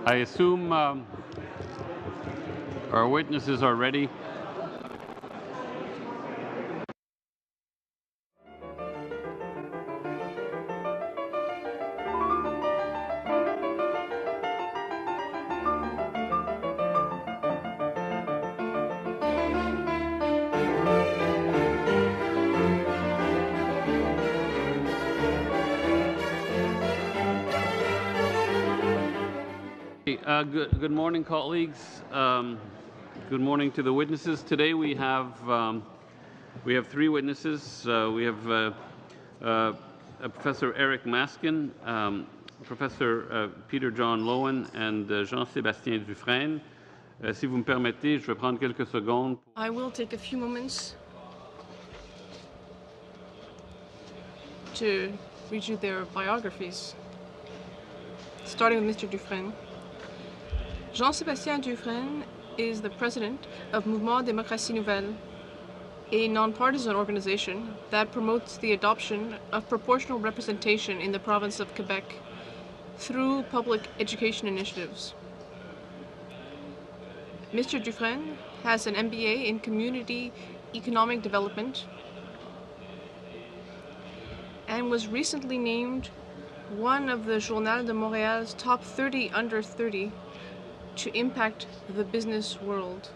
I assume our witnesses are ready. Good morning, colleagues. Good morning to the witnesses. Today we have three witnesses. We have Professor Eric Maskin, Professor Peter John Loewen, and Jean-Sébastien Dufresne. Si vous me permettez, je vais prendre quelques secondes. I will take a few moments to read you their biographies, starting with Mr. Dufresne. Jean-Sébastien Dufresne is the president of Mouvement Démocratie Nouvelle, a nonpartisan organization that promotes the adoption of proportional representation in the province of Quebec through public education initiatives. Mr. Dufresne has an MBA in Community Economic Development and was recently named one of the Journal de Montréal's top 30 under 30 to impact the business world.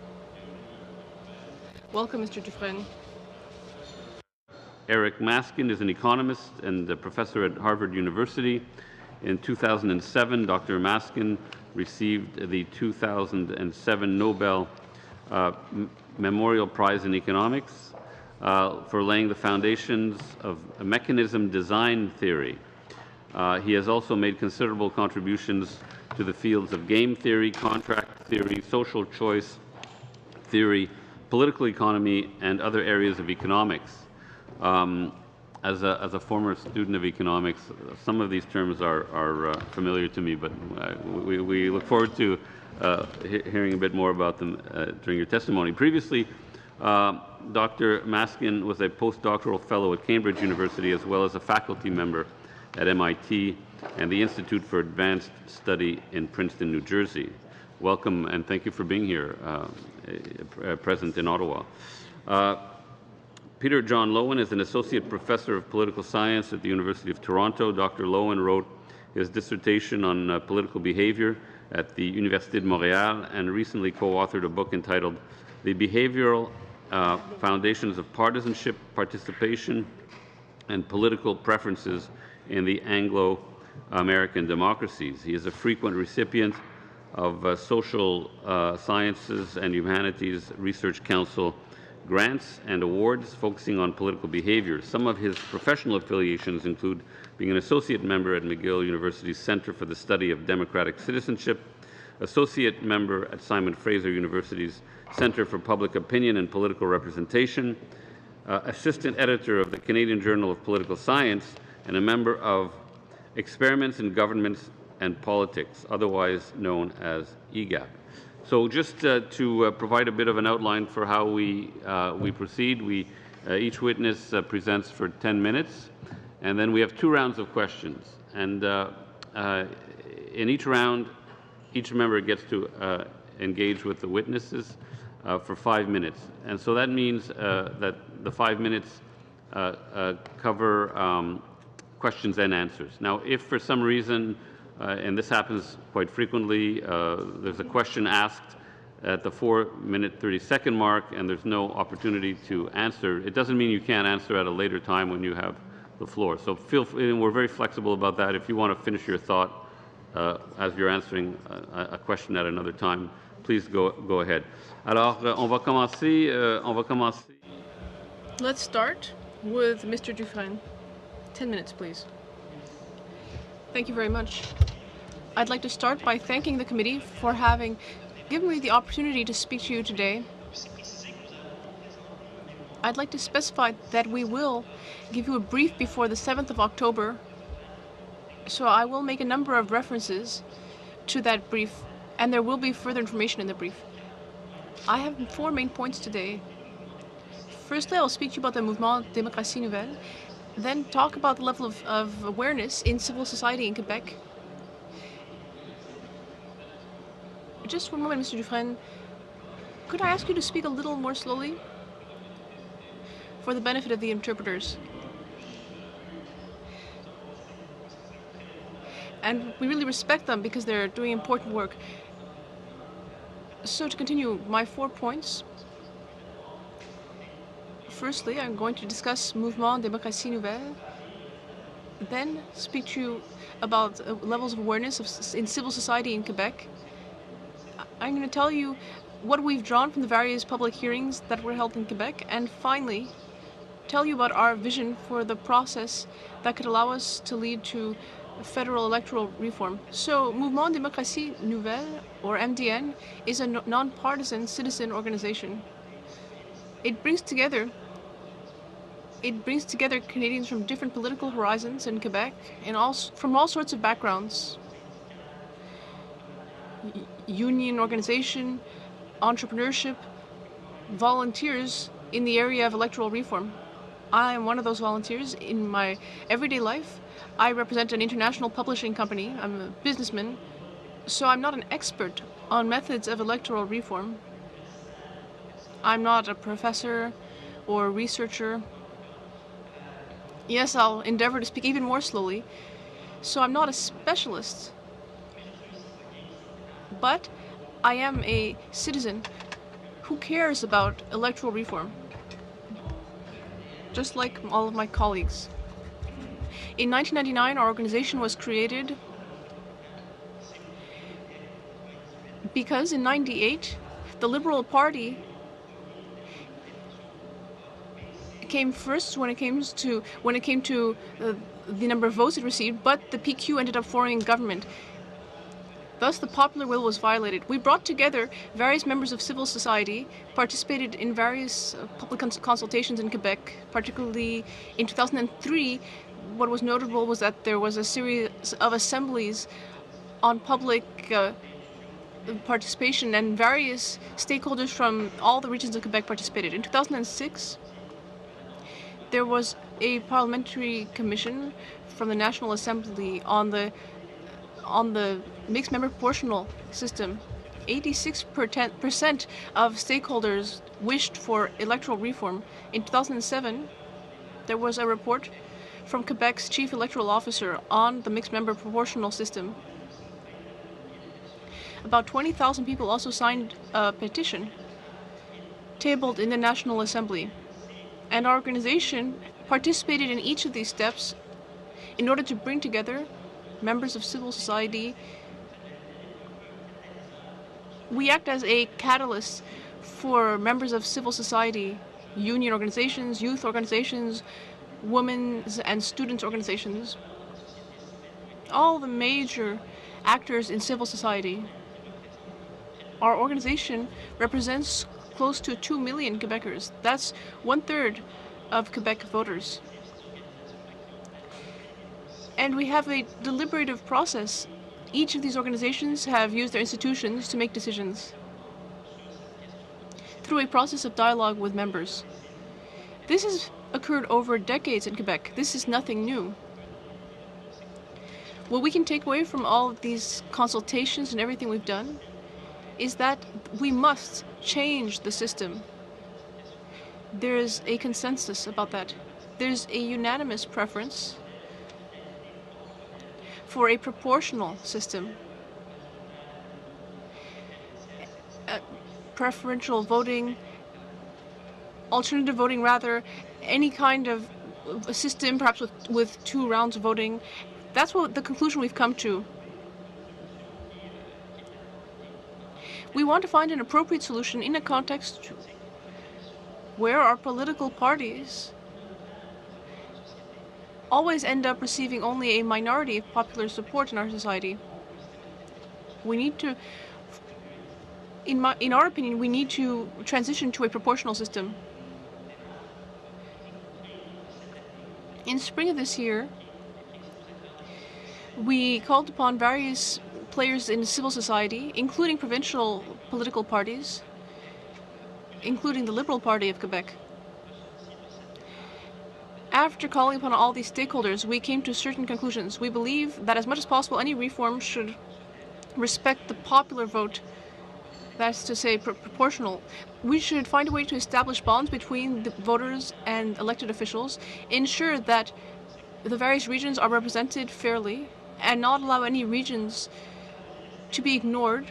Welcome, Mr. Dufresne. Eric Maskin is an economist and a professor at Harvard University. In 2007, Dr. Maskin received the 2007 Nobel Memorial Prize in Economics for laying the foundations of a mechanism design theory. He has also made considerable contributions to the fields of game theory, contract theory, social choice theory, political economy, and other areas of economics. As a former student of economics, some of these terms are familiar to me, but we look forward to hearing a bit more about them during your testimony. Previously, Dr. Maskin was a postdoctoral fellow at Cambridge University as well as a faculty member at MIT and the Institute for Advanced Study in Princeton, New Jersey. Welcome, and thank you for being here, present in Ottawa. Peter John Loewen is an associate professor of political science at the University of Toronto. Dr. Loewen wrote his dissertation on political behavior at the Université de Montréal and recently co-authored a book entitled The Behavioral Foundations of Partisanship, Participation, and Political Preferences in the Anglo-American Democracies. He is a frequent recipient of Social Sciences and Humanities Research Council grants and awards focusing on political behavior. Some of his professional affiliations include being an associate member at McGill University's Center for the Study of Democratic Citizenship, associate member at Simon Fraser University's Center for Public Opinion and Political Representation, assistant editor of the Canadian Journal of Political Science, and a member of Experiments in Governments and Politics, otherwise known as EGAP. So just to provide a bit of an outline for how we proceed, each witness presents for 10 minutes, and then we have 2 rounds of questions. And in each round, each member gets to engage with the witnesses for 5 minutes. And so that means that the 5 minutes cover questions and answers. Now, if for some reason, and this happens quite frequently, there's a question asked at the 4-minute 30-second mark and there's no opportunity to answer, it doesn't mean you can't answer at a later time when you have the floor. So we're very flexible about that. If you want to finish your thought as you're answering a question at another time, please go ahead. Alors, on va commencer. Let's start with Mr. Dufresne. 10 minutes, please. Thank you very much. I'd like to start by thanking the committee for having given me the opportunity to speak to you today. I'd like to specify that we will give you a brief before the 7th of October, so I will make a number of references to that brief, and there will be further information in the brief. I have 4 main points today. Firstly, I'll speak to you about the Mouvement Démocratie Nouvelle, then talk about the level of awareness in civil society in Quebec. Just one moment, Mr. Dufresne. Could I ask you to speak a little more slowly? For the benefit of the interpreters. And we really respect them because they're doing important work. So to continue, my 4 points. Firstly, I'm going to discuss Mouvement Démocratie Nouvelle, then speak to you about levels of awareness in civil society in Quebec. I'm going to tell you what we've drawn from the various public hearings that were held in Quebec, and finally, tell you about our vision for the process that could allow us to lead to federal electoral reform. So, Mouvement Démocratie Nouvelle, or MDN, is a non-partisan citizen organization. It brings together Canadians from different political horizons in Quebec, and from all sorts of backgrounds. Union organization, entrepreneurship, volunteers in the area of electoral reform. I am one of those volunteers. In my everyday life, I represent an international publishing company. I'm a businessman, so I'm not an expert on methods of electoral reform. I'm not a professor or researcher. Yes, I'll endeavor to speak even more slowly. So I'm not a specialist, but I am a citizen who cares about electoral reform, just like all of my colleagues. In 1999, our organization was created because in 1998, the Liberal Party came first when it came to the number of votes it received, but the PQ ended up forming government. Thus, the popular will was violated. We brought together various members of civil society, participated in various public consultations in Quebec, particularly in 2003. What was notable was that there was a series of assemblies on public participation, and various stakeholders from all the regions of Quebec participated. In 2006, there was a parliamentary commission from the National Assembly on the mixed member proportional system. 86% of stakeholders wished for electoral reform. In 2007, there was a report from Quebec's chief electoral officer on the mixed member proportional system. About 20,000 people also signed a petition tabled in the National Assembly. And our organization participated in each of these steps in order to bring together members of civil society. We act as a catalyst for members of civil society, union organizations, youth organizations, women's and students' organizations, all the major actors in civil society. Our organization represents close to 2 million Quebecers. That's 1/3 of Quebec voters. And we have a deliberative process. Each of these organizations have used their institutions to make decisions through a process of dialogue with members. This has occurred over decades in Quebec. This is nothing new. What we can take away from all of these consultations and everything we've done is that we must change the system. There is a consensus about that. There's a unanimous preference for a proportional system. Preferential voting, alternative voting rather, any kind of a system, perhaps with 2 rounds of voting. That's what the conclusion we've come to. We want to find an appropriate solution in a context where our political parties always end up receiving only a minority of popular support in our society. We need to, in our opinion, we need to transition to a proportional system. In spring of this year, we called upon various players in civil society, including provincial political parties, including the Liberal Party of Quebec. After calling upon all these stakeholders, we came to certain conclusions. We believe that as much as possible, any reform should respect the popular vote that's to say proportional. We should find a way to establish bonds between the voters and elected officials, ensure that the various regions are represented fairly, and not allow any regions to be ignored,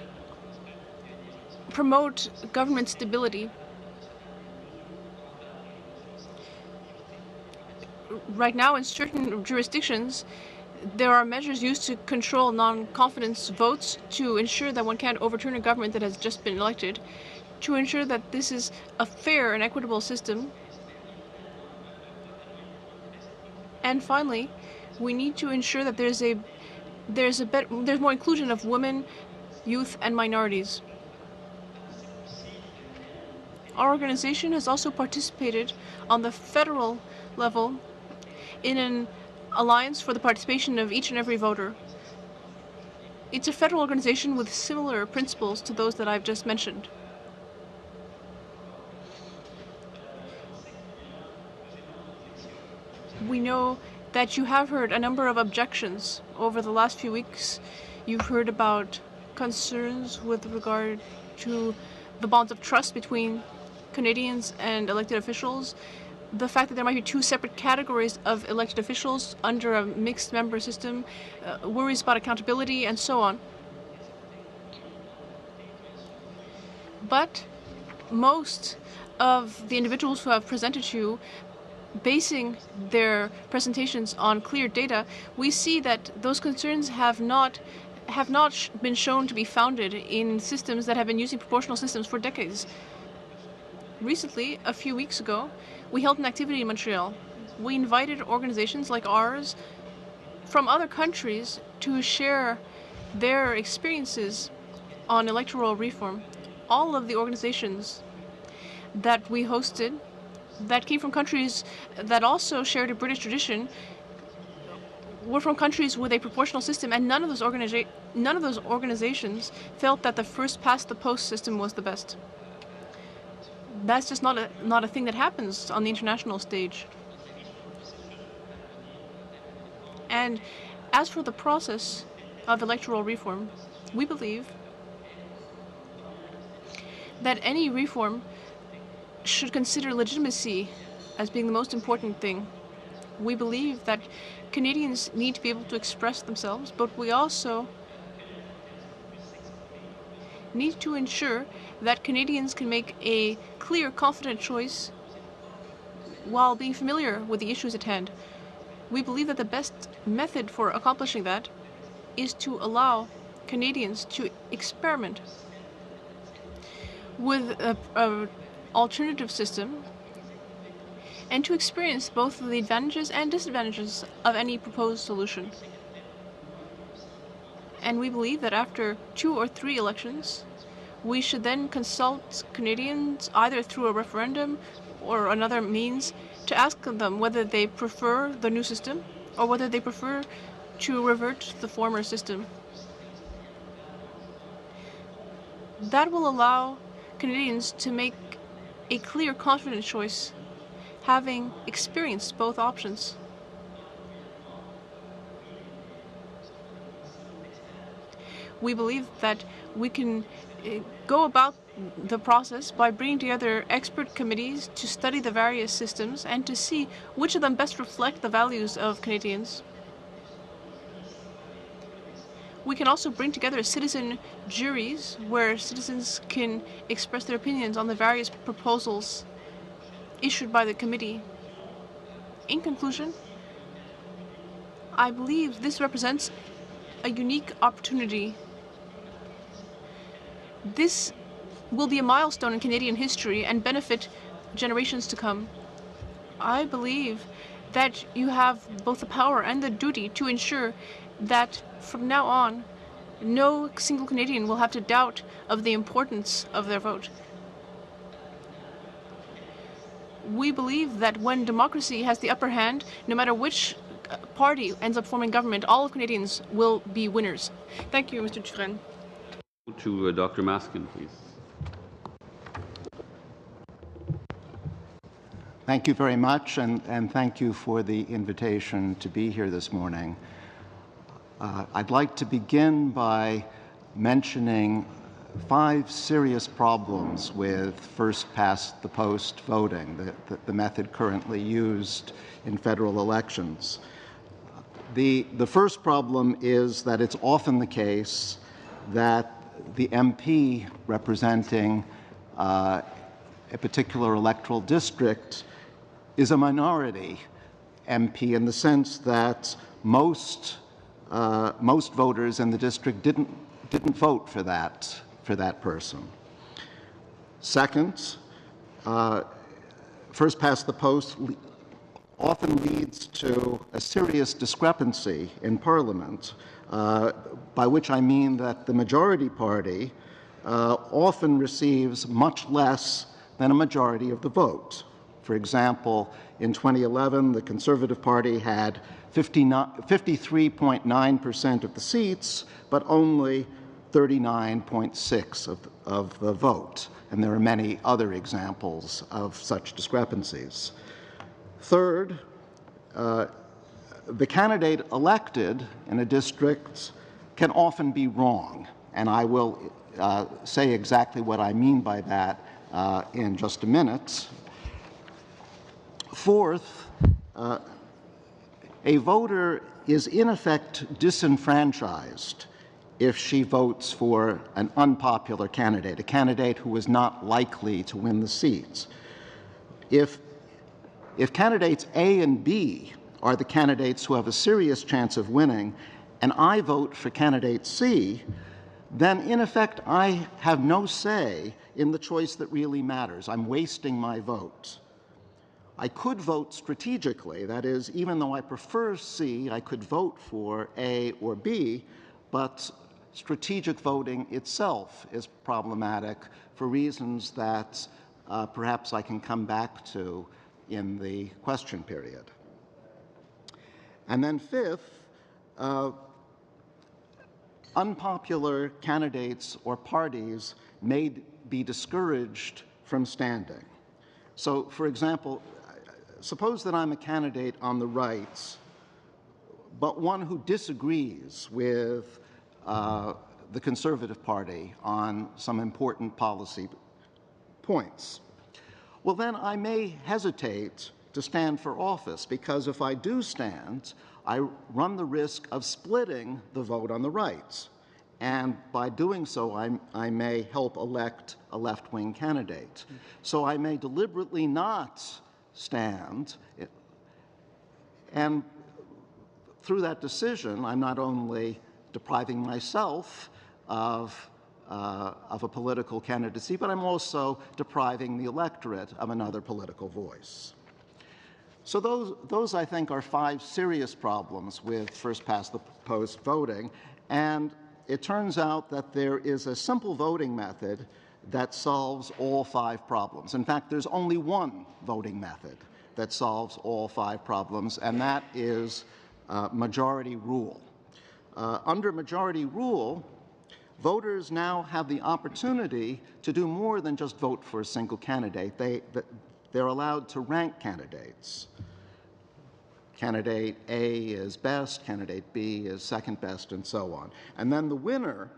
promote government stability. Right now, in certain jurisdictions, there are measures used to control non-confidence votes to ensure that one can't overturn a government that has just been elected, to ensure that this is a fair and equitable system. And finally, we need to ensure that there's more inclusion of women, youth, and minorities. Our organization has also participated on the federal level in an alliance for the participation of each and every voter. It's a federal organization with similar principles to those that I've just mentioned. We know that you have heard a number of objections over the last few weeks. You've heard about concerns with regard to the bonds of trust between Canadians and elected officials, the fact that there might be two separate categories of elected officials under a mixed member system, worries about accountability, and so on. But most of the individuals who have presented to you, basing their presentations on clear data, we see that those concerns have not been shown to be founded in systems that have been using proportional systems for decades. Recently, a few weeks ago, we held an activity in Montreal. We invited organizations like ours from other countries to share their experiences on electoral reform. All of the organizations that we hosted that came from countries that also shared a British tradition were from countries with a proportional system, and none of those organizations felt that the first past the post system was the best. That's just not a thing that happens on the international stage. And as for the process of electoral reform, we believe that any reform should consider legitimacy as being the most important thing. We believe that Canadians need to be able to express themselves, but we also need to ensure that Canadians can make a clear, confident choice while being familiar with the issues at hand. We believe that the best method for accomplishing that is to allow Canadians to experiment with an alternative system and to experience both the advantages and disadvantages of any proposed solution. And we believe that after 2 or 3 elections, we should then consult Canadians either through a referendum or another means to ask them whether they prefer the new system or whether they prefer to revert to the former system. That will allow Canadians to make a clear, confident choice, having experienced both options. We believe that we can go about the process by bringing together expert committees to study the various systems and to see which of them best reflect the values of Canadians. We can also bring together citizen juries where citizens can express their opinions on the various proposals issued by the committee. In conclusion, I believe this represents a unique opportunity. This will be a milestone in Canadian history and benefit generations to come. I believe that you have both the power and the duty to ensure that from now on, no single Canadian will have to doubt of the importance of their vote. We believe that when democracy has the upper hand, no matter which party ends up forming government, all of Canadians will be winners. Thank you, Mr. Dufresne. To Dr. Maskin, please. Thank you very much, and thank you for the invitation to be here this morning. I'd like to begin by mentioning five serious problems with first-past-the-post voting, the method currently used in federal elections. The first problem is that it's often the case that the MP representing a particular electoral district is a minority MP in the sense that most voters in the district didn't vote for that person. Second, first past the post often leads to a serious discrepancy in Parliament, by which I mean that the majority party often receives much less than a majority of the vote. For example, in 2011, the Conservative Party had 53.9% of the seats, but only 39.6% of the vote. And there are many other examples of such discrepancies. Third, the candidate elected in a district can often be wrong, and I will say exactly what I mean by that in just a minute. Fourth, a voter is in effect disenfranchised if she votes for an unpopular candidate, a candidate who is not likely to win the seats. If candidates A and B are the candidates who have a serious chance of winning, and I vote for candidate C, then in effect I have no say in the choice that really matters. I'm wasting my vote. I could vote strategically, that is, even though I prefer C, I could vote for A or B, but strategic voting itself is problematic for reasons that perhaps I can come back to in the question period. And then fifth, unpopular candidates or parties may be discouraged from standing. So, for example, suppose that I'm a candidate on the right, but one who disagrees with the Conservative Party on some important policy points. Well, then I may hesitate to stand for office, because if I do stand, I run the risk of splitting the vote on the right. And by doing so, I may help elect a left-wing candidate. So I may deliberately not stand. And through that decision, I'm not only depriving myself of a political candidacy, but I'm also depriving the electorate of another political voice. So those I think, are five serious problems with first-past-the-post voting, and it turns out that there is a simple voting method that solves all five problems. In fact, there's only one voting method that solves all five problems, and that is majority rule. Under majority rule, voters now have the opportunity to do more than just vote for a single candidate. They're allowed to rank candidates. Candidate A is best, candidate B is second best, and so on. And then the winner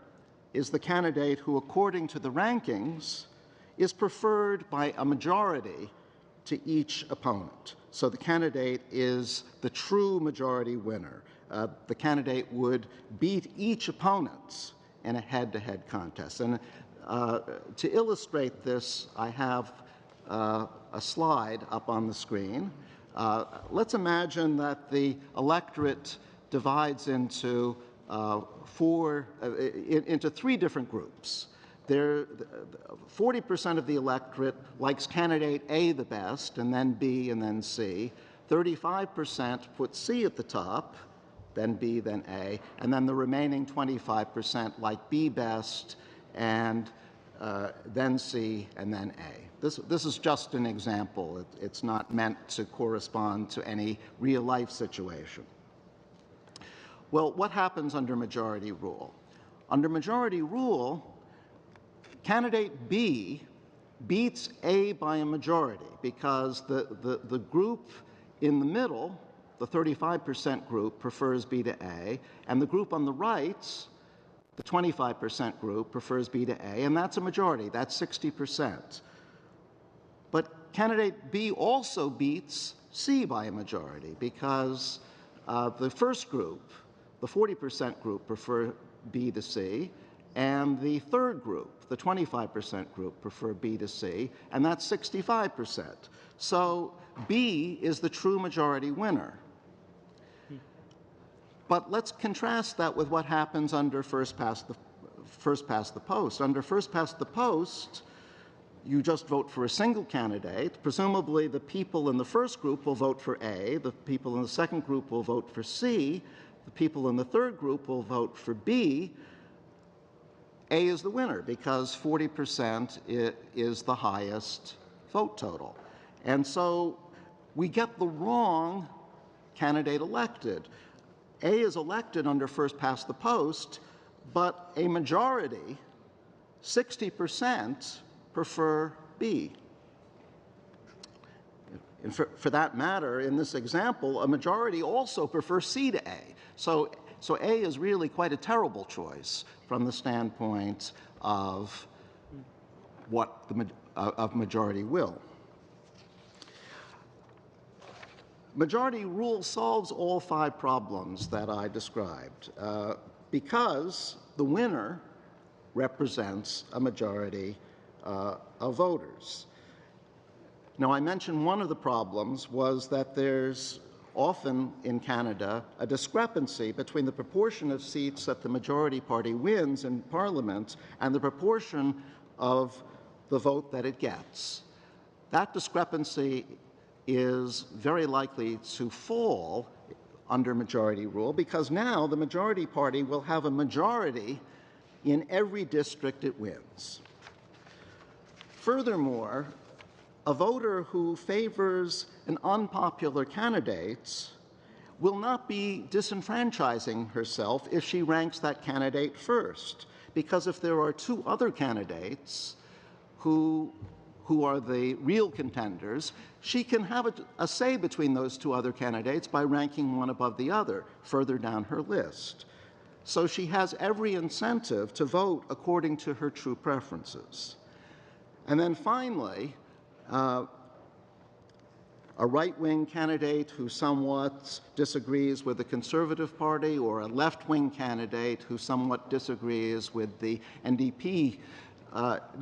is the candidate who, according to the rankings, is preferred by a majority to each opponent. So the candidate is the true majority winner. The candidate would beat each opponent in a head-to-head contest. And to illustrate this, I have a slide up on the screen. Let's imagine that the electorate divides into three different groups. 40% of the electorate likes candidate A the best, and then B, and then C. 35% put C at the top, then B, then A, and then the remaining 25% like B best, and then C, and then A. This is just an example. It's not meant to correspond to any real-life situation. Well, what happens under majority rule? Under majority rule, candidate B beats A by a majority because the group in the middle, the 35% group, prefers B to A, and the group on the right The 25% group prefers B to A, and that's a majority. That's 60%. But candidate B also beats C by a majority because the first group, the 40% group, prefer B to C, and the third group, the 25% group, prefer B to C, and that's 65%. So B is the true majority winner. But let's contrast that with what happens under first past the post. Under first past the post, you just vote for a single candidate. Presumably, the people in the first group will vote for A, the people in the second group will vote for C, the people in the third group will vote for B. A is the winner because 40% is the highest vote total. And so we get the wrong candidate elected. A is elected under first past the post, but a majority, 60%, prefer B. And for that matter, in this example, a majority also prefers C to A. So A is really quite a terrible choice from the standpoint of what of majority will. Majority rule solves all 5 problems that I described because the winner represents a majority of voters. Now, I mentioned one of the problems was that there's often in Canada a discrepancy between the proportion of seats that the majority party wins in Parliament and the proportion of the vote that it gets. That discrepancy is very likely to fall under majority rule because now the majority party will have a majority in every district it wins. Furthermore, a voter who favors an unpopular candidate will not be disenfranchising herself if she ranks that candidate first, because if there are 2 other candidates who are the real contenders, she can have a say between those 2 other candidates by ranking one above the other further down her list. So she has every incentive to vote according to her true preferences. And then finally, a right-wing candidate who somewhat disagrees with the Conservative Party or a left-wing candidate who somewhat disagrees with the NDP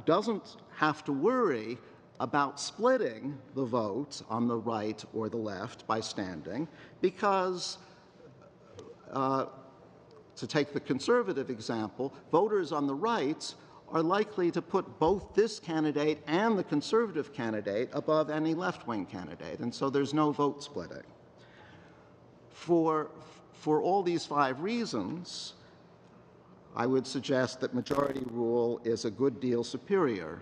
doesn't have to worry about splitting the vote on the right or the left by standing because, to take the Conservative example, voters on the right are likely to put both this candidate and the Conservative candidate above any left-wing candidate, and so there's no vote splitting. For all these 5 reasons, I would suggest that majority rule is a good deal superior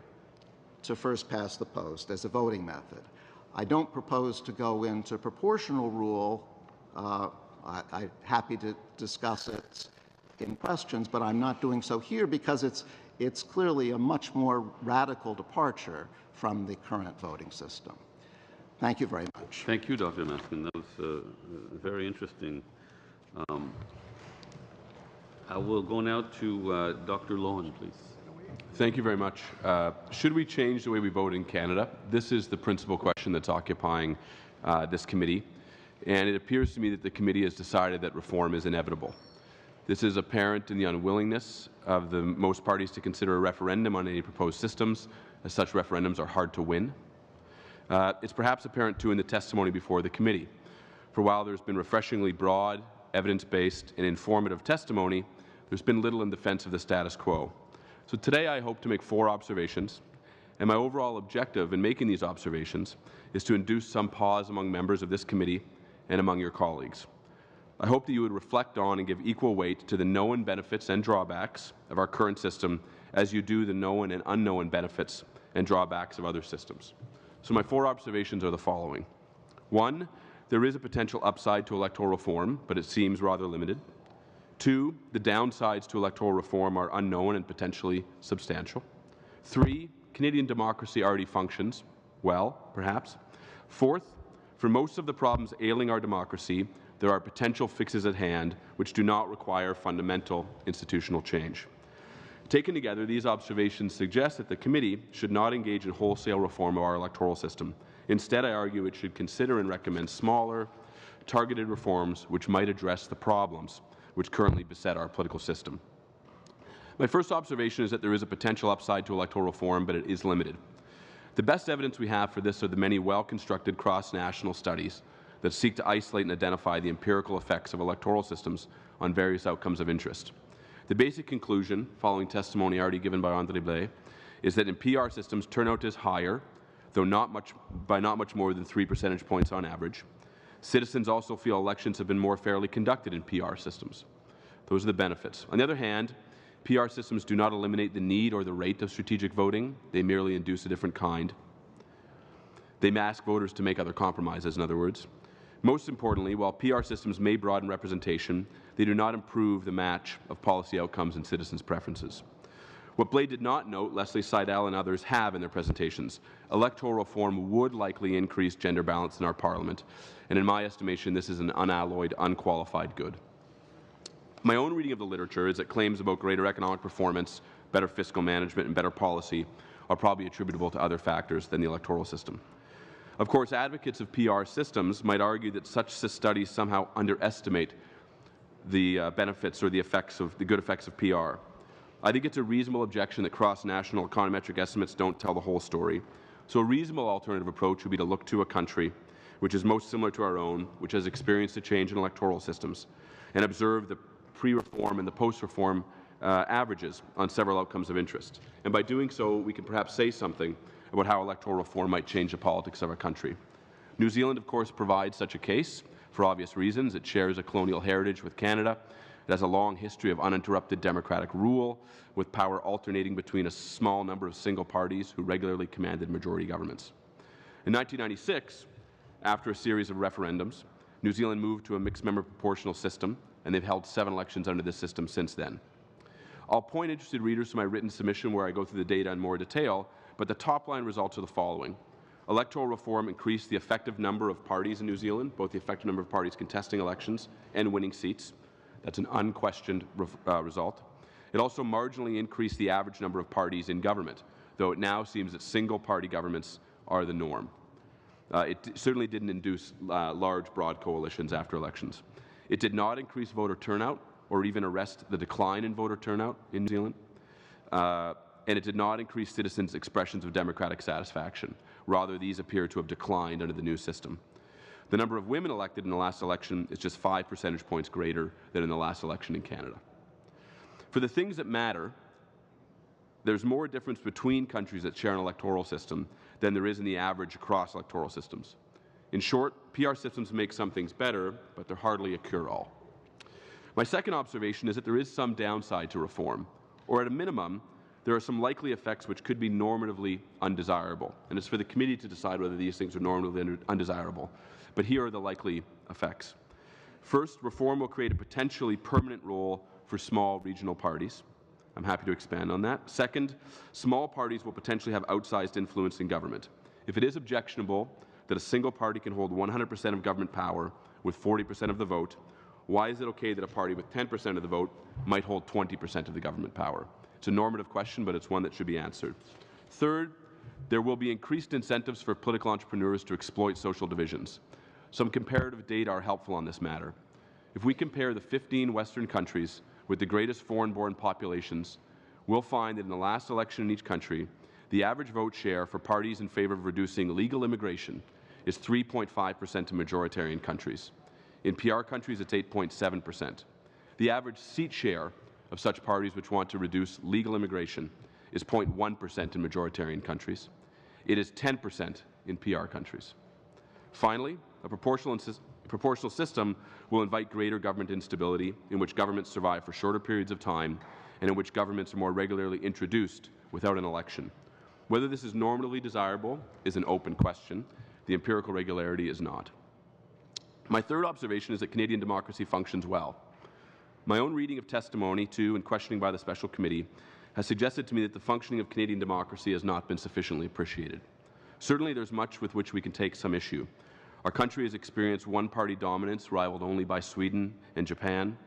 to first past the post as a voting method. I don't propose to go into proportional rule. I'm happy to discuss it in questions, but I'm not doing so here because it's clearly a much more radical departure from the current voting system. Thank you very much. Thank you, Dr. Maskin. That was very interesting. I will go now to Dr. Loewen, please. Thank you very much. Should we change the way we vote in Canada? This is the principal question that's occupying this committee, and it appears to me that the committee has decided that reform is inevitable. This is apparent in the unwillingness of the most parties to consider a referendum on any proposed systems, as such referendums are hard to win. It's perhaps apparent, too, in the testimony before the committee. For while there's been refreshingly broad, evidence-based, and informative testimony, there's been little in defense of the status quo. So today I hope to make 4 observations, and my overall objective in making these observations is to induce some pause among members of this committee and among your colleagues. I hope that you would reflect on and give equal weight to the known benefits and drawbacks of our current system as you do the known and unknown benefits and drawbacks of other systems. So my 4 observations are the following. 1, there is a potential upside to electoral reform, but it seems rather limited. 2, the downsides to electoral reform are unknown and potentially substantial. 3, Canadian democracy already functions well, perhaps. 4th, for most of the problems ailing our democracy, there are potential fixes at hand which do not require fundamental institutional change. Taken together, these observations suggest that the committee should not engage in wholesale reform of our electoral system. Instead, I argue it should consider and recommend smaller, targeted reforms which might address the problems which currently beset our political system. My first observation is that there is a potential upside to electoral reform, but it is limited. The best evidence we have for this are the many well-constructed cross-national studies that seek to isolate and identify the empirical effects of electoral systems on various outcomes of interest. The basic conclusion, following testimony already given by André Blais, is that in PR systems, turnout is higher, though by not much more than 3 percentage points on average. Citizens also feel elections have been more fairly conducted in PR systems. Those are the benefits. On the other hand, PR systems do not eliminate the need or the rate of strategic voting. They merely induce a different kind. They ask voters to make other compromises, in other words. Most importantly, while PR systems may broaden representation, they do not improve the match of policy outcomes and citizens' preferences. What Blais did not note, Leslie Seidel and others have in their presentations, electoral reform would likely increase gender balance in our Parliament, and in my estimation, this is an unalloyed, unqualified good. My own reading of the literature is that claims about greater economic performance, better fiscal management, and better policy are probably attributable to other factors than the electoral system. Of course, advocates of PR systems might argue that such studies somehow underestimate the benefits or the good effects of PR. I think it's a reasonable objection that cross-national econometric estimates don't tell the whole story. So a reasonable alternative approach would be to look to a country which is most similar to our own, which has experienced a change in electoral systems, and observe the pre-reform and the post-reform averages on several outcomes of interest. And by doing so, we can perhaps say something about how electoral reform might change the politics of our country. New Zealand, of course, provides such a case for obvious reasons. It shares a colonial heritage with Canada. It has a long history of uninterrupted democratic rule, with power alternating between a small number of single parties who regularly commanded majority governments. In 1996, after a series of referendums, New Zealand moved to a mixed-member proportional system, and they've held 7 elections under this system since then. I'll point interested readers to my written submission where I go through the data in more detail, but the top-line results are the following. Electoral reform increased the effective number of parties in New Zealand, both the effective number of parties contesting elections and winning seats. That's an unquestioned result. It also marginally increased the average number of parties in government, though it now seems that single-party governments are the norm. It certainly didn't induce large, broad coalitions after elections. It did not increase voter turnout or even arrest the decline in voter turnout in New Zealand. And it did not increase citizens' expressions of democratic satisfaction. Rather, these appear to have declined under the new system. The number of women elected in the last election is just 5 percentage points greater than in the last election in Canada. For the things that matter, there's more difference between countries that share an electoral system than there is in the average across electoral systems. In short, PR systems make some things better, but they're hardly a cure-all. My second observation is that there is some downside to reform, or at a minimum, there are some likely effects which could be normatively undesirable, and it's for the committee to decide whether these things are normatively undesirable. But here are the likely effects. First, reform will create a potentially permanent role for small regional parties. I'm happy to expand on that. Second, small parties will potentially have outsized influence in government. If it is objectionable that a single party can hold 100% of government power with 40% of the vote, why is it okay that a party with 10% of the vote might hold 20% of the government power? It's a normative question, but it's one that should be answered. Third, there will be increased incentives for political entrepreneurs to exploit social divisions. Some comparative data are helpful on this matter. If we compare the 15 Western countries with the greatest foreign-born populations, we'll find that in the last election in each country, the average vote share for parties in favor of reducing legal immigration is 3.5% in majoritarian countries. In PR countries, it's 8.7%. The average seat share of such parties which want to reduce legal immigration is 0.1% in majoritarian countries. It is 10% in PR countries. Finally, a proportional system will invite greater government instability, in which governments survive for shorter periods of time and in which governments are more regularly introduced without an election. Whether this is normatively desirable is an open question. The empirical regularity is not. My third observation is that Canadian democracy functions well. My own reading of testimony to and questioning by the Special Committee has suggested to me that the functioning of Canadian democracy has not been sufficiently appreciated. Certainly there's much with which we can take some issue. Our country has experienced one-party dominance, rivaled only by Sweden and Japan.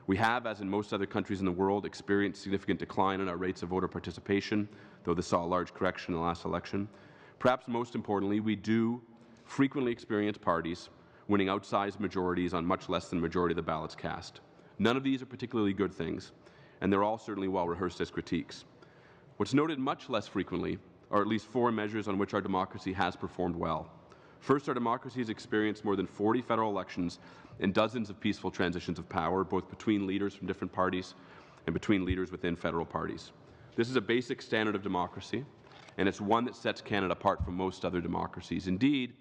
We have, as in most other countries in the world, experienced significant decline in our rates of voter participation, though this saw a large correction in the last election. Perhaps most importantly, we do frequently experience parties winning outsized majorities on much less than the majority of the ballots cast. None of these are particularly good things, and they're all certainly well rehearsed as critiques. What's noted much less frequently are at least 4 measures on which our democracy has performed well. First, our democracy has experienced more than 40 federal elections and dozens of peaceful transitions of power, both between leaders from different parties and between leaders within federal parties. This is a basic standard of democracy, and it's one that sets Canada apart from most other democracies. Indeed,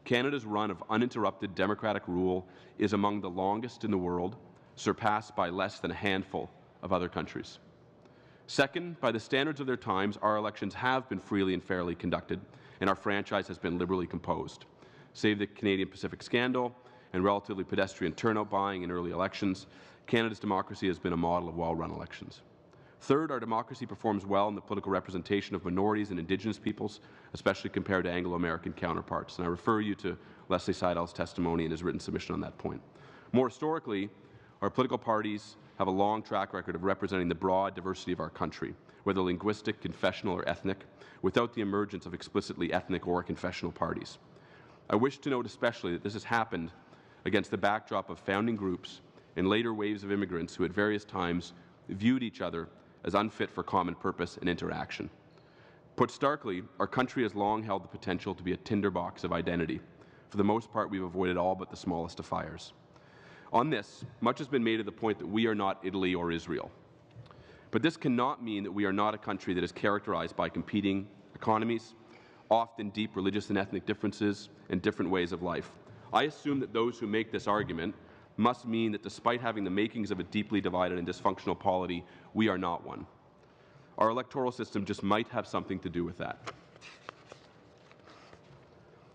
Canada's run of uninterrupted democratic rule is among the longest in the world, surpassed by less than a handful of other countries. Second, by the standards of their times, our elections have been freely and fairly conducted, and our franchise has been liberally composed. Save the Canadian Pacific scandal and relatively pedestrian turnout buying in early elections, Canada's democracy has been a model of well-run elections. Third, our democracy performs well in the political representation of minorities and Indigenous peoples, especially compared to Anglo-American counterparts. And I refer you to Leslie Seidel's testimony and his written submission on that point. More historically, our political parties have a long track record of representing the broad diversity of our country, whether linguistic, confessional, or ethnic, without the emergence of explicitly ethnic or confessional parties. I wish to note especially that this has happened against the backdrop of founding groups and later waves of immigrants who at various times viewed each other as unfit for common purpose and interaction. Put starkly, our country has long held the potential to be a tinderbox of identity. For the most part, we've avoided all but the smallest of fires. On this, much has been made of the point that we are not Italy or Israel. But this cannot mean that we are not a country that is characterized by competing economies, often deep religious and ethnic differences, and different ways of life. I assume that those who make this argument must mean that despite having the makings of a deeply divided and dysfunctional polity, we are not one. Our electoral system just might have something to do with that.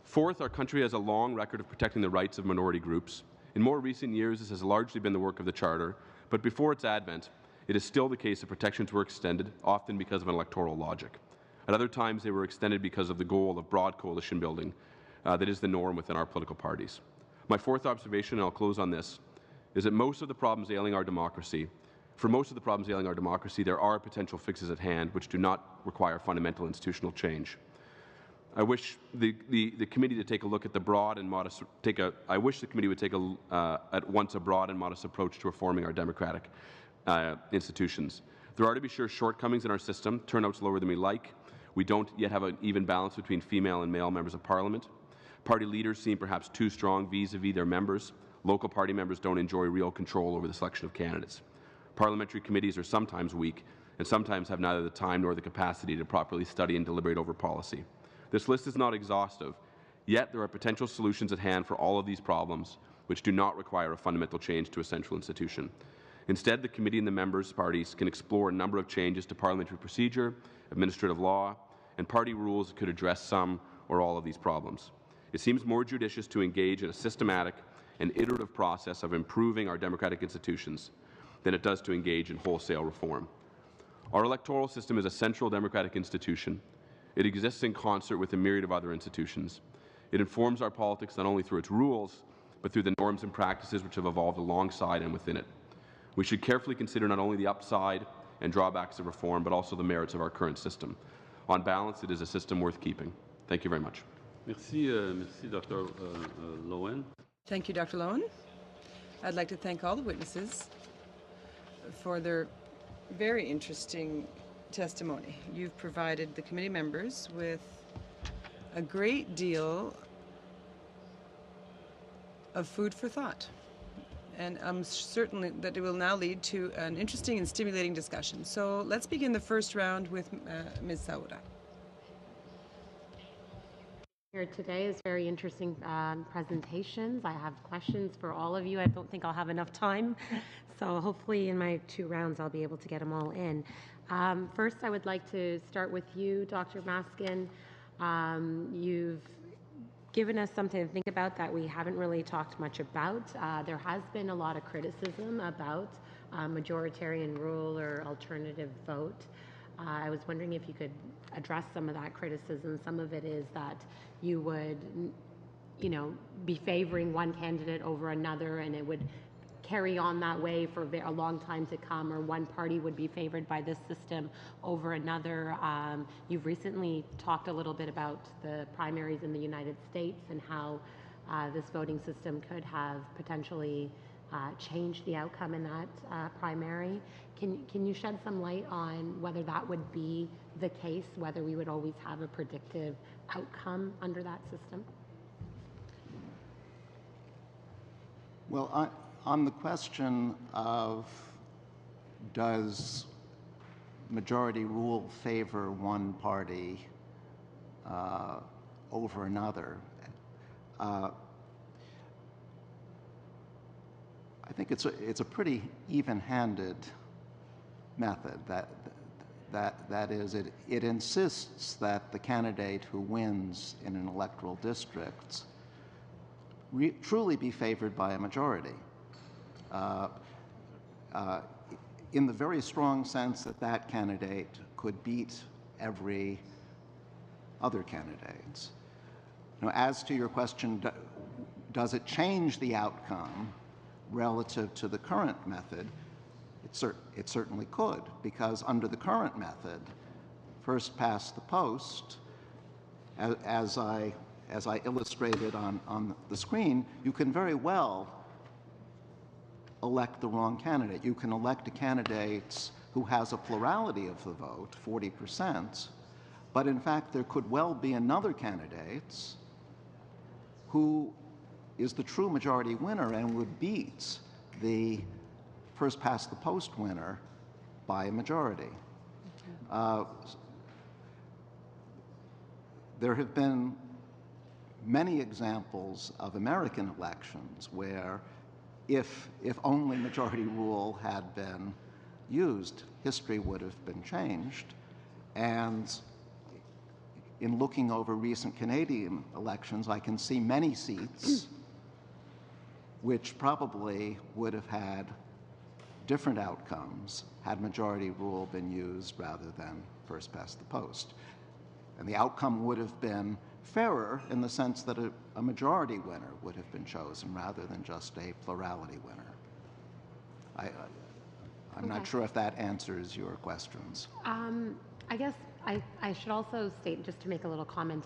Fourth, our country has a long record of protecting the rights of minority groups. In more recent years, this has largely been the work of the Charter, but before its advent, it is still the case that protections were extended, often because of an electoral logic. At other times, they were extended because of the goal of broad coalition building that is the norm within our political parties. My fourth observation, and I'll close on this, is that for most of the problems ailing our democracy, there are potential fixes at hand which do not require fundamental institutional change. I wish the committee to take a look at the broad and modest. I wish the committee would take at once a broad and modest approach to reforming our democratic institutions. There are, to be sure, shortcomings in our system. Turnout's lower than we like. We don't yet have an even balance between female and male members of Parliament. Party leaders seem perhaps too strong vis-a-vis their members. Local party members don't enjoy real control over the selection of candidates. Parliamentary committees are sometimes weak and sometimes have neither the time nor the capacity to properly study and deliberate over policy. This list is not exhaustive, yet there are potential solutions at hand for all of these problems, which do not require a fundamental change to a central institution. Instead, the committee and the members' parties can explore a number of changes to parliamentary procedure, administrative law, and party rules that could address some or all of these problems. It seems more judicious to engage in a systematic and iterative process of improving our democratic institutions than it does to engage in wholesale reform. Our electoral system is a central democratic institution. It exists in concert with a myriad of other institutions. It informs our politics not only through its rules, but through the norms and practices which have evolved alongside and within it. We should carefully consider not only the upside and drawbacks of reform, but also the merits of our current system. On balance, it is a system worth keeping. Thank you very much. Merci, Dr. Loewen. Thank you, Dr. Loewen. I'd like to thank all the witnesses for their very interesting testimony. You've provided the committee members with a great deal of food for thought. And I'm certain that it will now lead to an interesting and stimulating discussion. So let's begin the first round with Ms. Saouda. Here today is very interesting presentations. I have questions for all of you. I don't think I'll have enough time, so hopefully in my 2 rounds I'll be able to get them all in. First, I would like to start with you, Dr. Maskin. You've given us something to think about that we haven't really talked much about. There has been a lot of criticism about majoritarian rule or alternative vote. I was wondering if you could address some of that criticism. Some of it is that you would be favoring one candidate over another, and it would carry on that way for a long time to come, or one party would be favored by this system over another. You've recently talked a little bit about the primaries in the United States and how this voting system could have potentially changed the outcome in that primary. Can you shed some light on whether that would be the case, whether we would always have a predictive outcome under that system? Well, on the question of does majority rule favor one party over another, I think it's a pretty even-handed method. That is, it insists that the candidate who wins in an electoral district truly be favored by a majority. In the very strong sense that that candidate could beat every other candidate. As to your question, does it change the outcome relative to the current method? It certainly could, because under the current method, first past the post, as I illustrated on the screen, you can very well elect the wrong candidate. You can elect a candidate who has a plurality of the vote, 40%, but in fact there could well be another candidate who is the true majority winner and would beat the first past the post winner by a majority. There have been many examples of American elections where if only majority rule had been used, history would have been changed. And in looking over recent Canadian elections, I can see many seats which probably would have had different outcomes had majority rule been used rather than first past the post. And the outcome would have been fairer in the sense that a majority winner would have been chosen rather than just a plurality winner. I'm not sure if that answers your questions. I guess I should also state, just to make a little comment,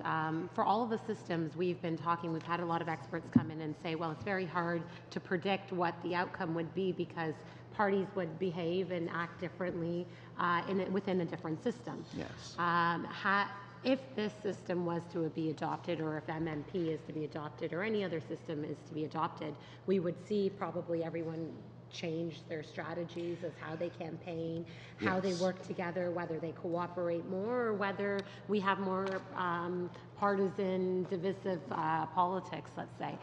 for all of the systems we've been talking, we've had a lot of experts come in and say, well, it's very hard to predict what the outcome would be because parties would behave and act differently within a different system. Yes. If this system was to be adopted, or if MMP is to be adopted, or any other system is to be adopted, we would see probably everyone change their strategies as how they campaign, how they work together, whether they cooperate more, or whether we have more partisan, divisive politics, let's say.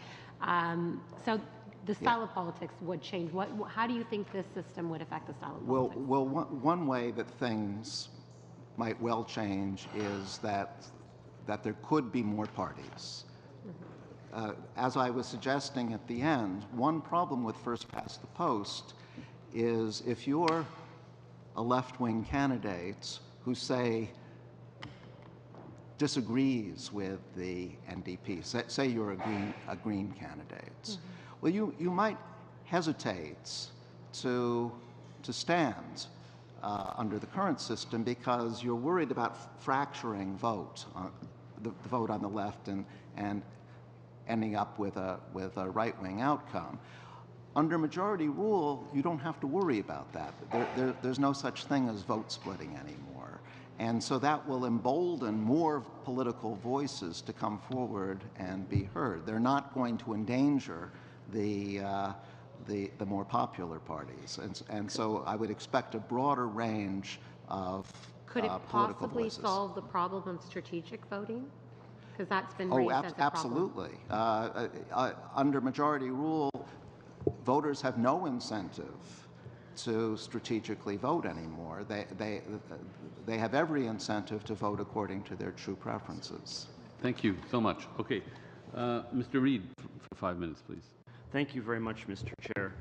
So the style of politics would change. How do you think this system would affect the style of politics? Well, one way that things might well change is that there could be more parties. As I was suggesting at the end, one problem with first past the post is if you're a left-wing candidate who, say, disagrees with the NDP, say you're a green candidate, well, you might hesitate to stand under the current system because you're worried about fracturing the vote on the left and ending up with a right-wing outcome. Under majority rule, you don't have to worry about that. There's no such thing as vote splitting anymore. And so that will embolden more political voices to come forward and be heard. They're not going to endanger the more popular parties. And so I would expect a broader range of Could it political possibly voices. solve the problem of strategic voting? Because that's been raised as a problem. Absolutely. Under majority rule, voters have no incentive to strategically vote anymore. They have every incentive to vote according to their true preferences. Thank you so much. Okay. Mr. Reid, for 5 minutes, please. Thank you very much, Mr. Chair.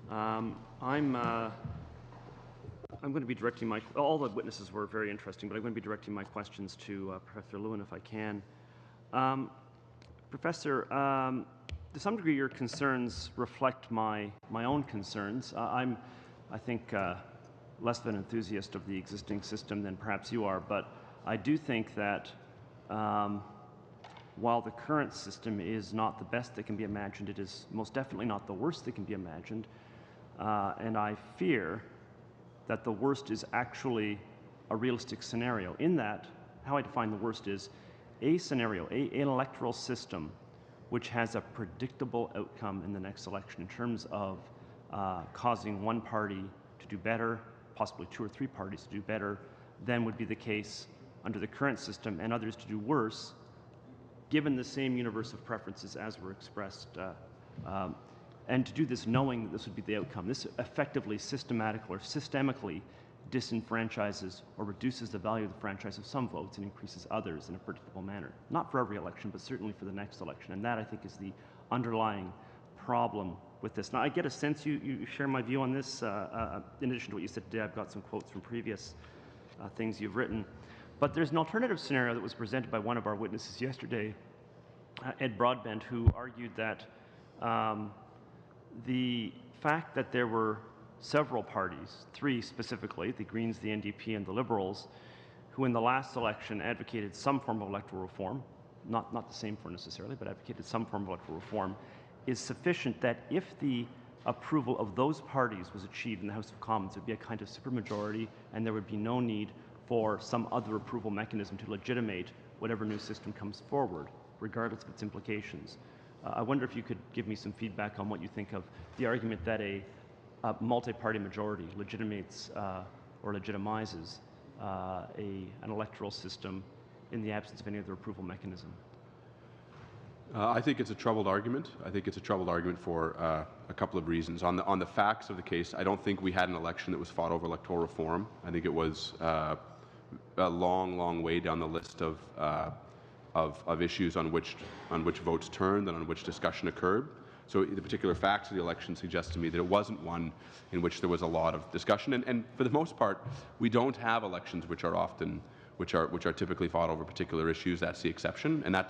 I'm going to be directing all the witnesses were very interesting, but I'm going to be directing my questions to Professor Lewin if I can. Professor, to some degree, your concerns reflect my own concerns. I'm, I think, less of an enthusiast of the existing system than perhaps you are, but I do think that while the current system is not the best that can be imagined, it is most definitely not the worst that can be imagined. And I fear that the worst is actually a realistic scenario. In that, how I define the worst is a scenario, an electoral system which has a predictable outcome in the next election in terms of causing one party to do better, possibly two or three parties to do better than would be the case under the current system, and others to do worse, given the same universe of preferences as were expressed, and to do this knowing that this would be the outcome. This effectively systemically disenfranchises or reduces the value of the franchise of some votes and increases others in a predictable manner. Not for every election, but certainly for the next election. And that, I think, is the underlying problem with this. Now, I get a sense you share my view on this. In addition to what you said today, I've got some quotes from previous things you've written. But there's an alternative scenario that was presented by one of our witnesses yesterday, Ed Broadbent, who argued that the fact that there were several parties, three specifically, the Greens, the NDP, and the Liberals, who in the last election advocated some form of electoral reform, not the same form necessarily, but advocated some form of electoral reform, is sufficient that if the approval of those parties was achieved in the House of Commons, there would be a kind of supermajority, and there would be no need for some other approval mechanism to legitimate whatever new system comes forward, regardless of its implications. I wonder if you could give me some feedback on what you think of the argument that a multi-party majority legitimates or legitimizes an electoral system in the absence of any other approval mechanism. I think it's a troubled argument. I think it's a troubled argument for a couple of reasons. On the facts of the case, I don't think we had an election that was fought over electoral reform. I think it was a long way down the list of issues on which votes turned and on which discussion occurred. So the particular facts of the election suggest to me that it wasn't one in which there was a lot of discussion. And for the most part, we don't have elections which are typically fought over particular issues. That's the exception, and I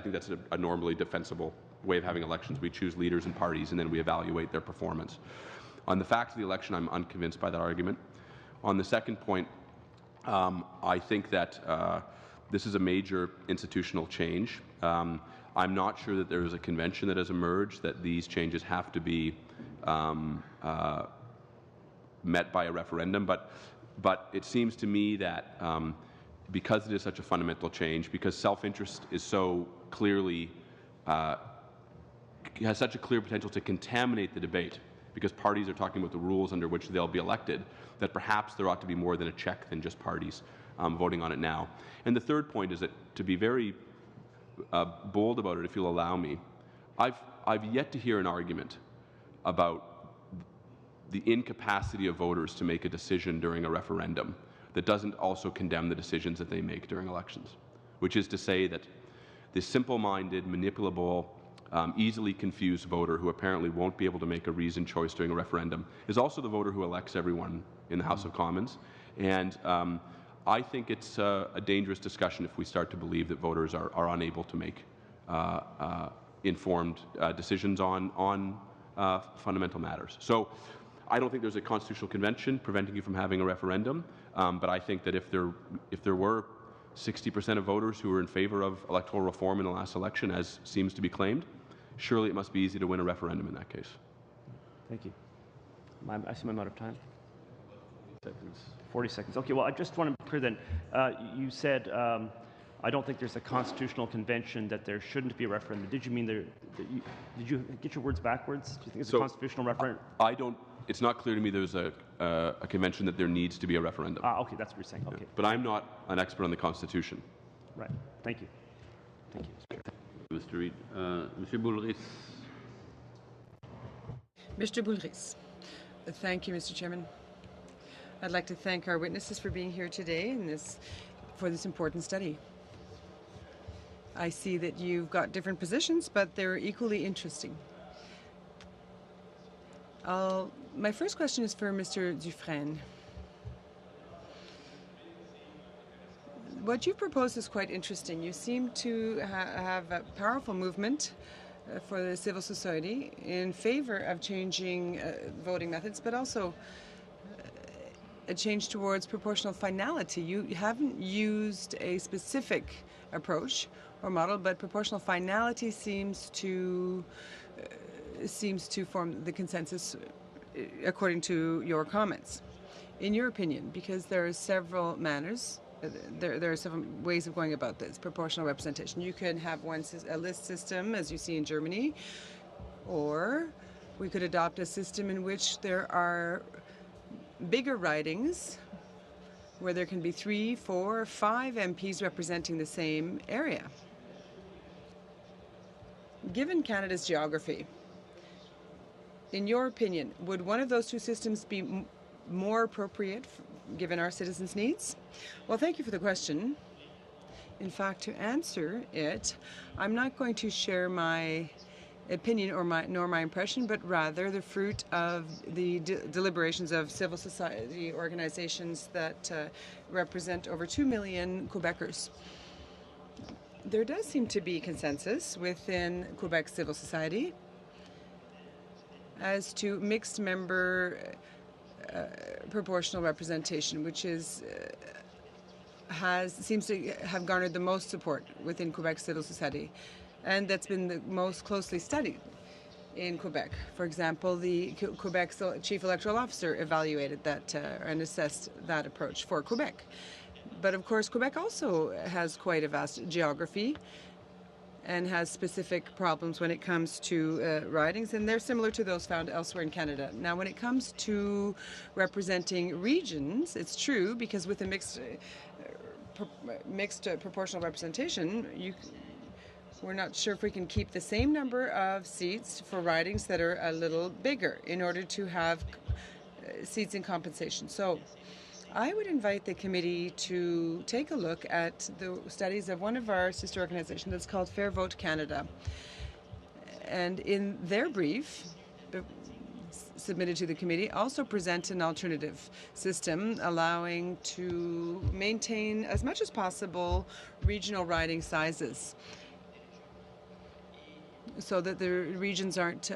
think that's a normally defensible way of having elections. We choose leaders and parties, and then we evaluate their performance. On the facts of the election, I'm unconvinced by that argument. On the second point, I think that this is a major institutional change. I'm not sure that there is a convention that has emerged that these changes have to be met by a referendum, but it seems to me that because it is such a fundamental change, because self-interest is so clearly has such a clear potential to contaminate the debate, because parties are talking about the rules under which they'll be elected, that perhaps there ought to be more than a check than just parties voting on it now. And the third point is that, to be very bold about it, if you'll allow me, I've yet to hear an argument about the incapacity of voters to make a decision during a referendum that doesn't also condemn the decisions that they make during elections, which is to say that this simple-minded, manipulable, easily confused voter who apparently won't be able to make a reasoned choice during a referendum is also the voter who elects everyone in the House of Commons. And I think it's a dangerous discussion if we start to believe that voters are unable to make informed decisions on fundamental matters. So I don't think there's a constitutional convention preventing you from having a referendum, but I think that if there were 60% of voters who were in favor of electoral reform in the last election, as seems to be claimed, surely it must be easy to win a referendum in that case. Thank you. I assume I'm out of time. 40 seconds. Okay, well, I just want to be clear then. You said, I don't think there's a constitutional convention that there shouldn't be a referendum. Did you mean did you get your words backwards? Do you think it's a constitutional referendum? It's not clear to me there's a convention that there needs to be a referendum. Okay, that's what you're saying. Okay. But I'm not an expert on the Constitution. Right. Thank you. Thank you. Mr. Reid. Monsieur Boulris. Mr. Boulris. Thank you, Mr. Chairman. I'd like to thank our witnesses for being here today for this important study. I see that you've got different positions, but they're equally interesting. My first question is for Mr. Dufresne. What you propose is quite interesting. You seem to have a powerful movement for the civil society in favor of changing voting methods, but also a change towards proportional finality. You haven't used a specific approach or model, but proportional finality seems to form the consensus according to your comments. In your opinion, because there are several manners, there are several ways of going about this proportional representation. You can have a list system, as you see in Germany, or we could adopt a system in which there are bigger ridings where there can be 3, 4, 5 MPs representing the same area. Given Canada's geography, in your opinion, would one of those two systems be more appropriate given our citizens' needs? Well, thank you for the question. In fact, to answer it, I'm not going to share my opinion nor my impression, but rather the fruit of the deliberations of civil society organizations that represent over 2 million Quebecers. There does seem to be consensus within Quebec civil society as to mixed member proportional representation, which seems to have garnered the most support within Quebec civil society, and that's been the most closely studied in Quebec. For example, the Quebec Chief Electoral Officer evaluated that and assessed that approach for Quebec. But of course, Quebec also has quite a vast geography and has specific problems when it comes to ridings, and they're similar to those found elsewhere in Canada. Now, when it comes to representing regions, it's true, because with a mixed proportional representation, we're not sure if we can keep the same number of seats for ridings that are a little bigger in order to have seats in compensation. So I would invite the committee to take a look at the studies of one of our sister organizations that's called Fair Vote Canada. And in their brief, submitted to the committee, also present an alternative system allowing to maintain as much as possible regional riding sizes so that the regions aren't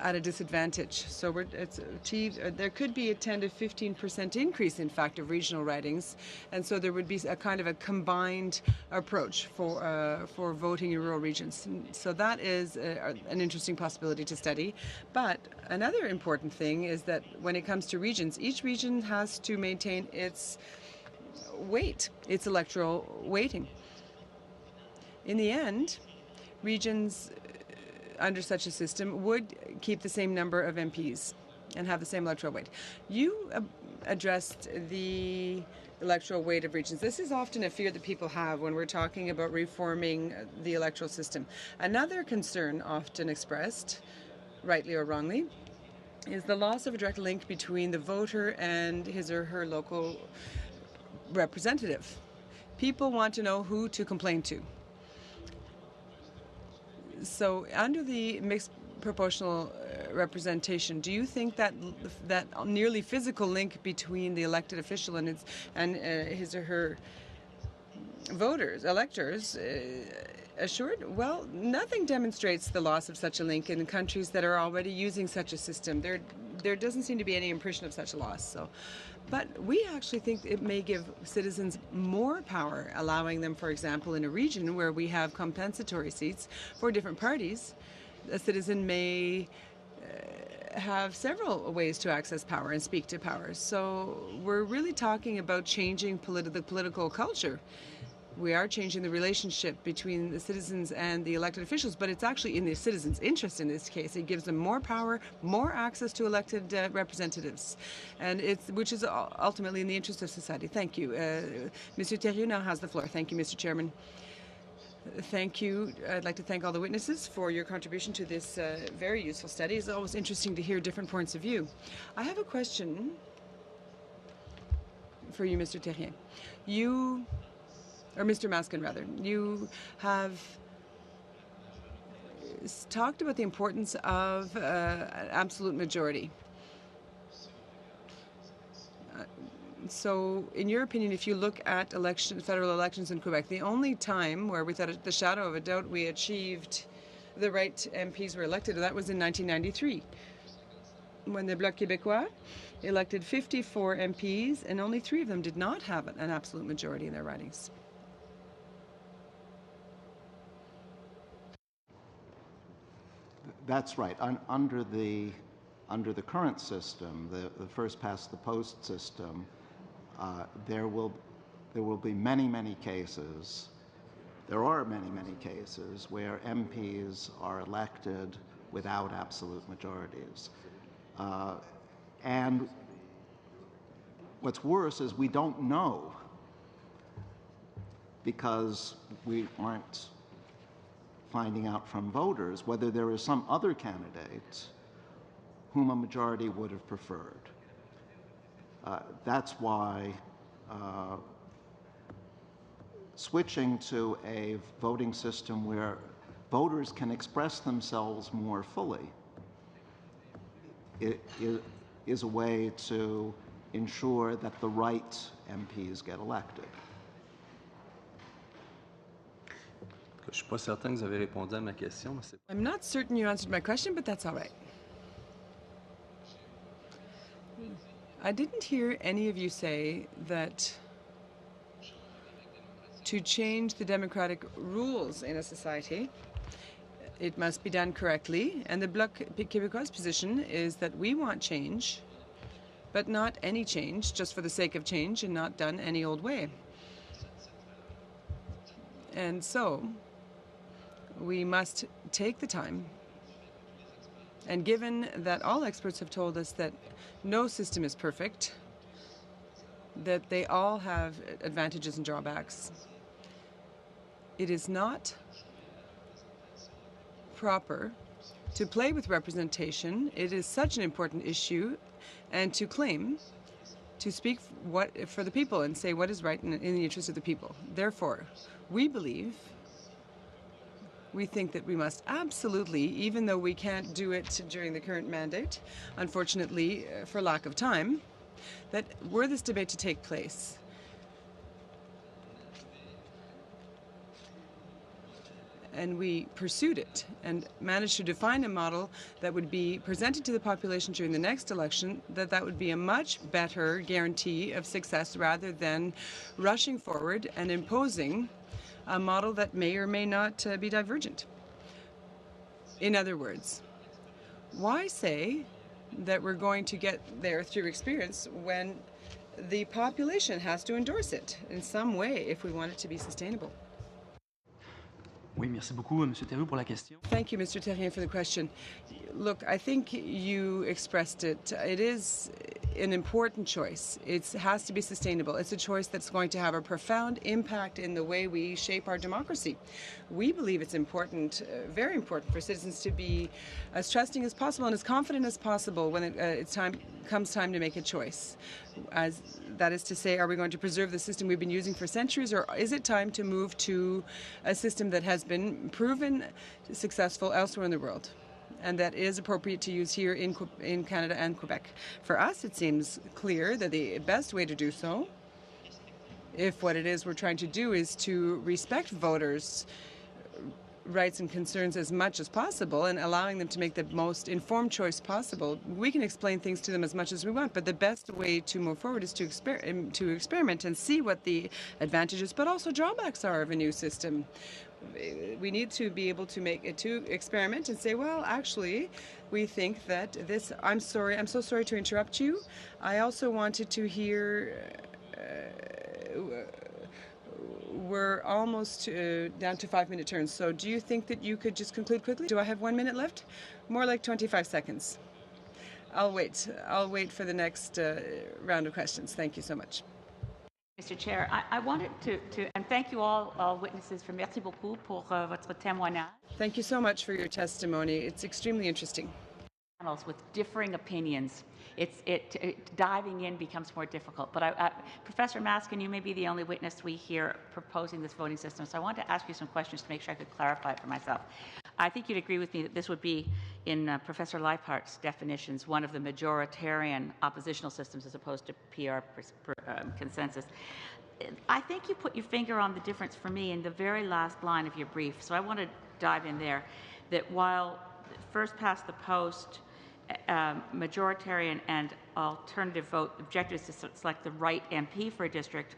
at a disadvantage. So it's achieved. There could be a 10 to 15% increase, in fact, of regional ridings, and so there would be a kind of a combined approach for voting in rural regions. So that is an interesting possibility to study. But another important thing is that when it comes to regions, each region has to maintain its weight, its electoral weighting. In the end, regions under such a system would keep the same number of MPs and have the same electoral weight. You addressed the electoral weight of regions. This is often a fear that people have when we're talking about reforming the electoral system. Another concern often expressed, rightly or wrongly, is the loss of a direct link between the voter and his or her local representative. People want to know who to complain to. So under the mixed proportional representation, do you think that that nearly physical link between the elected official and his or her electors, assured? Well, nothing demonstrates the loss of such a link in countries that are already using such a system. There doesn't seem to be any impression of such a loss. But we actually think it may give citizens more power, allowing them, for example, in a region where we have compensatory seats for different parties, a citizen may have several ways to access power and speak to power. So we're really talking about changing the political culture. We are changing the relationship between the citizens and the elected officials, but it's actually in the citizens' interest in this case. It gives them more power, more access to elected representatives, and which is ultimately in the interest of society. Thank you. Mr. Thériault now has the floor. Thank you, Mr. Chairman. Thank you. I'd like to thank all the witnesses for your contribution to this very useful study. It's always interesting to hear different points of view. I have a question for you, Mr. Thériault. Or Mr. Maskin, rather. You have talked about the importance of an absolute majority. So, in your opinion, if you look at federal elections in Quebec, the only time where without the shadow of a doubt we achieved the right MPs were elected, that was in 1993, when the Bloc Québécois elected 54 MPs, and only 3 of them did not have an absolute majority in their ridings. That's right. Under the current system, the first past the post system, there will be many cases. There are many cases where MPs are elected without absolute majorities. And what's worse is we don't know, because we aren't finding out from voters whether there is some other candidate whom a majority would have preferred. That's why switching to a voting system where voters can express themselves more fully is a way to ensure that the right MPs get elected. Je suis pas certain que vous avez répondu à ma question, mais c'est... I'm not certain you answered my question, but that's all right. I didn't hear any of you say that to change the democratic rules in a society, it must be done correctly. And the Bloc Québécois' position is that we want change, but not any change, just for the sake of change and not done any old way. And so we must take the time, and given that all experts have told us that no system is perfect, that they all have advantages and drawbacks, it is not proper to play with representation. It is such an important issue, and to claim to speak for the people and say what is right in the interest of the people. Therefore, we think that we must absolutely, even though we can't do it during the current mandate, unfortunately for lack of time, that were this debate to take place, and we pursued it and managed to define a model that would be presented to the population during the next election, that would be a much better guarantee of success rather than rushing forward and imposing a model that may or may not be divergent. In other words, why say that we're going to get there through experience when the population has to endorse it in some way if we want it to be sustainable? Oui, merci beaucoup, Monsieur Thériault, pour la question. Thank you, Mr. Terrien, for the question. Look, I think you expressed it. It is an important choice. It has to be sustainable. It's a choice that's going to have a profound impact in the way we shape our democracy. We believe it's important, very important, for citizens to be as trusting as possible and as confident as possible when comes time to make a choice. That is to say, are we going to preserve the system we've been using for centuries, or is it time to move to a system that has been proven successful elsewhere in the world and that is appropriate to use here in Canada and Quebec? For us, it seems clear that the best way to do so, if what it is we're trying to do is to respect voters' rights and concerns as much as possible and allowing them to make the most informed choice possible, we can explain things to them as much as we want, but the best way to move forward is to experiment and see what the advantages but also drawbacks are of a new system. We need to be able to experiment and say, well, actually, we think that this... I'm so sorry to interrupt you. I also wanted to hear... we're almost down to 5-minute turns, so do you think that you could just conclude quickly? Do I have 1 minute left? More like 25 seconds. I'll wait for the next round of questions. Thank you so much. Mr. Chair, I wanted to and thank you all witnesses for merci beaucoup pour votre témoignage. Thank you so much for your testimony. It's extremely interesting. Panels with differing opinions, diving in becomes more difficult. But Professor Maskin, you may be the only witness we hear proposing this voting system, so I want to ask you some questions to make sure I could clarify it for myself. I think you'd agree with me that this would be in Professor Leiphardt's definitions, one of the majoritarian oppositional systems as opposed to PR consensus. I think you put your finger on the difference for me in the very last line of your brief, so I want to dive in there, that while first past the post, majoritarian and alternative vote objective is to select the right MP for a district,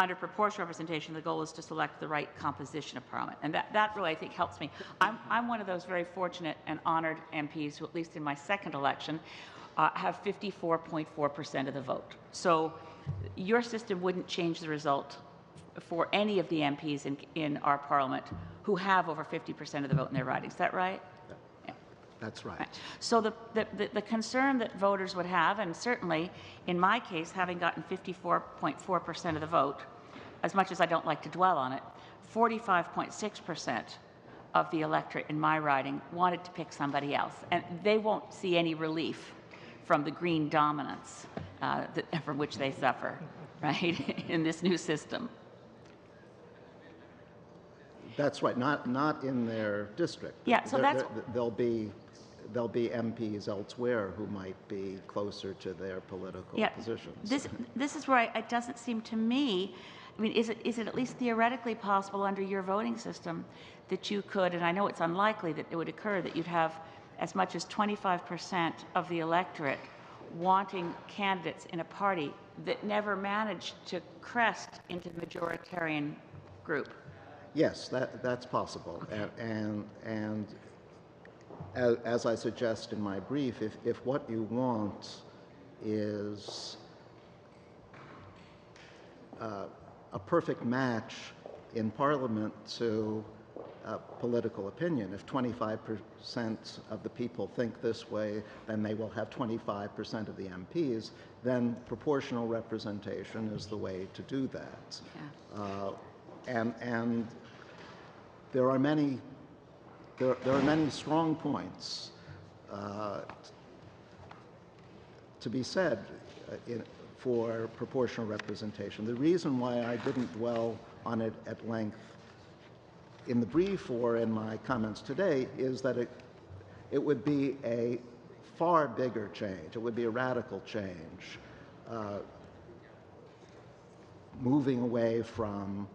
under proportional representation, the goal is to select the right composition of Parliament. And that really, I think, helps me. I'm one of those very fortunate and honored MPs who, at least in my second election, have 54.4% of the vote. So your system wouldn't change the result for any of the MPs in our Parliament who have over 50% of the vote in their ridings. Is that right? That's right. So the concern that voters would have, and certainly in my case, having gotten 54.4% of the vote, as much as I don't like to dwell on it, 45.6% of the electorate in my riding wanted to pick somebody else. And they won't see any relief from the green dominance from which they suffer, right, in this new system. That's right. Not in their district. Yeah. So there'll be MPs elsewhere who might be closer to their political positions. This is where it doesn't seem to me. I mean, is it at least theoretically possible under your voting system that you could, and I know it's unlikely that it would occur, that you'd have as much as 25% of the electorate wanting candidates in a party that never managed to crest into the majoritarian group? Yes, that's possible. Okay. And as I suggest in my brief, if what you want is a perfect match in Parliament to political opinion, if 25% of the people think this way, then they will have 25% of the MPs, then proportional representation is the way to do that. Yeah. And there are many strong points to be said for proportional representation. The reason why I didn't dwell on it at length in the brief or in my comments today is that it would be a far bigger change. It would be a radical change, moving away from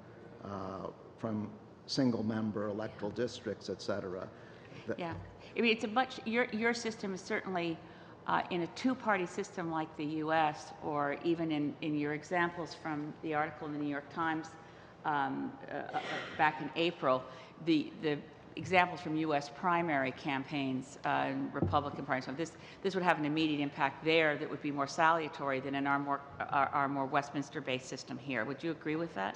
single-member electoral districts, etc. Yeah, I mean, it's a much. Your system is certainly in a two-party system like the U.S., or even in your examples from the article in the New York Times back in April, the examples from U.S. primary campaigns, Republican primaries. This would have an immediate impact there that would be more salutary than in our more Westminster-based system here. Would you agree with that?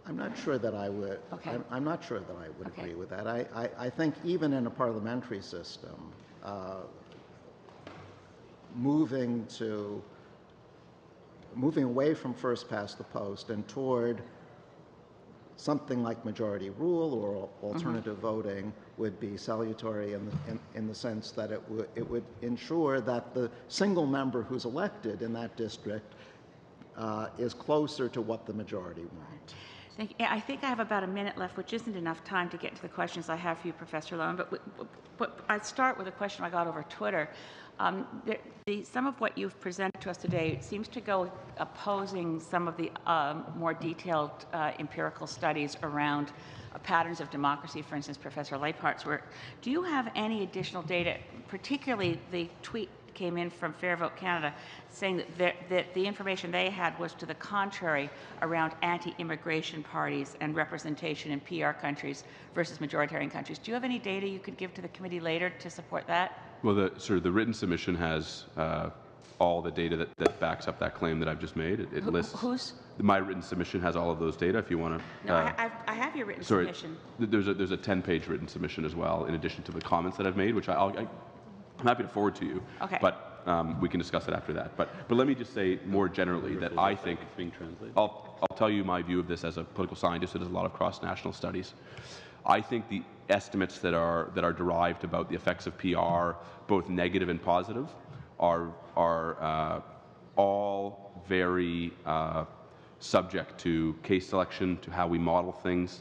I'm not sure that I would. Okay. I'm not sure that I would agree with that. I think even in a parliamentary system, moving away from first past the post and toward something like majority rule or alternative voting would be salutary in the sense that it would ensure that the single member who's elected in that district is closer to what the majority want. Thank you. I think I have about a minute left, which isn't enough time to get to the questions I have for you, Professor Lowen, but I'd start with a question I got over Twitter. Some of what you've presented to us today seems to go opposing some of the more detailed empirical studies around patterns of democracy, for instance, Professor Leiphardt's work. Do you have any additional data, particularly the tweet came in from Fair Vote Canada saying that the information they had was to the contrary around anti-immigration parties and representation in PR countries versus majoritarian countries. Do you have any data you could give to the committee later to support that? Well, the written submission has all the data that backs up that claim that I've just made. It lists. My written submission has all of those data. If you want to. No, I have your written submission. There's a 10-page written submission as well, in addition to the comments that I've made, which I'm happy to forward to you. Okay. But we can discuss it after that. But let me just say more generally that I think I'll tell you my view of this as a political scientist that does a lot of cross-national studies. I think the estimates that are derived about the effects of PR, both negative and positive, are all very subject to case selection, to how we model things,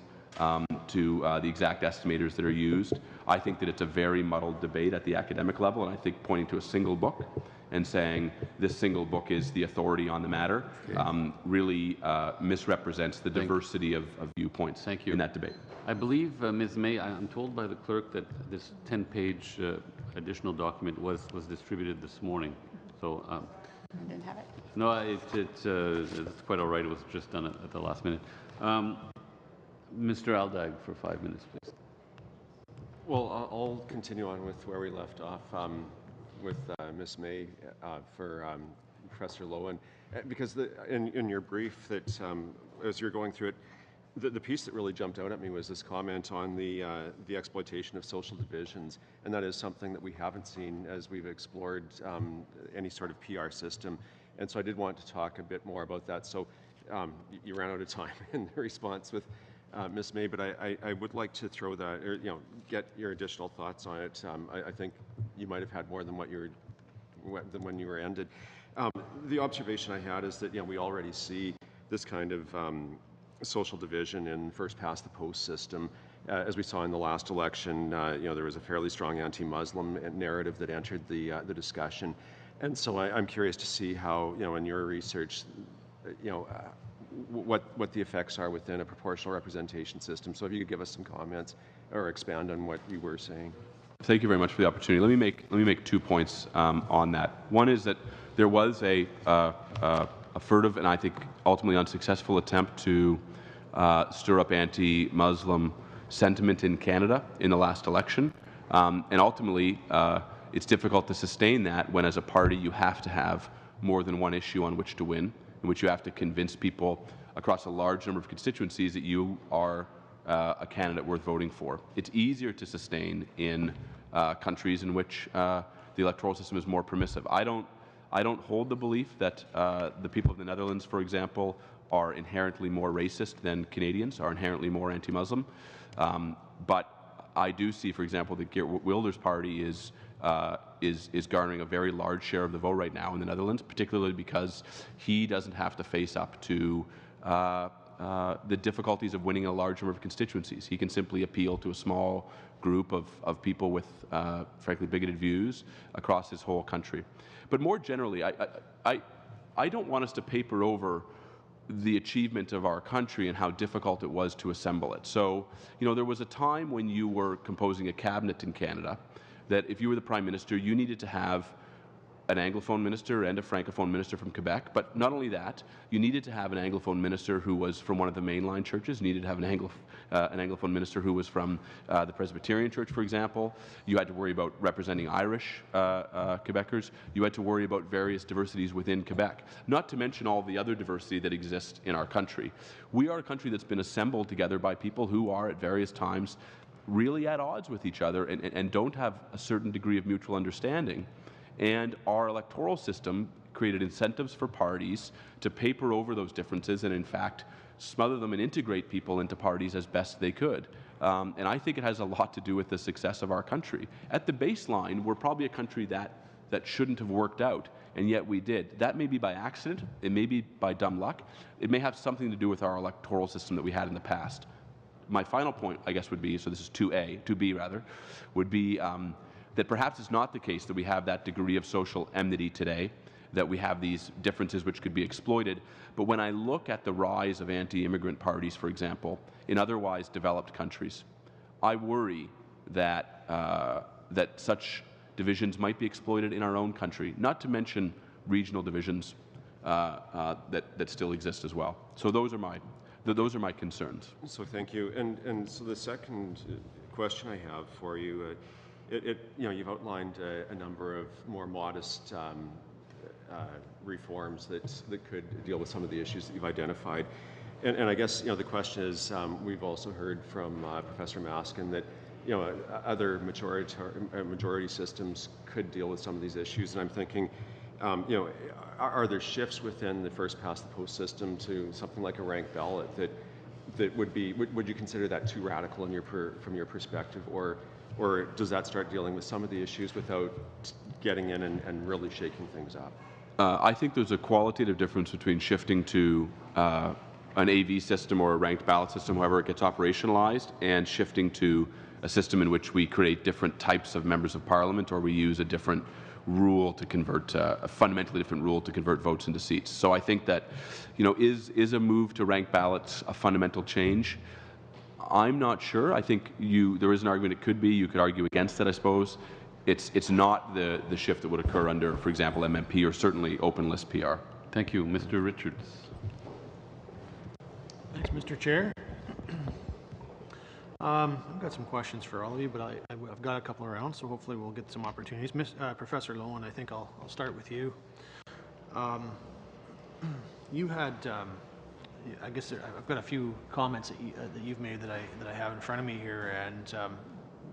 to the exact estimators that are used. I think that it's a very muddled debate at the academic level, and I think pointing to a single book and saying this single book is the authority on the matter really misrepresents the diversity of viewpoints in that debate. I believe, Ms. May, I'm told by the clerk that this 10-page additional document was distributed this morning. So, I didn't have it. no, it's quite all right. It was just done at the last minute. Mr. Aldag, for 5 minutes, please. Well, I'll continue on with where we left off with Ms. May for Professor Loewen, because in your brief that as you're going through it, the piece that really jumped out at me was this comment on the exploitation of social divisions, and that is something that we haven't seen as we've explored any sort of PR system. And so I did want to talk a bit more about that. So you ran out of time in the response with Ms. May, but I would like to throw that, or get your additional thoughts on it. I think you might have had more than than when you were ended. The observation I had is that we already see this kind of social division in first past the post system. As we saw in the last election, there was a fairly strong anti-Muslim narrative that entered the discussion, and so I'm curious to see how in your research, what the effects are within a proportional representation system. So if you could give us some comments or expand on what you were saying. Thank you very much for the opportunity. Let me make 2 points on that. One is that there was a furtive and I think ultimately unsuccessful attempt to stir up anti-Muslim sentiment in Canada in the last election, and ultimately it's difficult to sustain that when as a party you have to have more than one issue on which to win, in which you have to convince people across a large number of constituencies that you are a candidate worth voting for. It's easier to sustain in countries in which the electoral system is more permissive. I don't hold the belief that the people of the Netherlands, for example, are inherently more racist than Canadians, are inherently more anti-Muslim. But I do see, for example, that Geert Wilders' party is garnering a very large share of the vote right now in the Netherlands, particularly because he doesn't have to face up to the difficulties of winning a large number of constituencies. He can simply appeal to a small group of people with, frankly, bigoted views across his whole country. But more generally, I don't want us to paper over the achievement of our country and how difficult it was to assemble it. So, there was a time when you were composing a cabinet in Canada that if you were the Prime Minister, you needed to have an Anglophone minister and a Francophone minister from Quebec. But not only that, you needed to have an Anglophone minister who was from one of the mainline churches. You needed to have an Anglophone minister who was from the Presbyterian Church, for example. You had to worry about representing Irish Quebecers. You had to worry about various diversities within Quebec, not to mention all the other diversity that exists in our country. We are a country that's been assembled together by people who are at various times really at odds with each other and don't have a certain degree of mutual understanding. And our electoral system created incentives for parties to paper over those differences and, in fact, smother them and integrate people into parties as best they could. And I think it has a lot to do with the success of our country. At the baseline, we're probably a country that shouldn't have worked out, and yet we did. That may be by accident. It may be by dumb luck. It may have something to do with our electoral system that we had in the past. My final point, I guess, would be, so this is 2B rather, would be that perhaps it's not the case that we have that degree of social enmity today, that we have these differences which could be exploited. But when I look at the rise of anti-immigrant parties, for example, in otherwise developed countries, I worry that, that such divisions might be exploited in our own country, not to mention regional divisions that still exist as well. So those are my concerns. So thank you. And so the second question I have for you, you've outlined a number of more modest reforms that could deal with some of the issues that you've identified. And I guess the question is, we've also heard from Professor Maskin that other majority systems could deal with some of these issues. And I'm thinking, are there shifts within the first past the post system to something like a ranked ballot that would you consider that too radical from your perspective, or does that start dealing with some of the issues without getting in and really shaking things up? I think there's a qualitative difference between shifting to a an AV system or a ranked ballot system, however it gets operationalized, and shifting to a system in which we create different types of members of parliament, or we use a different rule to convert, a fundamentally different rule to convert votes into seats. So I think that, is a move to ranked ballots a fundamental change? I'm not sure. I think there is an argument it could be. You could argue against it, I suppose. It's not the shift that would occur under, for example, MMP or certainly open list PR. Thank you. Mr. Richards. Thanks, Mr. Chair. I've got some questions for all of you, but I've got a couple around, so hopefully we'll get some opportunities. Professor Lowen, I think I'll start with you. You had, I guess I've got a few comments that you've made that I have in front of me here, and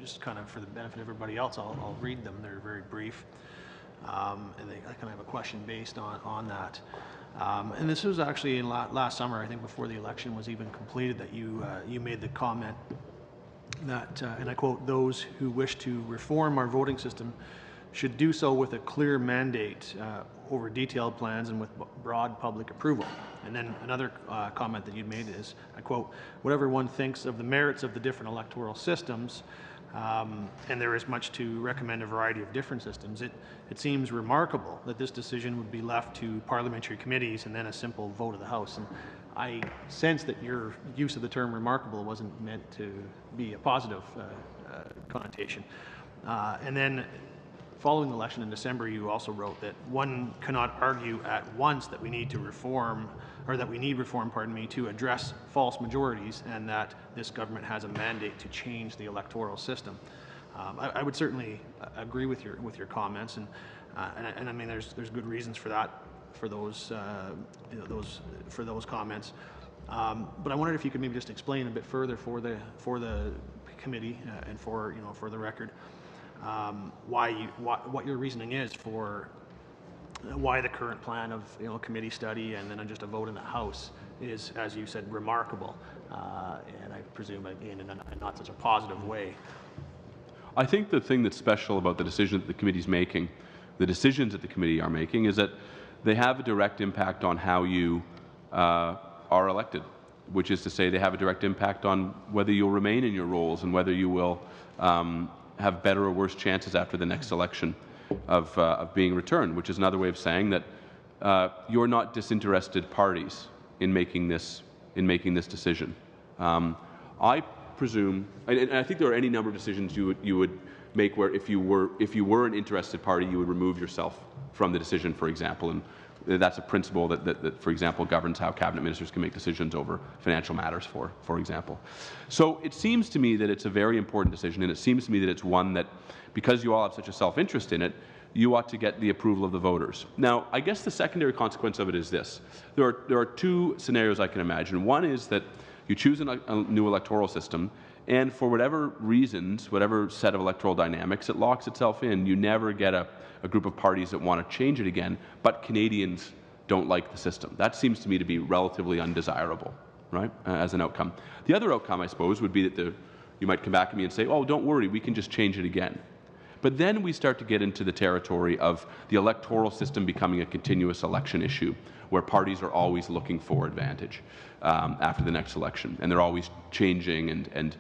just kind of for the benefit of everybody else, I'll read them. They're very brief, and I kind of have a question based on that. And this was actually in last summer, I think, before the election was even completed, that you made the comment that, and I quote, "Those who wish to reform our voting system should do so with a clear mandate over detailed plans and with broad public approval." And then another comment that you made is, I quote, "Whatever one thinks of the merits of the different electoral systems, and there is much to recommend a variety of different systems, it seems remarkable that this decision would be left to parliamentary committees and then a simple vote of the House." And I sense that your use of the term remarkable wasn't meant to be a positive connotation. And then following the election in December, you also wrote that one cannot argue at once that we need to reform, or that we need reform, to address false majorities, and that this government has a mandate to change the electoral system. I would certainly agree with your comments, and I mean there's good reasons for that, for those comments. But I wondered if you could maybe just explain a bit further for the committee and for the record, what your reasoning is for why the current plan of committee study and then just a vote in the House is, as you said, remarkable, and I presume again in not such a positive way. I think the thing that's special about the decision that the committee's making, the decisions that the committee are making, is that they have a direct impact on how you are elected, which is to say they have a direct impact on whether you'll remain in your roles and whether you will have better or worse chances after the next election of being returned, which is another way of saying that you're not disinterested parties in making this decision. I presume, and I think there are any number of decisions you would make where if you were an interested party, you would remove yourself from the decision, for example, and that's a principle that, for example, governs how cabinet ministers can make decisions over financial matters, for example. So it seems to me that it's a very important decision, and it seems to me that it's one that, because you all have such a self-interest in it, you ought to get the approval of the voters. Now, I guess the secondary consequence of it is this. There are two scenarios I can imagine. One is that you choose a new electoral system, and for whatever reasons, whatever set of electoral dynamics, it locks itself in. You never get a group of parties that want to change it again, but Canadians don't like the system. That seems to me to be relatively undesirable, right, as an outcome. The other outcome, I suppose, would be that you might come back to me and say, oh, don't worry, we can just change it again. But then we start to get into the territory of the electoral system becoming a continuous election issue, where parties are always looking for advantage after the next election, and they're always changing and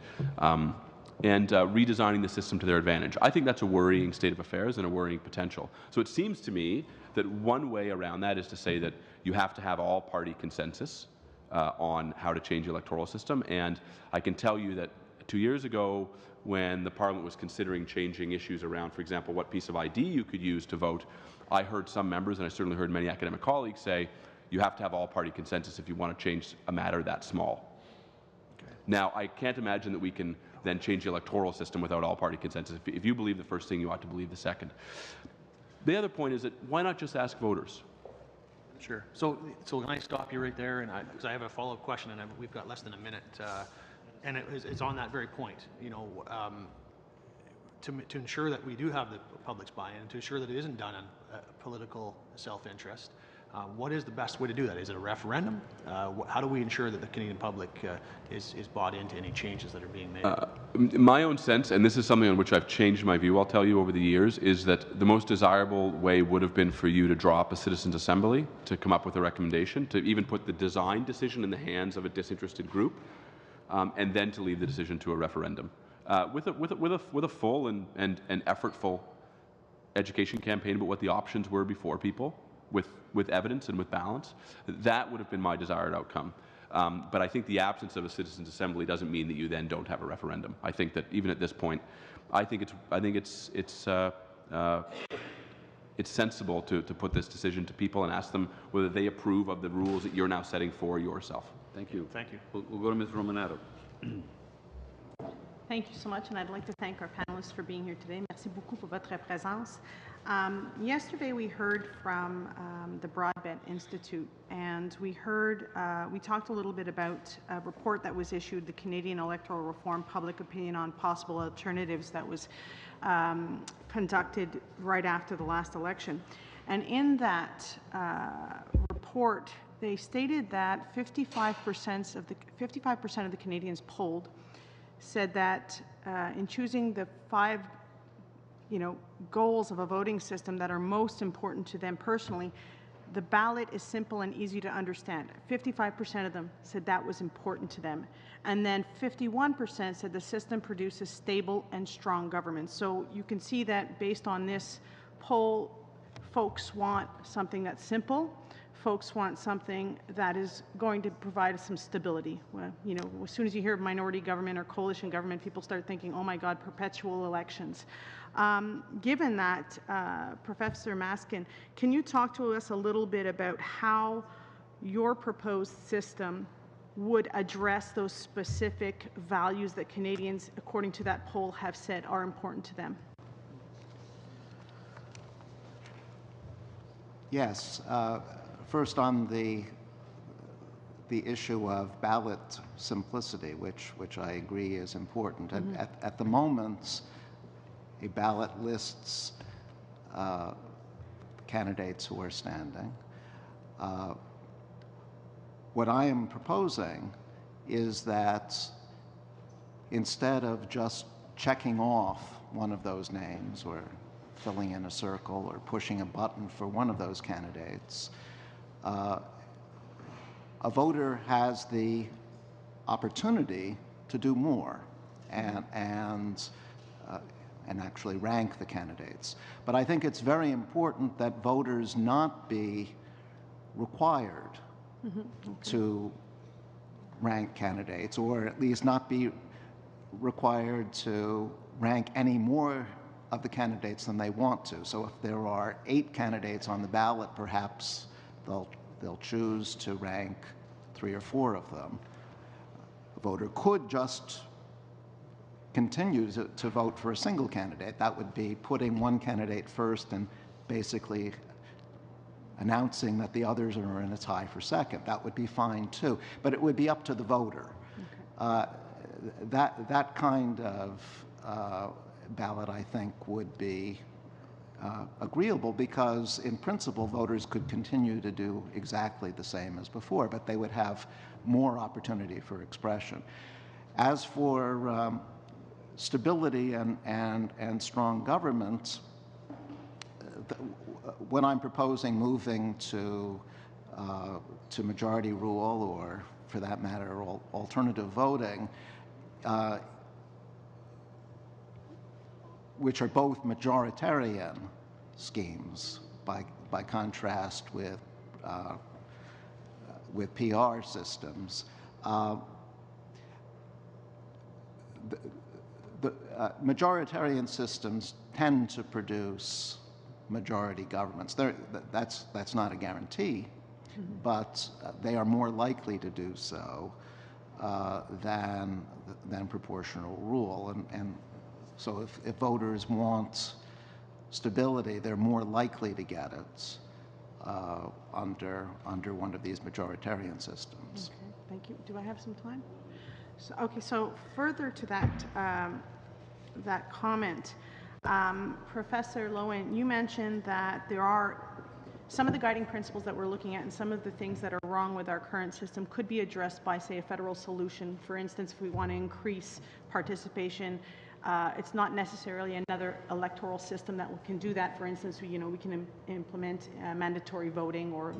redesigning the system to their advantage. I think that's a worrying state of affairs and a worrying potential. So it seems to me that one way around that is to say that you have to have all-party consensus on how to change the electoral system, and I can tell you that 2 years ago, when the Parliament was considering changing issues around, for example, what piece of ID you could use to vote, I heard some members, and I certainly heard many academic colleagues say, you have to have all-party consensus if you want to change a matter that small. Okay. Now, I can't imagine that we can then change the electoral system without all-party consensus. If you believe the first thing, you ought to believe the second. The other point is that why not just ask voters? Sure. So can I stop you right there? And because I have a follow-up question, and we've got less than a minute. And it's on that very point, to ensure that we do have the public's buy-in, and to ensure that it isn't done on political self-interest, What is the best way to do that? Is it a referendum? How do we ensure that the Canadian public is bought into any changes that are being made? My own sense, and this is something on which I've changed my view, I'll tell you, over the years, is that the most desirable way would have been for you to draw up a citizens' assembly, to come up with a recommendation, to even put the design decision in the hands of a disinterested group, and then to leave the decision to a referendum. With a full and effortful education campaign about what the options were before people, with evidence and with balance, that would have been my desired outcome. But I think the absence of a citizens' assembly doesn't mean that you then don't have a referendum. I think that even at this point, I think it's sensible to put this decision to people and ask them whether they approve of the rules that you're now setting for yourself. Thank you. Thank you. We'll go to Ms. Romanato. Thank you so much, and I'd like to thank our panelists for being here today. Merci beaucoup pour votre présence. Yesterday we heard from the Broadbent Institute, and we talked a little bit about a report that was issued, the Canadian Electoral Reform Public Opinion on Possible Alternatives, that was conducted right after the last election. And in that report, they stated that 55% of the Canadians polled said that in choosing the 5 goals of a voting system that are most important to them personally, the ballot is simple and easy to understand. 55% of them said that was important to them. And then 51% said the system produces stable and strong government. So you can see that based on this poll, folks want something that's simple. Folks want something that is going to provide some stability. Well, as soon as you hear minority government or coalition government, people start thinking, oh my God, perpetual elections. Given that, Professor Maskin, can you talk to us a little bit about how your proposed system would address those specific values that Canadians, according to that poll, have said are important to them? Yes. First, on the issue of ballot simplicity, which I agree is important. Mm-hmm. At the moment, a ballot lists candidates who are standing. What I am proposing is that instead of just checking off one of those names or filling in a circle or pushing a button for one of those candidates, a voter has the opportunity to do more and actually rank the candidates. But I think it's very important that voters not be required to rank candidates, or at least not be required to rank any more of the candidates than they want to. So if there are 8 candidates on the ballot, perhaps they'll choose to rank 3 or 4 of them. A voter could just continue to vote for a single candidate. That would be putting one candidate first and basically announcing that the others are in a tie for second. That would be fine too, but it would be up to the voter. Okay. That kind of ballot, I think, would be agreeable, because in principle voters could continue to do exactly the same as before, but they would have more opportunity for expression. As for stability and strong government, when I'm proposing moving to majority rule, or for that matter alternative voting, which are both majoritarian schemes by contrast with PR systems. The majoritarian systems tend to produce majority governments. That's not a guarantee, but they are more likely to do so than proportional rule. And so if voters want stability, they're more likely to get it under one of these majoritarian systems. Okay, thank you. Do I have some time? So further to that comment, Professor Loewen, you mentioned that there are some of the guiding principles that we're looking at and some of the things that are wrong with our current system could be addressed by, say, a federal solution. For instance, if we want to increase participation, it's not necessarily another electoral system that can do that. For instance, we can implement mandatory voting or,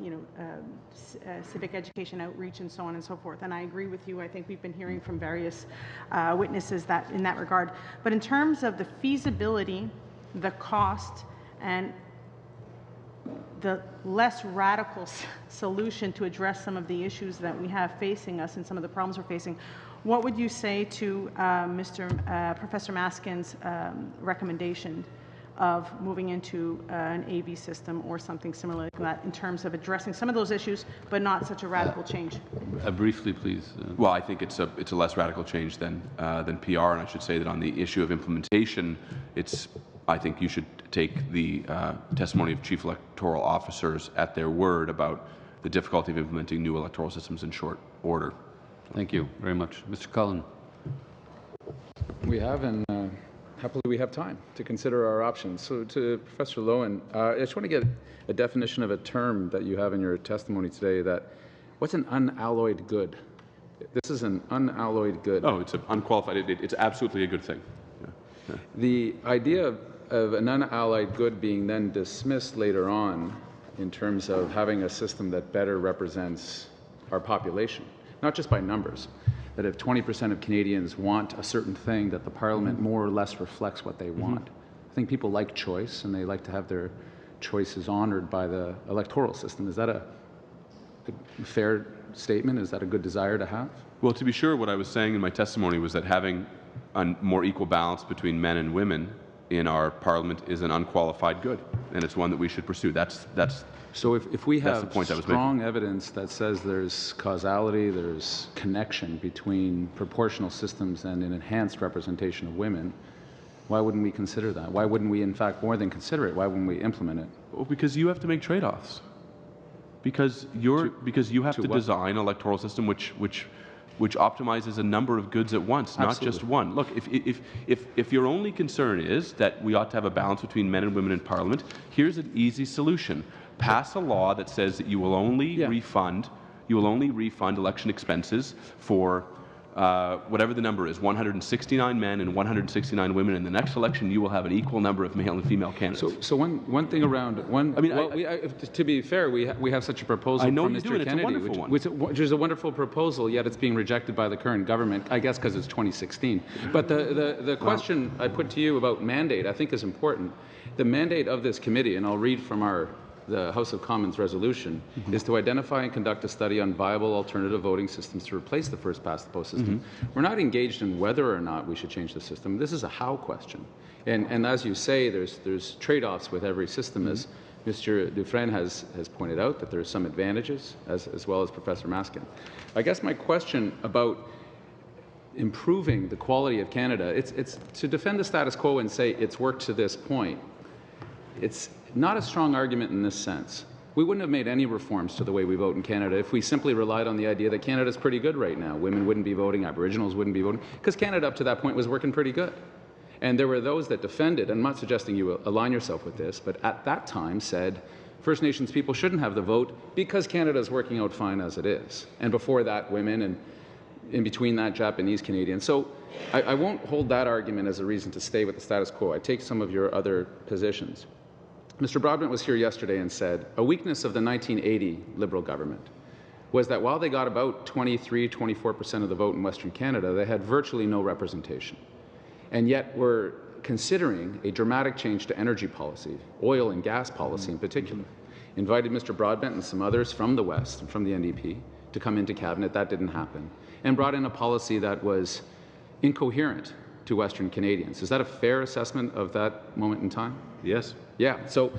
civic education outreach and so on and so forth. And I agree with you. I think we've been hearing from various witnesses that in that regard. But in terms of the feasibility, the cost, and the less radical solution to address some of the issues that we have facing us and some of the problems we're facing, what would you say to Professor Maskin's recommendation of moving into an AB system or something similar like that in terms of addressing some of those issues, but not such a radical change? Briefly, please. Well, I think it's a less radical change than PR, and I should say that on the issue of implementation, I think you should take the testimony of chief electoral officers at their word about the difficulty of implementing new electoral systems in short order. Thank you very much. Mr. Cullen. We have, and happily we have time to consider our options. So to Professor Loewen, I just want to get a definition of a term that you have in your testimony today, that what's an unalloyed good? This is an unalloyed good. Oh, it's unqualified. It's absolutely a good thing. Yeah. The idea of an unallied good being then dismissed later on in terms of having a system that better represents our population, not just by numbers, that if 20% of Canadians want a certain thing, that the Parliament more or less reflects what they want. I think people like choice, and they like to have their choices honored by the electoral system. Is that a fair statement? Is that a good desire to have? Well, to be sure, what I was saying in my testimony was that having a more equal balance between men and women in our Parliament is an unqualified good, and it's one that we should pursue. So if we have strong strong evidence that says there's causality, there's connection between proportional systems and an enhanced representation of women, why wouldn't we consider that? Why wouldn't we, in fact, more than consider it? Why wouldn't we implement it? Well, because you have to make trade-offs. Because you have to design an electoral system which optimizes a number of goods at once, not just one. Look, if your only concern is that we ought to have a balance between men and women in Parliament, here's an easy solution. Pass a law that says that you will only refund election expenses for whatever the number is, 169 men and 169 women. In the next election, you will have an equal number of male and female candidates. So one thing around to be fair, we have such a proposal from Mr. Kennedy, which is a wonderful proposal, yet it's being rejected by the current government, I guess because it's 2016. But the question I put to you about mandate, I think, is important. The mandate of this committee, and I'll read from the House of Commons resolution, is to identify and conduct a study on viable alternative voting systems to replace the first-past-the-post system. We're not engaged in whether or not we should change the system. This is a how question. And as you say, there's trade-offs with every system, as Mr. Dufresne has pointed out, that there are some advantages, as well as Professor Maskin. I guess my question about improving the quality of Canada, it's to defend the status quo and say it's worked to this point. It's not a strong argument in this sense. We wouldn't have made any reforms to the way we vote in Canada if we simply relied on the idea that Canada's pretty good right now. Women wouldn't be voting, Aboriginals wouldn't be voting, because Canada up to that point was working pretty good. And there were those that defended, and I'm not suggesting you align yourself with this, but at that time said First Nations people shouldn't have the vote because Canada's working out fine as it is. And before that, women, and in between that, Japanese Canadians. So I won't hold that argument as a reason to stay with the status quo. I take some of your other positions. Mr. Broadbent was here yesterday and said a weakness of the 1980 Liberal government was that while they got about 23–24% of the vote in Western Canada, they had virtually no representation. And yet we're considering a dramatic change to energy policy, oil and gas policy in particular. Invited Mr. Broadbent and some others from the West and from the NDP to come into cabinet. That didn't happen. And brought in a policy that was incoherent to Western Canadians. Is that a fair assessment of that moment in time? Yes. Yeah. So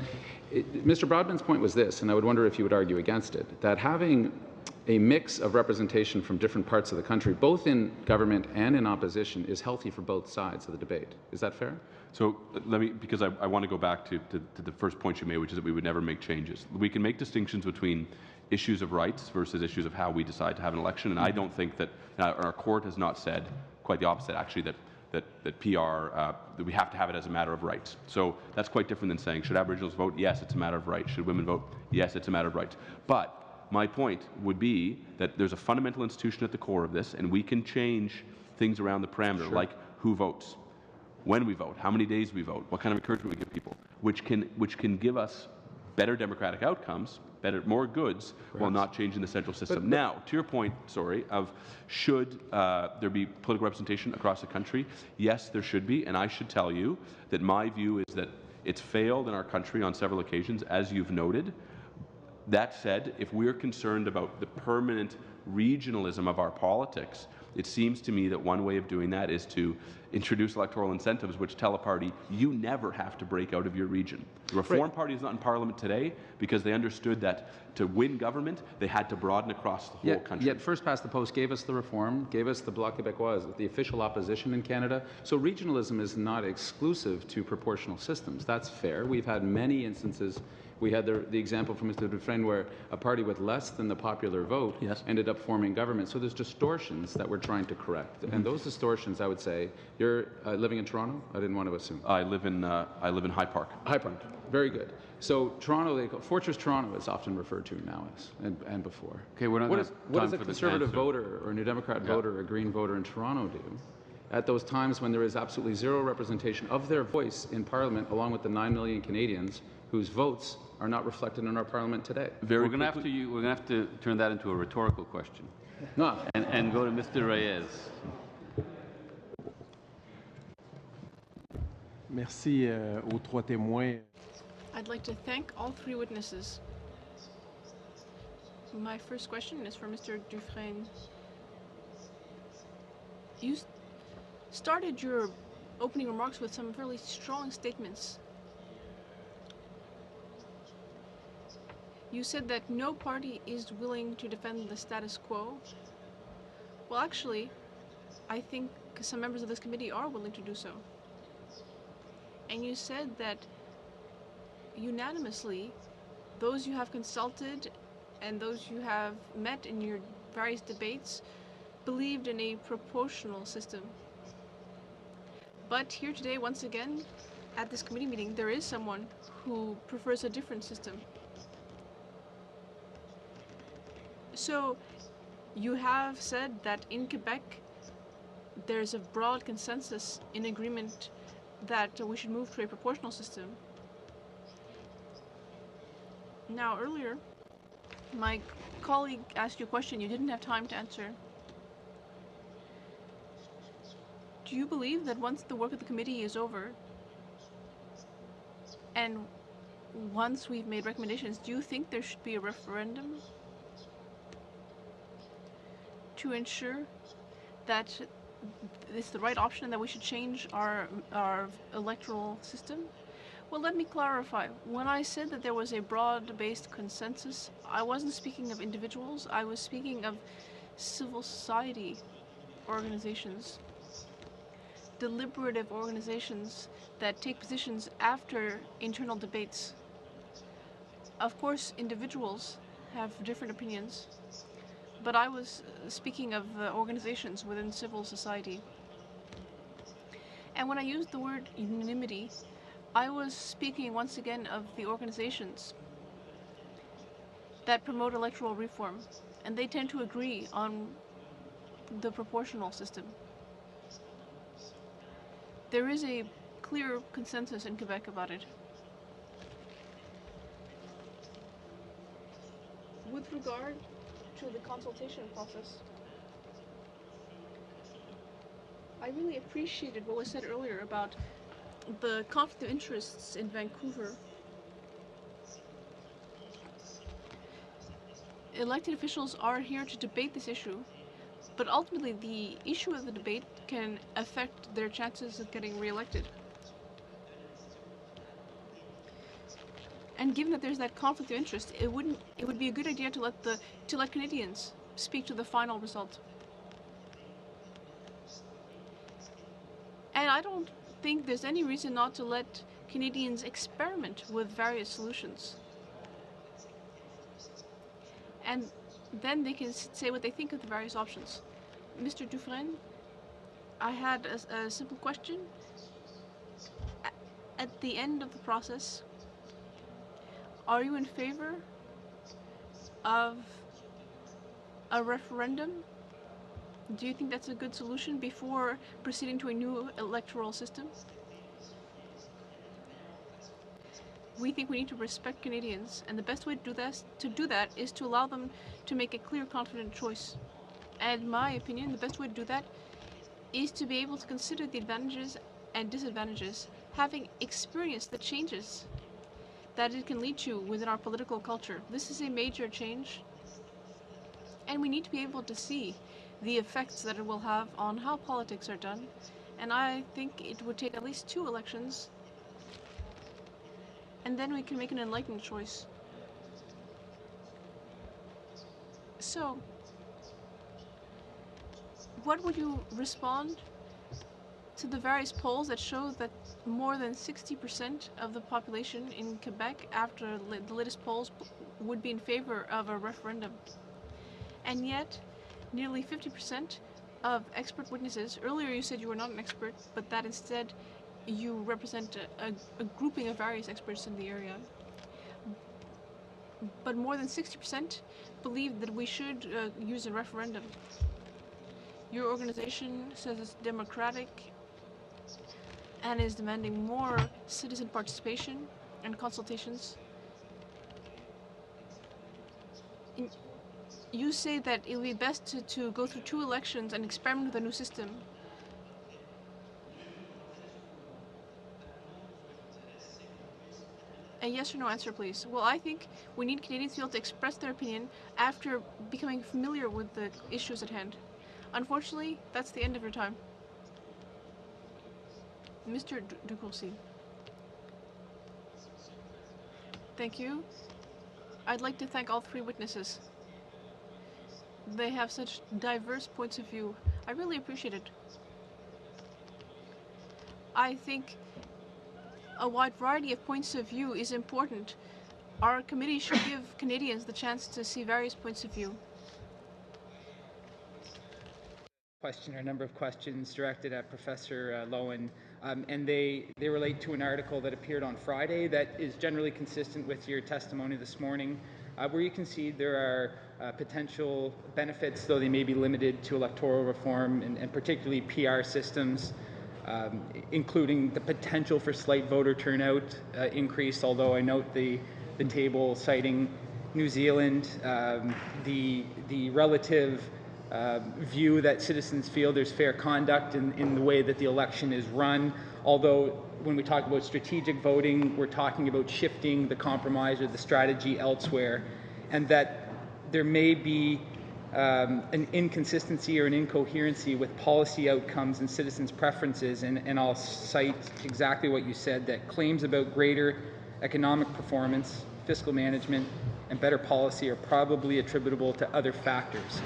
Mr. Broadbent's point was this, and I would wonder if you would argue against it, that having a mix of representation from different parts of the country, both in government and in opposition, is healthy for both sides of the debate. Is that fair? So let me, because I want to go back to the first point you made, which is that we would never make changes. We can make distinctions between issues of rights versus issues of how we decide to have an election, and I don't think that our court has not said, quite the opposite actually, that that PR, that we have to have it as a matter of rights. So that's quite different than saying, should Aboriginals vote? Yes, it's a matter of rights. Should women vote? Yes, it's a matter of rights. But my point would be that there's a fundamental institution at the core of this, and we can change things around the parameter, like who votes, when we vote, how many days we vote, what kind of encouragement we give people, which can give us better democratic outcomes, more goods, while not changing the central system. Now, to your point, of should there be political representation across the country? Yes, there should be, and I should tell you that my view is that it's failed in our country on several occasions, as you've noted. That said, if we're concerned about the permanent regionalism of our politics, it seems to me that one way of doing that is to introduce electoral incentives which tell a party, you never have to break out of your region. The Reform Party is not in Parliament today because they understood that to win government, they had to broaden across the whole country. Yet First Past the Post gave us the Reform, gave us the Bloc Québécois, the official opposition in Canada. So regionalism is not exclusive to proportional systems. That's fair. We've had many instances. We had the example from Mr. Dufresne where a party with less than the popular vote ended up forming government. So there's distortions that we're trying to correct. And those distortions, I would say, you're living in Toronto? I didn't want to assume. I live in High Park. High Park. Very good. So Toronto, Fortress Toronto is often referred to now as, and before. Okay, we're not what does a Conservative voter or a New Democrat voter or a Green voter in Toronto do at those times when there is absolutely zero representation of their voice in Parliament, along with the 9 million Canadians whose votes are not reflected in our Parliament today? We're going to have to turn that into a rhetorical question. No. And go to Mr. Reyes. Merci aux trois témoins. I'd like to thank all three witnesses. My first question is for Mr. Dufresne. You started your opening remarks with some fairly strong statements. You said that no party is willing to defend the status quo. Well, actually, I think some members of this committee are willing to do so. And you said that unanimously, those you have consulted and those you have met in your various debates believed in a proportional system. But here today, once again, at this committee meeting, there is someone who prefers a different system. So, you have said that in Quebec, there's a broad consensus in agreement that we should move to a proportional system. Now, earlier, my colleague asked you a question you didn't have time to answer. Do you believe that once the work of the committee is over, and once we've made recommendations, do you think there should be a referendum to ensure that it's the right option and that we should change our electoral system? Well, let me clarify. When I said that there was a broad-based consensus, I wasn't speaking of individuals. I was speaking of civil society organizations, deliberative organizations that take positions after internal debates. Of course, individuals have different opinions, but I was speaking of organizations within civil society. And when I used the word unanimity, I was speaking once again of the organizations that promote electoral reform, and they tend to agree on the proportional system. There is a clear consensus in Quebec about it. With regard to the consultation process, I really appreciated what was said earlier about the conflict of interests in Vancouver. Elected officials are here to debate this issue, but ultimately the issue of the debate can affect their chances of getting re-elected. And given that there's that conflict of interest, it would be a good idea to let Canadians speak to the final result. And I don't think there's any reason not to let Canadians experiment with various solutions. And then they can say what they think of the various options. Mr. Dufresne, I had a simple question. At the end of the process, are you in favor of a referendum? Do you think that's a good solution before proceeding to a new electoral system? We think we need to respect Canadians, and the best way to do that is to allow them to make a clear, confident choice. And in my opinion, the best way to do that is to be able to consider the advantages and disadvantages, having experienced the changes that it can lead to within our political culture. This is a major change, and we need to be able to see the effects that it will have on how politics are done. And I think it would take at least 2 elections, and then we can make an enlightened choice. So, what would you respond to the various polls that show that more than 60% of the population in Quebec, after the latest polls, would be in favor of a referendum? And yet, nearly 50% of expert witnesses, earlier you said you were not an expert, but that instead you represent a grouping of various experts in the area. But more than 60% believe that we should use a referendum. Your organization says it's democratic and is demanding more citizen participation and consultations. You say that it would be best to go through 2 elections and experiment with a new system. A yes or no answer, please. Well, I think we need Canadians to be able to express their opinion after becoming familiar with the issues at hand. Unfortunately, that's the end of your time. Mr. Ducourcy. Thank you. I'd like to thank all 3 witnesses. They have such diverse points of view. I really appreciate it. I think a wide variety of points of view is important. Our committee should give Canadians the chance to see various points of view. A number of questions directed at Professor Lowen, and they relate to an article that appeared on Friday that is generally consistent with your testimony this morning, where you concede there are potential benefits, though they may be limited, to electoral reform and particularly PR systems, including the potential for slight voter turnout increase, although I note the table citing New Zealand, the relative view that citizens feel there's fair conduct in the way that the election is run, although when we talk about strategic voting, we're talking about shifting the compromise or the strategy elsewhere, and that there may be an inconsistency or an incoherency with policy outcomes and citizens' preferences, and I'll cite exactly what you said, that claims about greater economic performance, fiscal management, and better policy are probably attributable to other factors.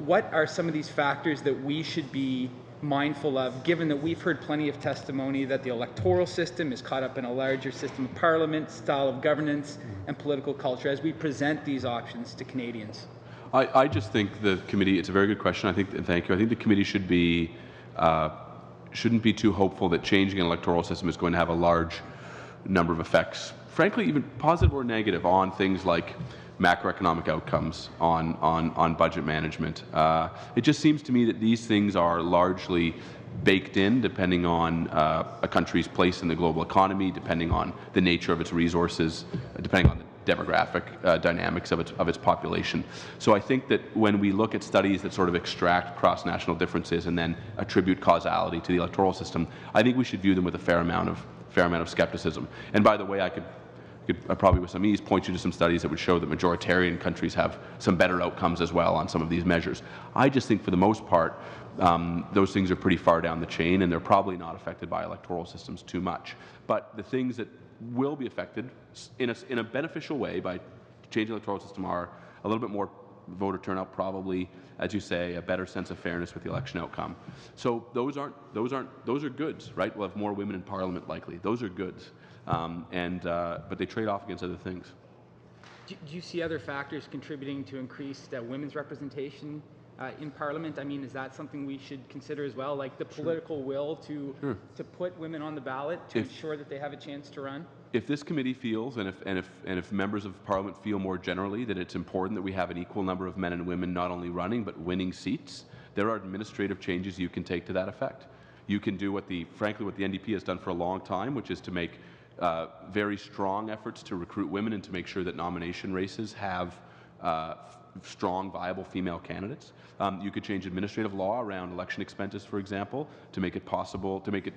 What are some of these factors that we should be mindful of, given that we've heard plenty of testimony that the electoral system is caught up in a larger system of parliament, style of governance, and political culture, as we present these options to Canadians? I just think the committee, it's a very good question, and thank you. I think the committee shouldn't be too hopeful that changing an electoral system is going to have a large number of effects, frankly, even positive or negative, on things like macroeconomic outcomes, on budget management. It just seems to me that these things are largely baked in, depending on a country's place in the global economy, depending on the nature of its resources, depending on the demographic dynamics of its population. So I think that when we look at studies that sort of extract cross-national differences and then attribute causality to the electoral system, I think we should view them with a fair amount of skepticism. And by the way, I could probably with some ease point you to some studies that would show that majoritarian countries have some better outcomes as well on some of these measures. I just think for the most part, those things are pretty far down the chain, and they're probably not affected by electoral systems too much. But the things that will be affected in a beneficial way by changing the electoral system are a little bit more voter turnout, probably, as you say, a better sense of fairness with the election outcome. So those are goods, right? We'll have more women in Parliament likely. Those are goods. But they trade off against other things. Do you see other factors contributing to increased women's representation in Parliament? I mean, is that something we should consider as well, like the political will to put women on the ballot to ensure that they have a chance to run? If this committee feels, and if members of Parliament feel more generally that it's important that we have an equal number of men and women not only running but winning seats, there are administrative changes you can take to that effect. You can do frankly what the NDP has done for a long time, which is to make very strong efforts to recruit women and to make sure that nomination races have strong, viable female candidates. You could change administrative law around election expenses, for example, to make it possible, to make it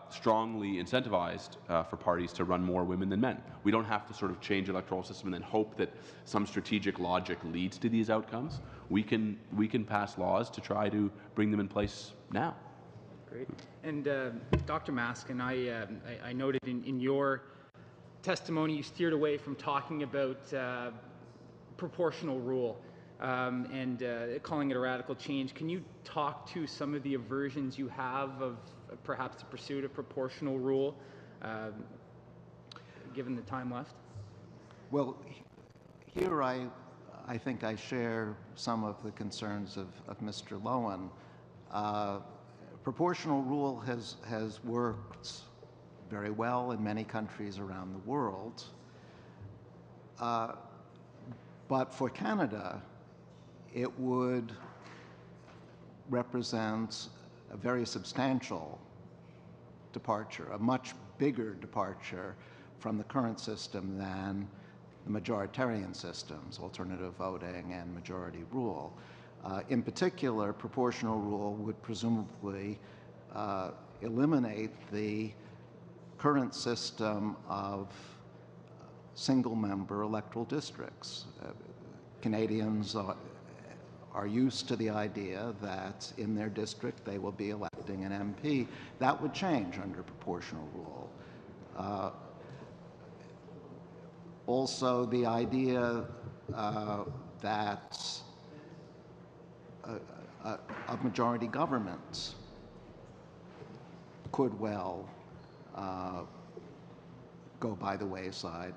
strongly incentivized for parties to run more women than men. We don't have to sort of change the electoral system and then hope that some strategic logic leads to these outcomes. We can pass laws to try to bring them in place now. Great. And Dr. Maskin, I noted in your testimony you steered away from talking about proportional rule and calling it a radical change. Can you talk to some of the aversions you have of perhaps the pursuit of proportional rule, given the time left? Well, here I think I share some of the concerns of Mr. Lowen. Proportional rule has worked very well in many countries around the world. But for Canada, it would represent a very substantial departure, a much bigger departure from the current system than the majoritarian systems, alternative voting and majority rule. In particular, proportional rule would presumably eliminate the current system of single-member electoral districts. Canadians are used to the idea that in their district they will be electing an MP. That would change under proportional rule. Also, the idea that of majority governments could well go by the wayside.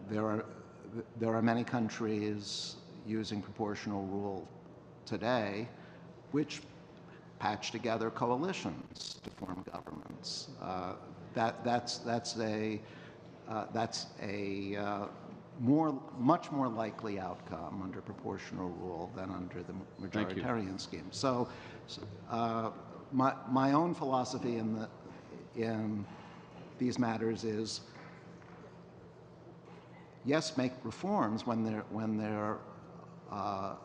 There are many countries using proportional rule today which patch together coalitions to form governments. That's a much more likely outcome under proportional rule than under the majoritarian scheme. So, my own philosophy in these matters is, yes, make reforms when there are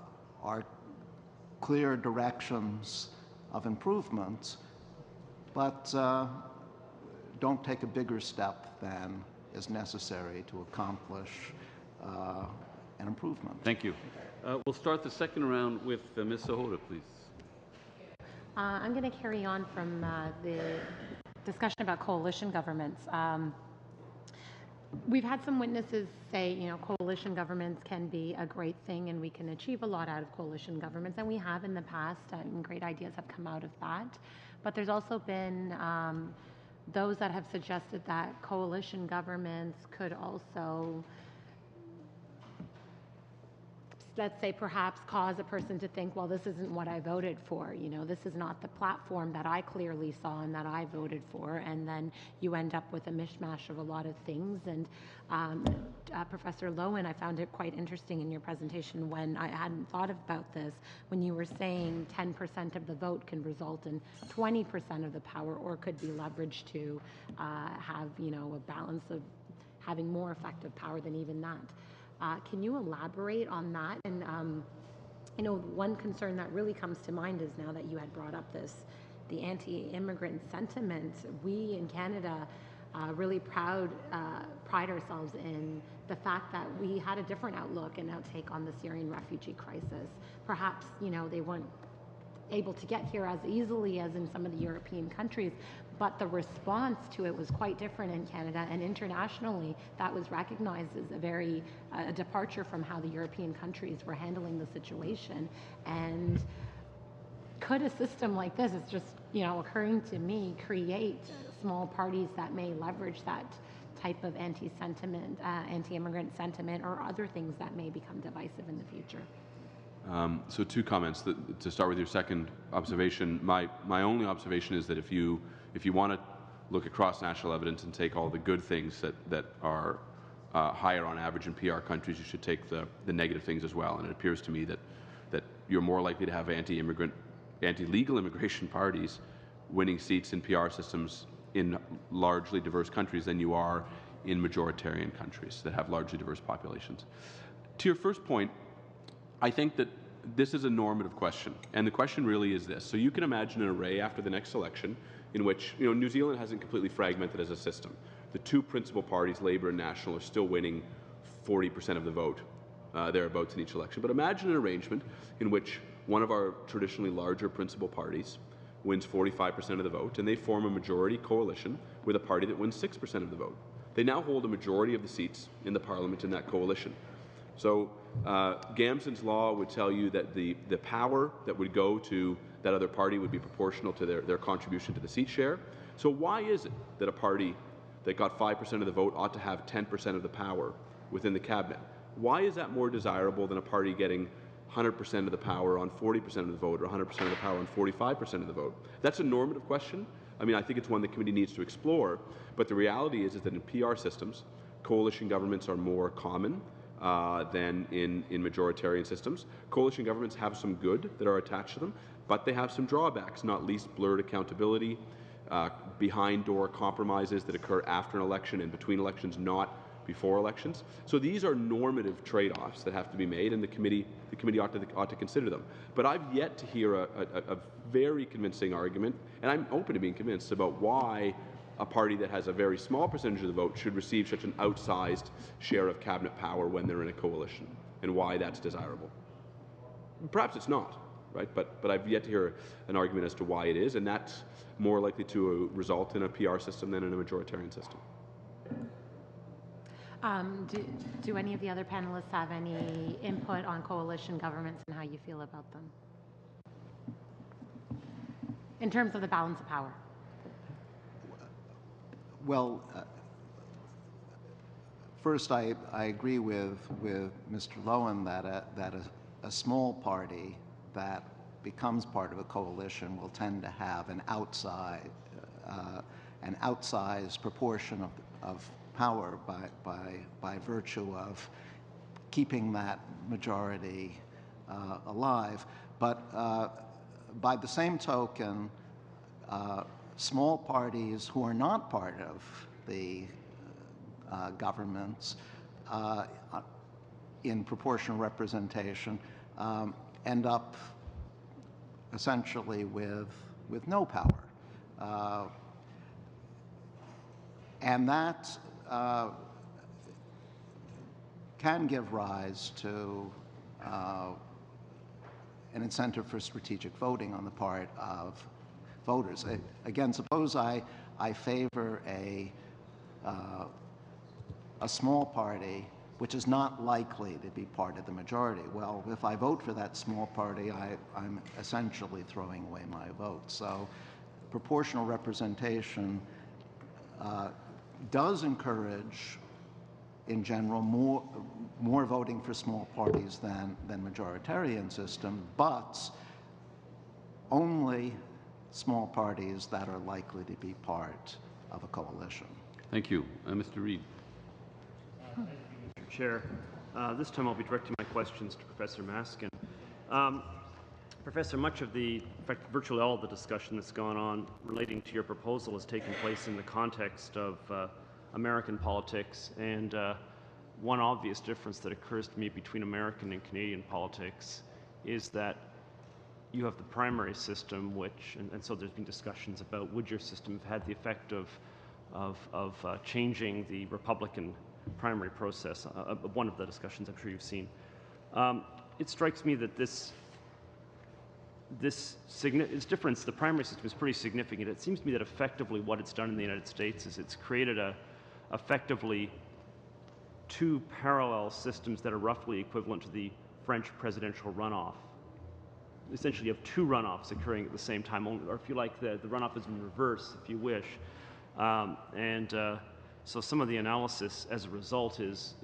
clear directions of improvement, but don't take a bigger step than is necessary to accomplish an improvement. Thank you. We'll start the second round with Ms. Sahota, please. I'm going to carry on from the discussion about coalition governments. We've had some witnesses say, coalition governments can be a great thing and we can achieve a lot out of coalition governments, and we have in the past, and great ideas have come out of that. But there's also been those that have suggested that coalition governments could also, let's say, perhaps cause a person to think, well, this isn't what I voted for. This is not the platform that I clearly saw and that I voted for. And then you end up with a mishmash of a lot of things. And Professor Lowen, I found it quite interesting in your presentation when I hadn't thought about this, when you were saying 10% of the vote can result in 20% of the power, or could be leveraged to have, a balance of having more effective power than even that. Can you elaborate on that? And one concern that really comes to mind is, now that you had brought up the anti-immigrant sentiment, we in Canada really pride ourselves in the fact that we had a different outlook and outtake on the Syrian refugee crisis. Perhaps, they weren't able to get here as easily as in some of the European countries, but the response to it was quite different in Canada, and internationally that was recognized as a departure from how the European countries were handling the situation. And could a system like this, it's just occurring to me, create small parties that may leverage that type of anti-sentiment, anti-immigrant sentiment, or other things that may become divisive in the future. So 2 comments. To start with your second observation, my only observation is that if you want to look across national evidence and take all the good things that are higher on average in PR countries, you should take the negative things as well. And it appears to me that you're more likely to have anti-legal immigration parties winning seats in PR systems in largely diverse countries than you are in majoritarian countries that have largely diverse populations. To your first point, I think that this is a normative question, and the question really is this. So you can imagine an array after the next election in which, New Zealand hasn't completely fragmented as a system. The 2 principal parties, Labour and National, are still winning 40% of the vote, thereabouts in each election. But imagine an arrangement in which one of our traditionally larger principal parties wins 45% of the vote, and they form a majority coalition with a party that wins 6% of the vote. They now hold a majority of the seats in the parliament in that coalition. So Gamson's law would tell you that the power that would go to that other party would be proportional to their contribution to the seat share. So why is it that a party that got 5% of the vote ought to have 10% of the power within the cabinet? Why is that more desirable than a party getting 100% of the power on 40% of the vote, or 100% of the power on 45% of the vote? That's a normative question. I mean, I think it's one the committee needs to explore, but the reality is that in PR systems, coalition governments are more common than in majoritarian systems. Coalition governments have some good that are attached to them, but they have some drawbacks, not least blurred accountability, behind-door compromises that occur after an election and between elections, not before elections. So these are normative trade-offs that have to be made, and the committee ought to consider them. But I've yet to hear a very convincing argument, and I'm open to being convinced about why a party that has a very small percentage of the vote should receive such an outsized share of cabinet power when they're in a coalition, and why that's desirable. Perhaps it's not, right? But I've yet to hear an argument as to why it is, and that's more likely to result in a PR system than in a majoritarian system. Do any of the other panelists have any input on coalition governments and how you feel about them? In terms of the balance of power. Well, first, I agree with Mr. Lowen that a small party that becomes part of a coalition will tend to have an outsized proportion of power by virtue of keeping that majority alive. But by the same token, small parties who are not part of the governments in proportional representation end up essentially with no power. And that can give rise to an incentive for strategic voting on the part of voters. Again, suppose I favor a small party which is not likely to be part of the majority. Well, if I vote for that small party, I'm essentially throwing away my vote. So proportional representation does encourage, in general, more voting for small parties than majoritarian system, but only small parties that are likely to be part of a coalition. Thank you. Mr. Reid. Mr. Chair, this time I'll be directing my questions to Professor Maskin. Professor, much of in fact, virtually all of the discussion that's gone on relating to your proposal has taken place in the context of American politics, and one obvious difference that occurs to me between American and Canadian politics is that you have the primary system, and so there's been discussions about would your system have had the effect of changing the Republican primary process, one of the discussions I'm sure you've seen. It strikes me that this difference, the primary system, is pretty significant. It seems to me that effectively what it's done in the United States is it's created effectively two parallel systems that are roughly equivalent to the French presidential runoff. Essentially, you have two runoffs occurring at the same time, or if you like, the runoff is in reverse, if you wish. So some of the analysis as a result is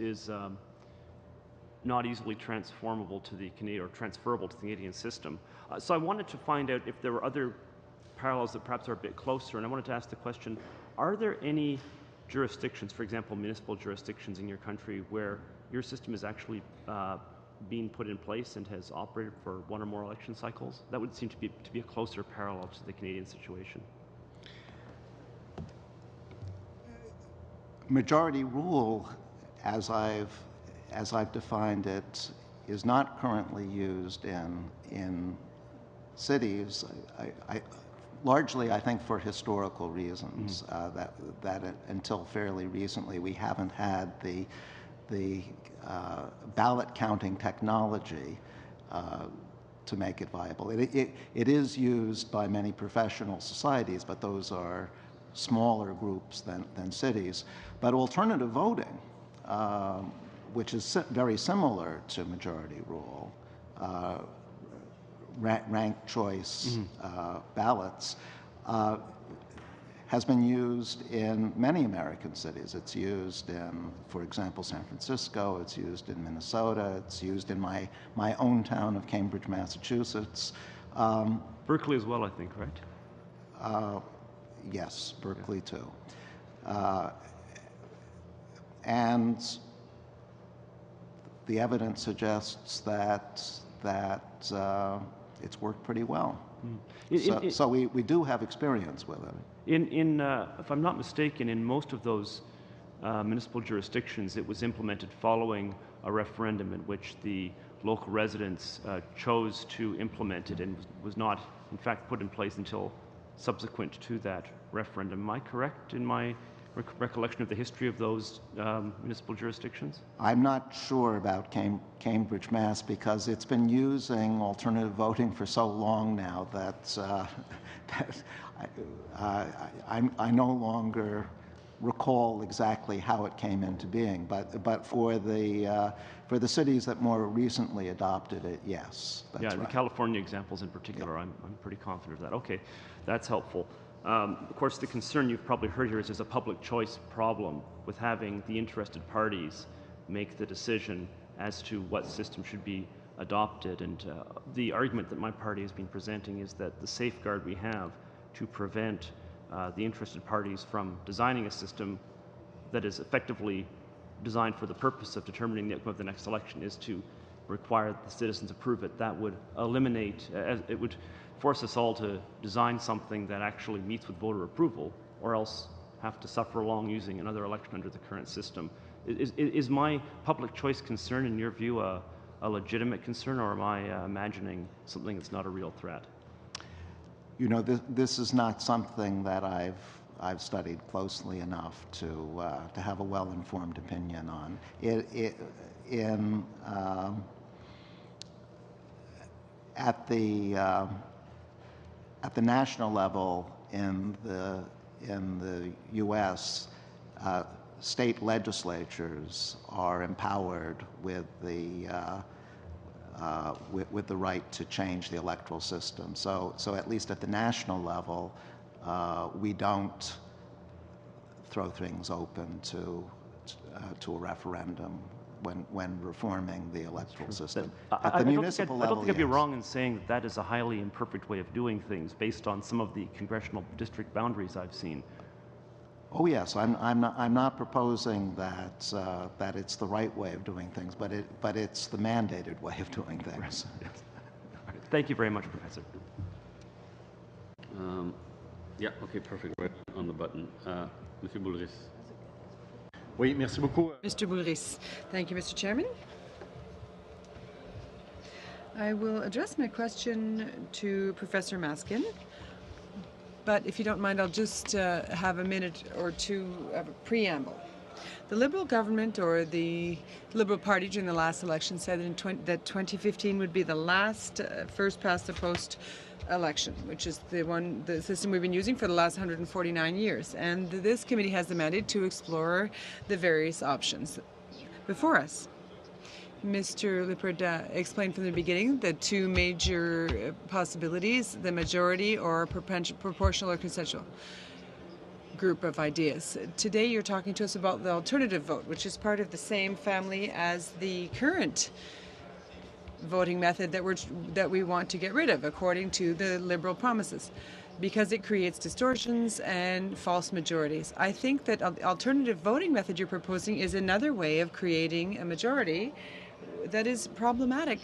not easily transformable to the Canadian or transferable to the Canadian system. So I wanted to find out if there were other parallels that perhaps are a bit closer, and I wanted to ask the question, are there any jurisdictions, for example, municipal jurisdictions in your country where your system is actually being put in place and has operated for one or more election cycles? That would seem to be a closer parallel to the Canadian situation. Majority rule, as I've defined it, is not currently used in cities. Largely, I think, for historical reasons. That until fairly recently, we haven't had the ballot counting technology to make it viable. It is used by many professional societies, but those are smaller groups than cities. But alternative voting, which is very similar to majority rule, ranked choice ballots, has been used in many American cities. It's used in, for example, San Francisco. It's used in Minnesota. It's used in my own town of Cambridge, Massachusetts. Berkeley as well, I think, right? Yes, Berkeley too. And the evidence suggests that it's worked pretty well. So we do have experience with it. If I'm not mistaken, in most of those municipal jurisdictions, it was implemented following a referendum in which the local residents chose to implement it and was not, in fact, put in place until subsequent to that referendum. Am I correct in my recollection of the history of those municipal jurisdictions? I'm not sure about Cambridge, Mass, because it's been using alternative voting for so long now that, I no longer recall exactly how it came into being. But for the cities that more recently adopted it, yes, that's right. The California examples in particular, I'm pretty confident of that. Okay, that's helpful. Of course, the concern you've probably heard here is there's a public choice problem with having the interested parties make the decision as to what system should be adopted. And the argument that my party has been presenting is that the safeguard we have to prevent the interested parties from designing a system that is effectively designed for the purpose of determining the outcome of the next election is to require the citizens approve it. That would eliminate, it would force us all to design something that actually meets with voter approval, or else have to suffer along using another election under the current system. Is my public choice concern, in your view, a legitimate concern, or am I imagining something that's not a real threat? You know, this is not something that I've studied closely enough to have a well-informed opinion on. At the national level in the U.S., state legislatures are empowered with the right to change the electoral system. So at least at the national level, we don't throw things open to a referendum when reforming the electoral system. At the municipal level, I don't think I'd be wrong in saying that is a highly imperfect way of doing things based on some of the congressional district boundaries I've seen. Oh yes, I'm not proposing that it's the right way of doing things, but it's the mandated way of doing things. Right. Yes. Right. Thank you very much, Professor. Yeah. Okay. Perfect. Right on the button, Monsieur Boulris. Oui, merci beaucoup. Mr. Boulris. Thank you, Mr. Chairman. I will address my question to Professor Maskin, but if you don't mind, I'll just have a minute or two of a preamble. The Liberal government, or the Liberal Party during the last election, said that 2015 would be the last first-past-the-post election, which is the system we've been using for the last 149 years. And this committee has the mandate to explore the various options before us. Mr. Lippert explained from the beginning the two major possibilities, the majority or proportional or consensual. group of ideas. Today you're talking to us about the alternative vote, which is part of the same family as the current voting method that we want to get rid of, according to the Liberal promises, because it creates distortions and false majorities. I think that alternative voting method you're proposing is another way of creating a majority that is problematic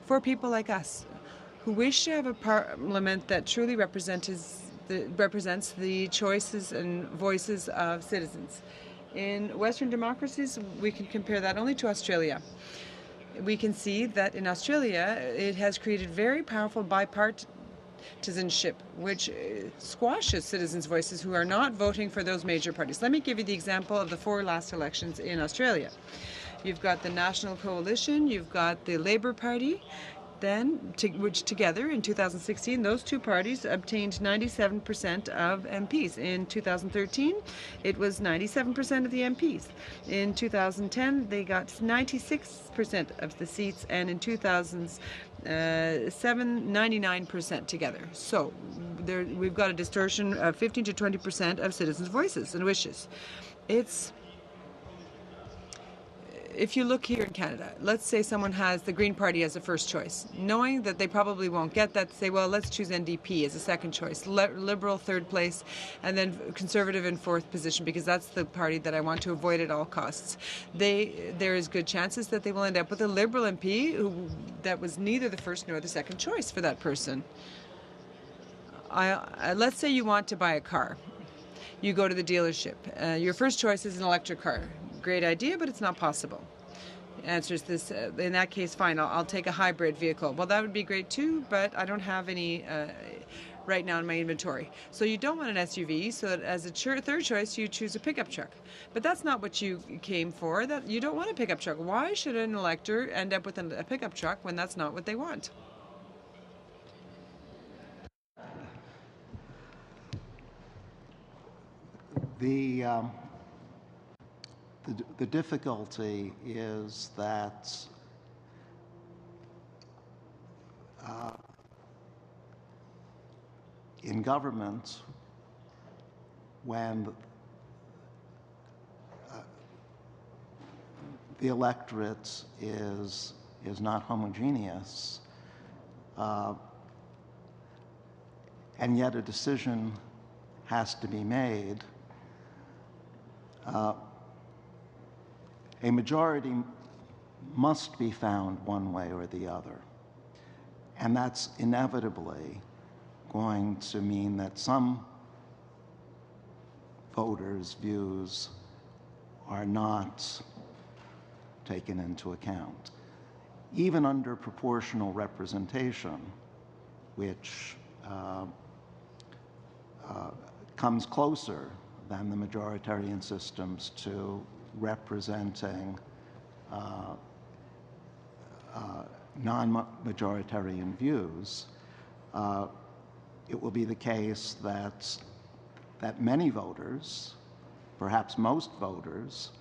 for people like us who wish to have a parliament that truly represents the choices and voices of citizens. In Western democracies, we can compare that only to Australia. We can see that in Australia, it has created very powerful bipartisanship, which squashes citizens' voices who are not voting for those major parties. Let me give you the example of the 4 last elections in Australia. You've got the National Coalition, you've got the Labour Party, which together in 2016, those 2 parties obtained 97% of MPs. In 2013, it was 97% of the MPs. In 2010, they got 96% of the seats, and in 2007, 99% together. So we've got a distortion of 15 to 20% of citizens' voices and wishes. If you look here in Canada, let's say someone has the Green Party as a first choice, knowing that they probably won't get that, say, well, let's choose NDP as a second choice, Liberal third place, and then Conservative in 4th position, because that's the party that I want to avoid at all costs. There is good chances that they will end up with a Liberal MP that was neither the first nor the second choice for that person. Let's say you want to buy a car. You go to the dealership. Your first choice is an electric car. Great idea, but it's not possible. The answer is this, in that case, fine, I'll take a hybrid vehicle. Well, that would be great too, but I don't have any right now in my inventory. So you don't want an SUV, so that as a third choice, you choose a pickup truck. But that's not what you came for. You don't want a pickup truck. Why should an elector end up with a pickup truck when that's not what they want? The difficulty is that in government, when the electorate is not homogeneous, and yet a decision has to be made, a majority must be found one way or the other. And that's inevitably going to mean that some voters' views are not taken into account. Even under proportional representation, which comes closer than the majoritarian systems to representing non-majoritarian views, it will be the case that many voters, perhaps most voters,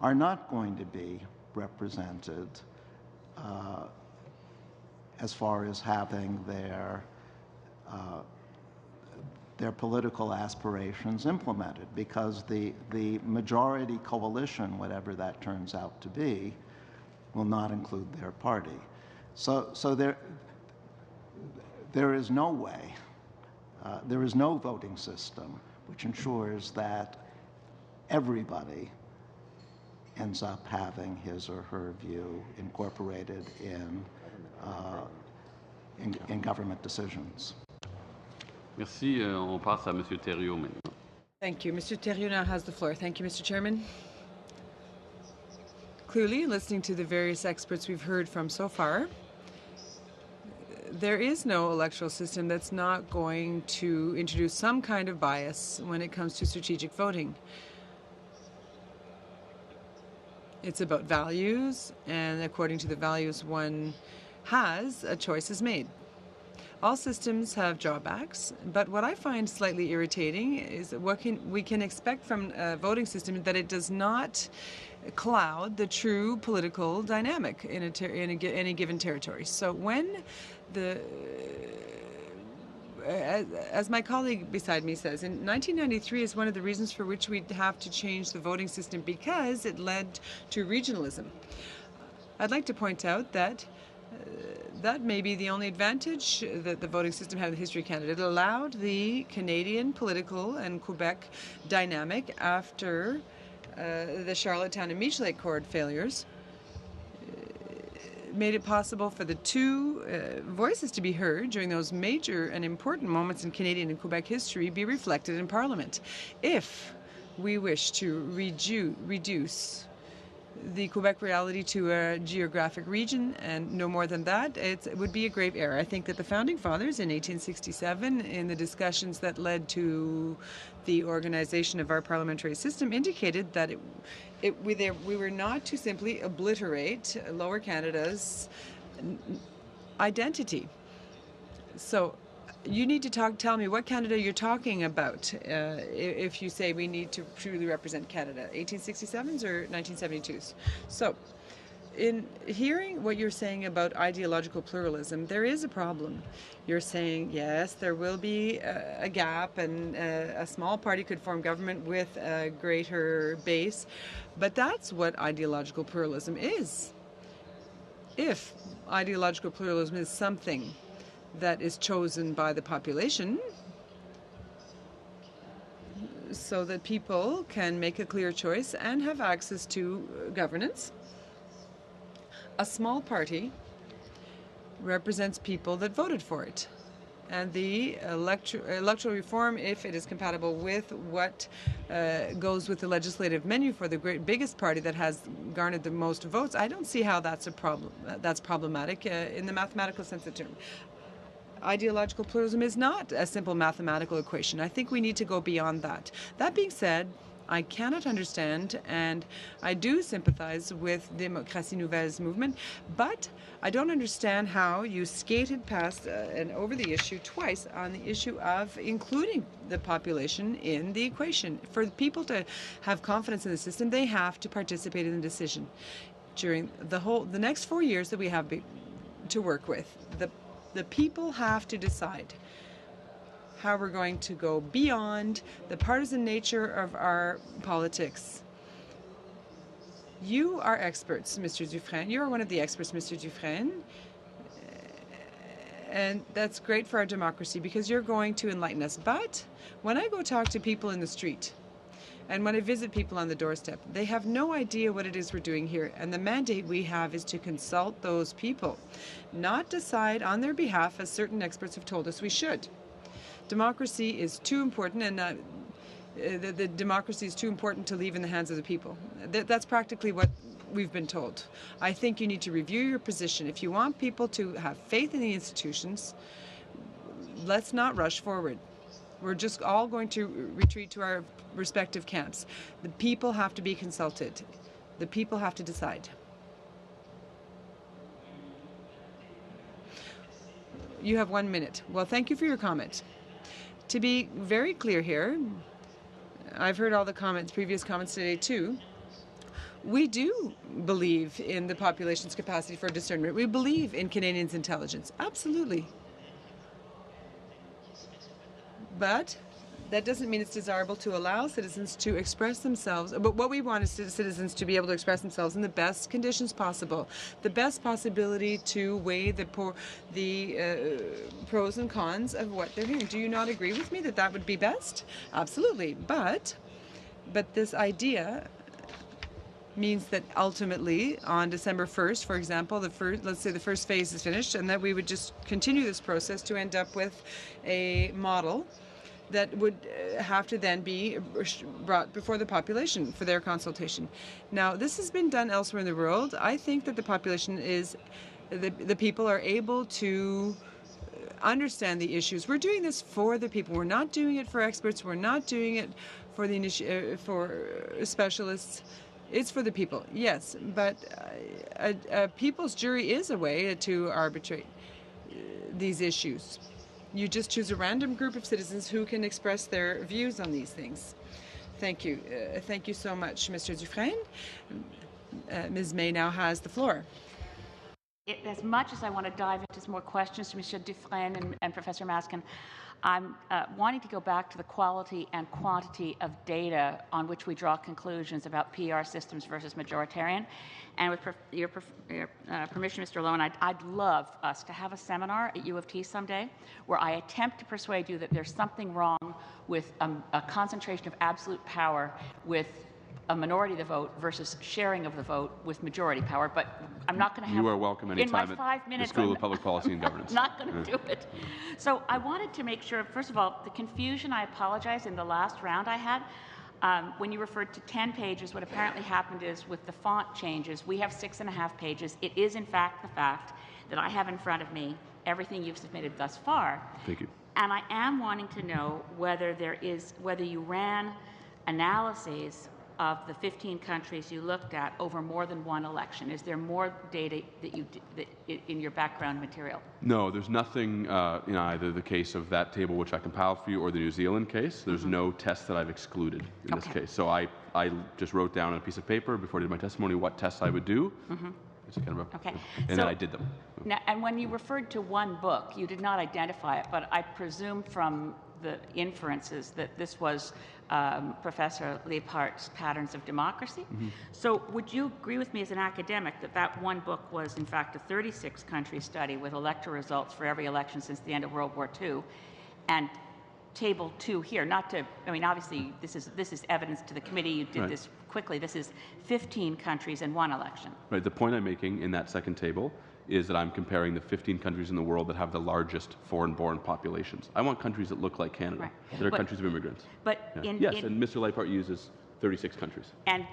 are not going to be represented as far as having their political aspirations implemented, because the majority coalition, whatever that turns out to be, will not include their party. So there is no way, there is no voting system which ensures that everybody ends up having his or her view incorporated in government decisions. Merci. On passe à Monsieur Thériault maintenant. Thank you. Mr. Thériault now has the floor. Thank you, Mr. Chairman. Clearly, listening to the various experts we've heard from so far, there is no electoral system that's not going to introduce some kind of bias when it comes to strategic voting. It's about values, and according to the values one has, a choice is made. All systems have drawbacks, but what I find slightly irritating is what we can expect from a voting system that it does not cloud the true political dynamic in any given territory. So when as my colleague beside me says, in 1993 is one of the reasons for which we have to change the voting system because it led to regionalism. I'd like to point out that that may be the only advantage that the voting system had in the history of Canada. It allowed the Canadian political and Quebec dynamic after the Charlottetown and Michelet Accord failures, made it possible for the two voices to be heard during those major and important moments in Canadian and Quebec history be reflected in Parliament. If we wish to reduce the Quebec reality to a geographic region and no more than that, it would be a grave error. I think that the Founding Fathers in 1867, in the discussions that led to the organization of our parliamentary system, indicated that we were not to simply obliterate Lower Canada's identity. So you need to tell me what Canada you're talking about if you say we need to truly represent Canada, 1867s or 1972s. So in hearing what you're saying about ideological pluralism, there is a problem. You're saying, yes, there will be a gap and a small party could form government with a greater base, but that's what ideological pluralism is. If ideological pluralism is something that is chosen by the population so that people can make a clear choice and have access to governance, a small party represents people that voted for it. And the electoral reform, if it is compatible with what goes with the legislative menu for the biggest party that has garnered the most votes, I don't see how that's a problem. That's problematic in the mathematical sense of the term. Ideological pluralism is not a simple mathematical equation. I think we need to go beyond that. That being said, I cannot understand, and I do sympathize with Démocratie Nouvelle's movement, but I don't understand how you skated past and over the issue twice on the issue of including the population in the equation. For people to have confidence in the system, they have to participate in the decision. During the next 4 years that we have to work with, the people have to decide how we're going to go beyond the partisan nature of our politics. You are experts, Mr. Dufresne. You are one of the experts, Mr. Dufresne. And that's great for our democracy because you're going to enlighten us. But when I go talk to people in the street and when I visit people on the doorstep, they have no idea what it is we're doing here. And the mandate we have is to consult those people, not decide on their behalf as certain experts have told us we should. Democracy is too important, and the democracy is too important to leave in the hands of the people. That's practically what we've been told. I think you need to review your position. If you want people to have faith in the institutions, let's not rush forward. We're just all going to retreat to our respective camps. The people have to be consulted. The people have to decide. You have 1 minute. Well, thank you for your comment. To be very clear here, I've heard all the previous comments today too. We do believe in the population's capacity for discernment. We believe in Canadians' intelligence. Absolutely. But that doesn't mean it's desirable to allow citizens to express themselves. But what we want is citizens to be able to express themselves in the best conditions possible, the best possibility to weigh the pros and cons of what they're hearing. Do you not agree with me that that would be best? Absolutely. But this idea means that ultimately on December 1st, for example, let's say the first phase is finished, and that we would just continue this process to end up with a model that would have to then be brought before the population for their consultation. Now, this has been done elsewhere in the world. I think that the population the people are able to understand the issues. We're doing this for the people. We're not doing it for experts. We're not doing it for for specialists. It's for the people, yes, but a people's jury is a way to arbitrate these issues. You just choose a random group of citizens who can express their views on these things. Thank you. Thank you so much, Mr. Dufresne. Ms. May now has the floor. As much as I want to dive into some more questions to Mr. Dufresne and Professor Maskin, I'm wanting to go back to the quality and quantity of data on which we draw conclusions about PR systems versus majoritarian. And with your permission, Mr. Lowen, I'd love us to have a seminar at U of T someday where I attempt to persuade you that there's something wrong with a concentration of absolute power with a minority of the vote versus sharing of the vote with majority power, but I'm not going to have... You are welcome anytime in my 5 at minutes, the School of Public Policy and Governance. I'm not going to do it. So I wanted to make sure, first of all, the confusion, I apologize, in the last round I had, when you referred to 10 pages, what apparently happened is with the font changes, we have 6.5 pages. It is, in fact, the fact that I have in front of me everything you've submitted thus far. Thank you. And I am wanting to know whether you ran analyses of the 15 countries you looked at over more than one election. Is there more data in your background material? No, there's nothing in either the case of that table which I compiled for you or the New Zealand case. There's no test that I've excluded in this case. So I just wrote down on a piece of paper before I did my testimony what tests I would do. And then I did them. Now, and when you referred to one book, you did not identify it, but I presume from the inferences that this was Professor Liebhardt's Patterns of Democracy. So would you agree with me as an academic that that one book was in fact a 36-country study with electoral results for every election since the end of World War II? And Table 2 here, not to, I mean, obviously this is evidence to the committee, you did this quickly, this is 15 countries and one election. Right, the point I'm making in that second table is that I'm comparing the 15 countries in the world that have the largest foreign-born populations. I want countries that look like Canada, that are countries of immigrants. But and Mr. Liebhardt uses 36 countries. And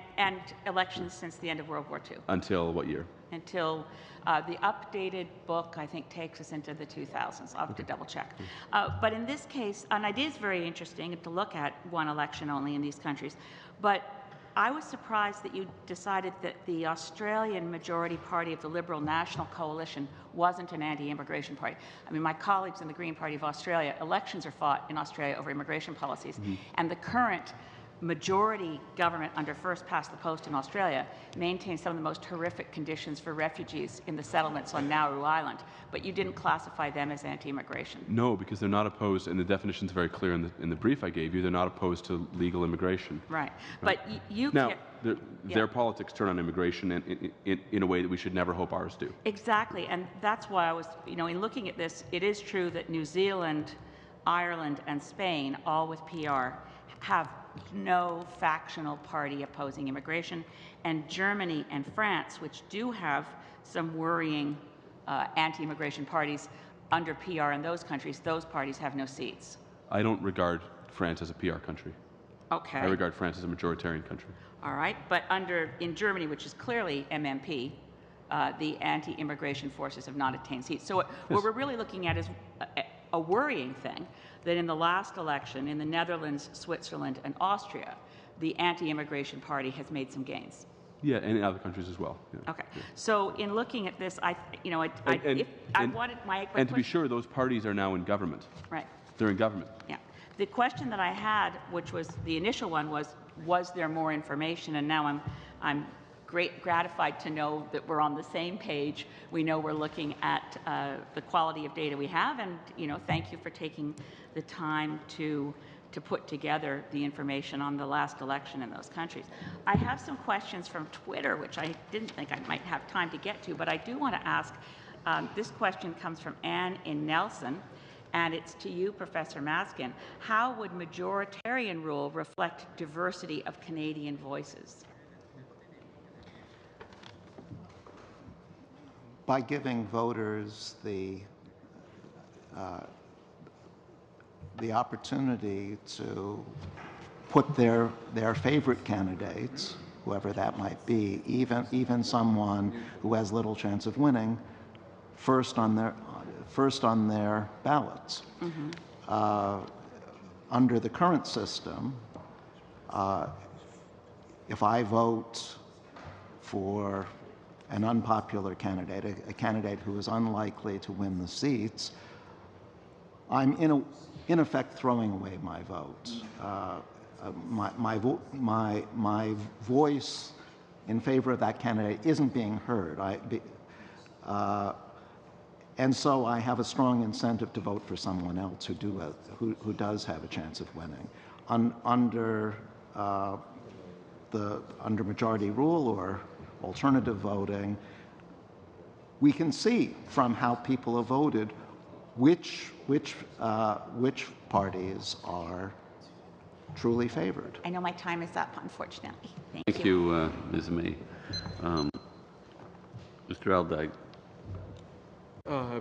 elections since the end of World War II. Until what year? Until the updated book, I think, takes us into the 2000s. I'll have to double check. But in this case, and it is very interesting to look at one election only in these countries, but I was surprised that you decided that the Australian majority party of the Liberal National Coalition wasn't an anti-immigration party. I mean, my colleagues in the Green Party of Australia, elections are fought in Australia over immigration policies, and the current majority government under first past the post in Australia maintains some of the most horrific conditions for refugees in the settlements on Nauru Island, but you didn't classify them as anti-immigration. No, because they're not opposed, and the definition is very clear in the brief I gave you, they're not opposed to legal immigration. Right, but you now, their politics turn on immigration in a way that we should never hope ours do. Exactly, and that's why I was, in looking at this, it is true that New Zealand, Ireland, and Spain, all with PR, have no factional party opposing immigration, and Germany and France, which do have some worrying anti-immigration parties under PR in those countries, those parties have no seats. I don't regard France as a PR country. Okay. I regard France as a majoritarian country. All right, but in Germany, which is clearly MMP, the anti-immigration forces have not attained seats. So what we're really looking at is a worrying thing, that in the last election in the Netherlands, Switzerland, and Austria, the anti-immigration party has made some gains. Yeah, and in other countries as well. Yeah. Okay. So in looking at this, I wanted my and to be sure, those parties are now in government. Right. They're in government. Yeah. The question that I had, which was the initial one, was there more information? And now I'm gratified to know that we're on the same page. We know we're looking at the quality of data we have, and thank you for taking the time to put together the information on the last election in those countries. I have some questions from Twitter, which I didn't think I might have time to get to, but I do want to ask. This question comes from Anne in Nelson, and it's to you, Professor Maskin. How would majoritarian rule reflect diversity of Canadian voices? By giving voters the opportunity to put their favorite candidates, whoever that might be, even someone who has little chance of winning, first on their ballots. Under the current system, if I vote for an unpopular candidate, a candidate who is unlikely to win the seats, I'm in effect throwing away my vote. My voice in favor of that candidate isn't being heard. And so I have a strong incentive to vote for someone else who does have a chance of winning. Under majority rule or alternative voting, we can see from how people have voted which parties are truly favored. I know my time is up, unfortunately. Thank you, Ms. May. Mr. Aldag.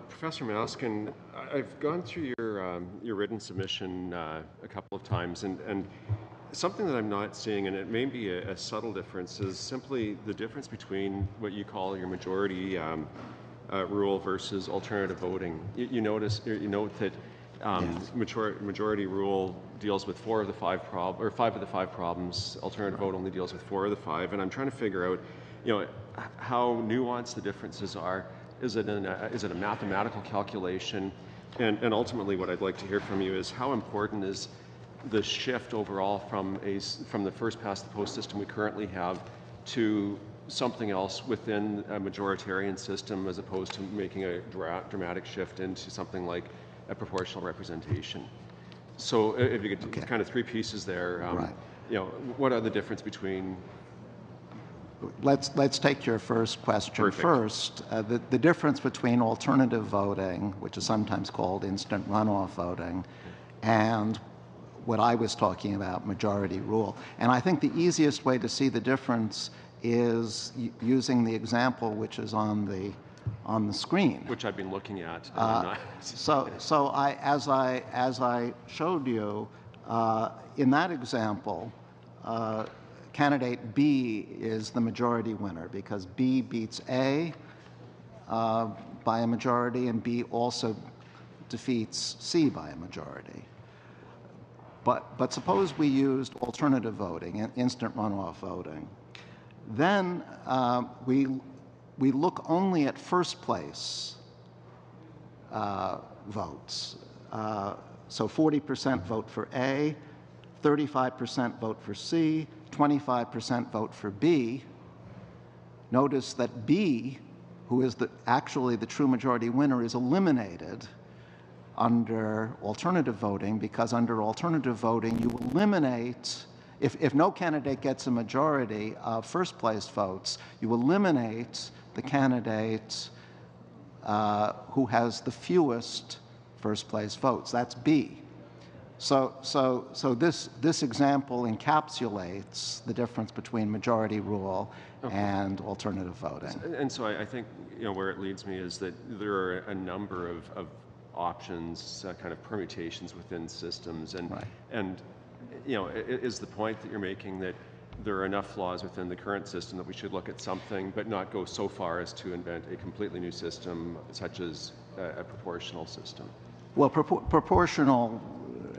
Professor Maskin, I've gone through your written submission a couple of times, and something that I'm not seeing, and it may be a subtle difference, is simply the difference between what you call your majority rule versus alternative voting. You note that majority rule deals with 5 of the 5 problems. Alternative vote only deals with 4 of the 5, and I'm trying to figure out, how nuanced the differences are. Is it a mathematical calculation? And ultimately, what I'd like to hear from you is how important is the shift overall from the first past the post system we currently have to something else within a majoritarian system, as opposed to making a dramatic shift into something like a proportional representation. So if you could kind of 3 pieces there, what are the difference between? Let's take your first question first. The difference between alternative voting, which is sometimes called instant runoff voting, and what I was talking about, majority rule. And I think the easiest way to see the difference is using the example which is on the screen, which I've been looking at. As I showed you in that example, candidate B is the majority winner because B beats A by a majority, and B also defeats C by a majority. But suppose we used alternative voting, instant runoff voting. Then we look only at first place votes. So 40% vote for A, 35% vote for C, 25% vote for B. Notice that B, who is actually the true majority winner, is eliminated under alternative voting, because under alternative voting you eliminate, if no candidate gets a majority of first place votes, you eliminate the candidate who has the fewest first place votes. That's B. So this example encapsulates the difference between majority rule and alternative voting. And so I think where it leads me is that there are a number of options, kind of permutations within systems, and is the point that you're making that there are enough flaws within the current system that we should look at something, but not go so far as to invent a completely new system, such as a proportional system? Well, proportional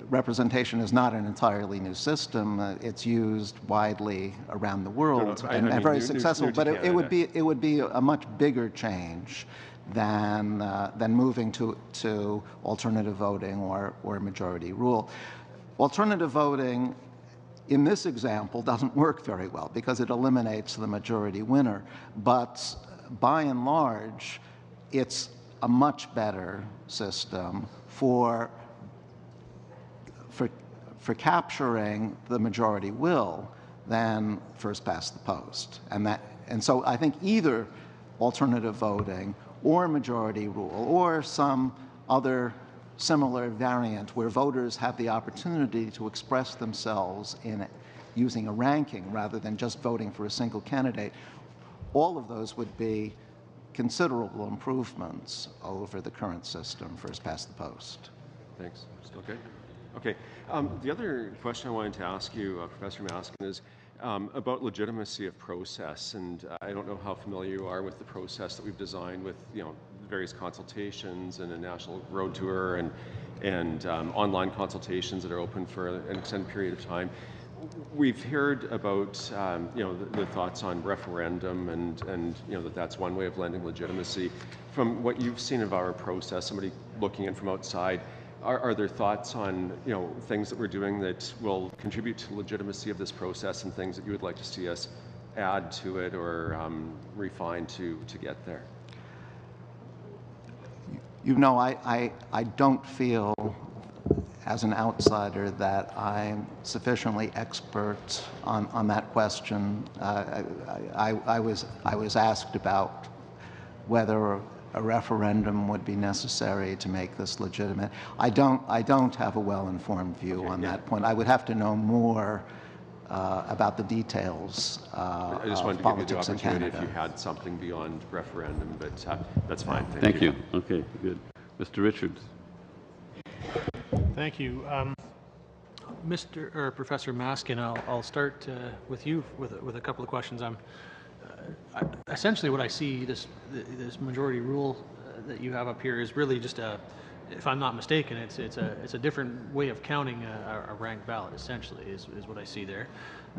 representation is not an entirely new system. It's used widely around the world and very successful. But it would be a much bigger change than moving to alternative voting or majority rule. Alternative voting, in this example, doesn't work very well because it eliminates the majority winner. But by and large, it's a much better system for capturing the majority will than first past the post. And so I think either alternative voting or majority rule or some other similar variant where voters have the opportunity to express themselves in using a ranking rather than just voting for a single candidate, all of those would be considerable improvements over the current system, first past the post. Thanks. Still good? Okay. The other question I wanted to ask you, Professor Maskin, is about legitimacy of process. And I don't know how familiar you are with the process that we've designed with various consultations and a national road tour and online consultations that are open for an extended period of time. We've heard about the thoughts on referendum and that's one way of lending legitimacy. From what you've seen of our process, somebody looking in from outside, are there thoughts on things that we're doing that will contribute to legitimacy of this process and things that you would like to see us add to it or refine to get there? You know, I don't feel, as an outsider, that I'm sufficiently expert on that question. I was asked about whether a referendum would be necessary to make this legitimate. I don't have a well-informed view on that point. I would have to know more about the details I just wanted of to give you the politics in opportunity Canada. if you had something beyond referendum, but that's fine. Thank you. Okay, good. Mr. Richards. Thank you. Professor Maskin, I'll start with you with a couple of questions. Essentially what I see this majority rule that you have up here is really just if I'm not mistaken, it's a different way of counting a ranked ballot. Essentially, is what I see there,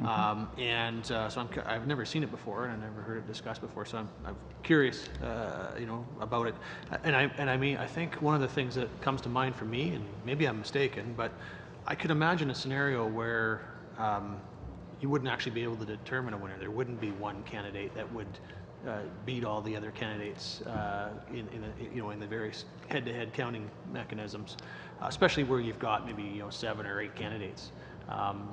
so I've never seen it before, and I've never heard it discussed before. So I'm curious, about it. And I think one of the things that comes to mind for me, and maybe I'm mistaken, but I could imagine a scenario where you wouldn't actually be able to determine a winner. There wouldn't be one candidate that would beat all the other candidates in the various head-to-head counting mechanisms, especially where you've got maybe 7 or 8 candidates.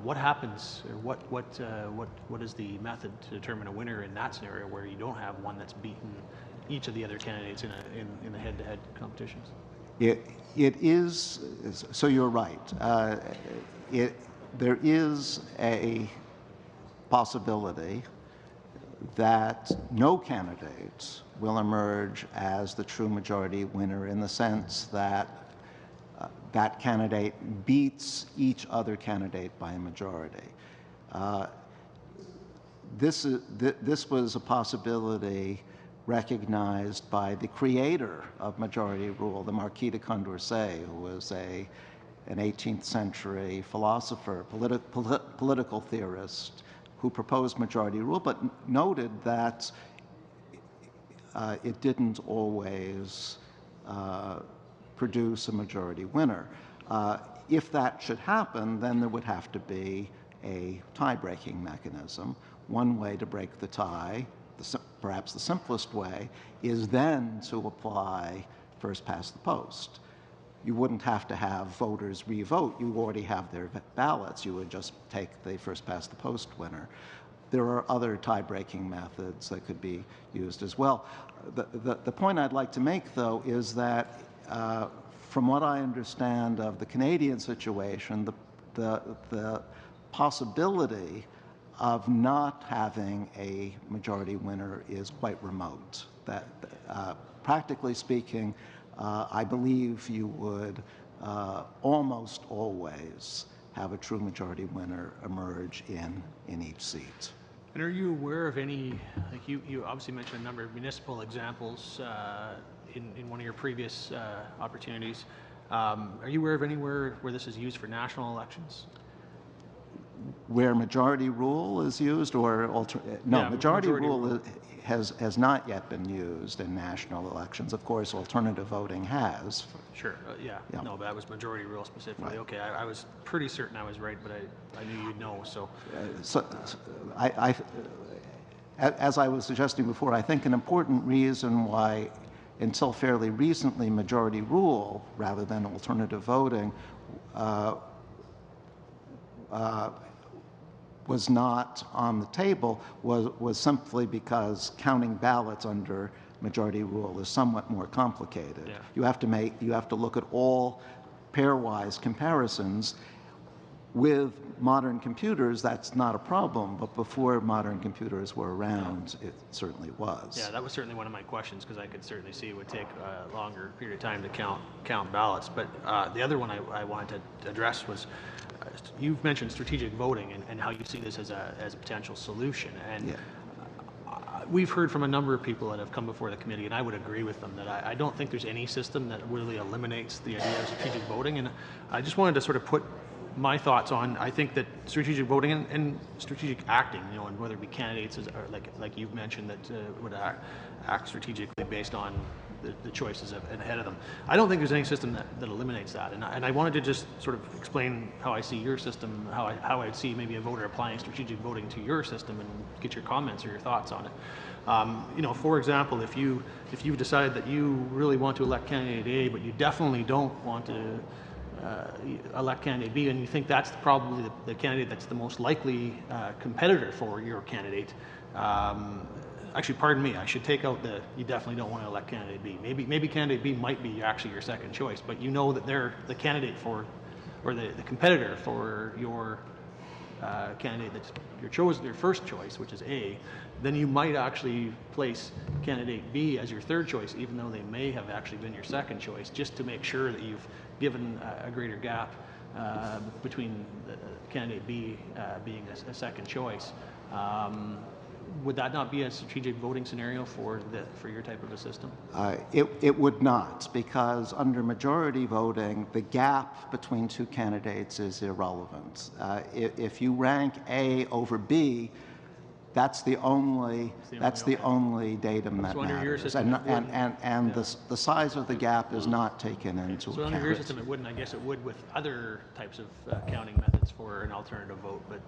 What happens, or what is the method to determine a winner in that scenario where you don't have one that's beaten each of the other candidates in the head-to-head competitions? It is, so you're right. There is a possibility that no candidate will emerge as the true majority winner, in the sense that that candidate beats each other candidate by a majority. This was a possibility recognized by the creator of majority rule, the Marquis de Condorcet, who was an 18th century philosopher, political theorist, who proposed majority rule, but noted that it didn't always produce a majority winner. If that should happen, then there would have to be a tie-breaking mechanism. One way to break the tie, perhaps the simplest way, is then to apply first past the post. You wouldn't have to have voters re-vote. You already have their ballots. You would just take the first past the post winner. There are other tie-breaking methods that could be used as well. The point I'd like to make, though, is that from what I understand of the Canadian situation, the possibility of not having a majority winner is quite remote. That, practically speaking, I believe you would almost always have a true majority winner emerge in each seat. And are you aware of any, like you obviously mentioned a number of municipal examples in one of your previous opportunities. Are you aware of anywhere where this is used for national elections? Where majority rule is used, or majority rule has not yet been used in national elections. Of course, alternative voting has. Sure. Yeah. No, but that was majority rule specifically. Right. Okay, I was pretty certain I was right, but I knew you'd know. So, as I was suggesting before, I think an important reason why, until fairly recently, majority rule rather than alternative voting was not on the table was simply because counting ballots under majority rule is somewhat more complicated. Yeah. You have to look at all pairwise comparisons. With modern computers, that's not a problem, but before modern computers were around, it certainly was. Yeah, that was certainly one of my questions, because I could certainly see it would take a longer period of time to count ballots. But the other one I wanted to address was, you've mentioned strategic voting and how you see this as a potential solution. And we've heard from a number of people that have come before the committee, and I would agree with them that I don't think there's any system that really eliminates the idea of strategic voting. And I just wanted to sort of put my thoughts on, I think that strategic voting and strategic acting, and whether it be candidates like you've mentioned that would act strategically based on the choices ahead of them. I don't think there's any system that eliminates that. And I wanted to just sort of explain how I see your system, how I'd see maybe a voter applying strategic voting to your system, and get your comments or your thoughts on it. For example, if you've decided that you really want to elect candidate A, but you definitely don't want to elect candidate B, and you think that's probably the candidate that's the most likely competitor for your candidate. Actually, pardon me, I should take out the you definitely don't want to elect candidate B. Maybe candidate B might be actually your second choice, but you know that they're the candidate for, or the competitor for your candidate that's your first choice, which is A. Then you might actually place candidate B as your third choice, even though they may have actually been your second choice, just to make sure that you've given a greater gap between candidate B being a second choice. Would that not be a strategic voting scenario for your type of a system? It would not, because under majority voting, the gap between two candidates is irrelevant. If you rank A over B, that's the only datum that matters, and the size of the gap is not taken into account. So under your system, it wouldn't. I guess it would with other types of counting methods for an alternative vote, but.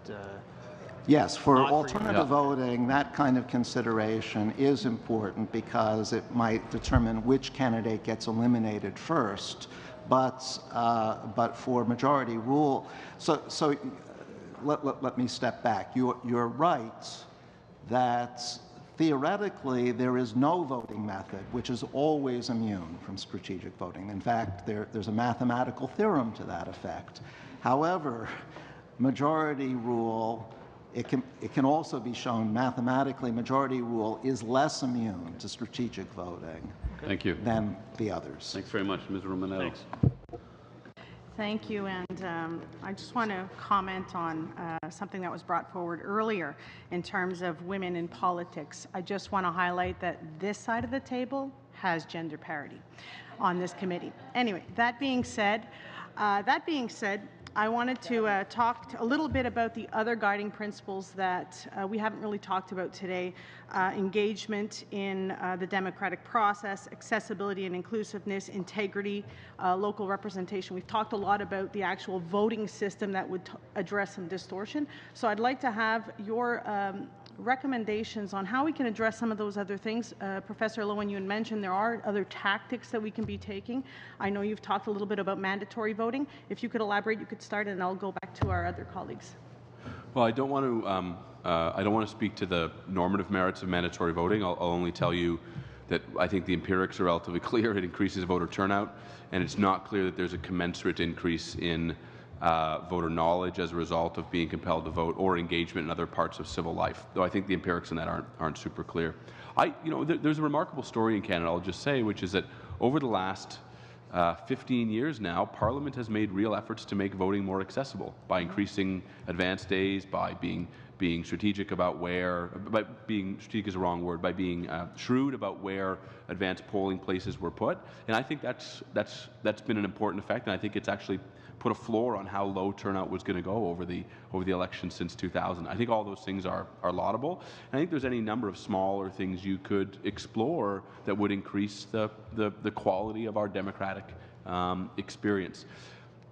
Yes, for alternative voting, that kind of consideration is important because it might determine which candidate gets eliminated first. But for majority rule, so let me step back. You're right that theoretically there is no voting method which is always immune from strategic voting. In fact, there's a mathematical theorem to that effect. However, majority rule. It can also be shown mathematically majority rule is less immune to strategic voting than the others. Thanks very much. Ms. Romanello. Thanks. Thank you, and I just want to comment on something that was brought forward earlier in terms of women in politics. I just want to highlight that this side of the table has gender parity on this committee. Anyway, that being said, I wanted to talk a little bit about the other guiding principles that we haven't really talked about today. Engagement in the democratic process, accessibility and inclusiveness, integrity, local representation. We've talked a lot about the actual voting system that would address some distortion. So I'd like to have your recommendations on how we can address some of those other things. Professor Lowen, you had mentioned there are other tactics that we can be taking. I know you've talked a little bit about mandatory voting. If you could elaborate, you could start, and I'll go back to our other colleagues. Well, I don't want to speak to the normative merits of mandatory voting. I'll only tell you that I think the empirics are relatively clear. It increases voter turnout, and it's not clear that there's a commensurate increase in voter knowledge as a result of being compelled to vote or engagement in other parts of civil life, though I think the empirics in that aren't super clear. There's a remarkable story in Canada, I'll just say, which is that over the last 15 years now, Parliament has made real efforts to make voting more accessible by increasing advance days, by being strategic about by being strategic is a wrong word, by being shrewd about where advanced polling places were put. And I think that's been an important effect, and I think it's actually put a floor on how low turnout was going to go over the election since 2000. I think all those things are laudable. And I think there's any number of smaller things you could explore that would increase the quality of our democratic experience.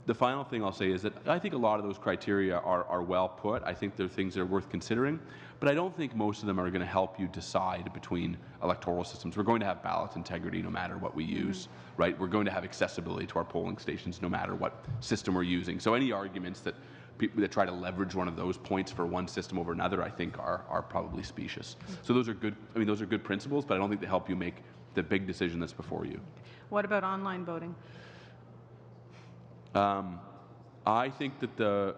The final thing I'll say is that I think a lot of those criteria are well put. I think they're things that are worth considering, but I don't think most of them are going to help you decide between electoral systems. We're going to have ballot integrity no matter what we use, right? We're going to have accessibility to our polling stations no matter what system we're using. So any arguments that people that try to leverage one of those points for one system over another, I think are probably specious. So those are good. I mean, those are good principles, but I don't think they help you make the big decision that's before you. What about online voting? I think that the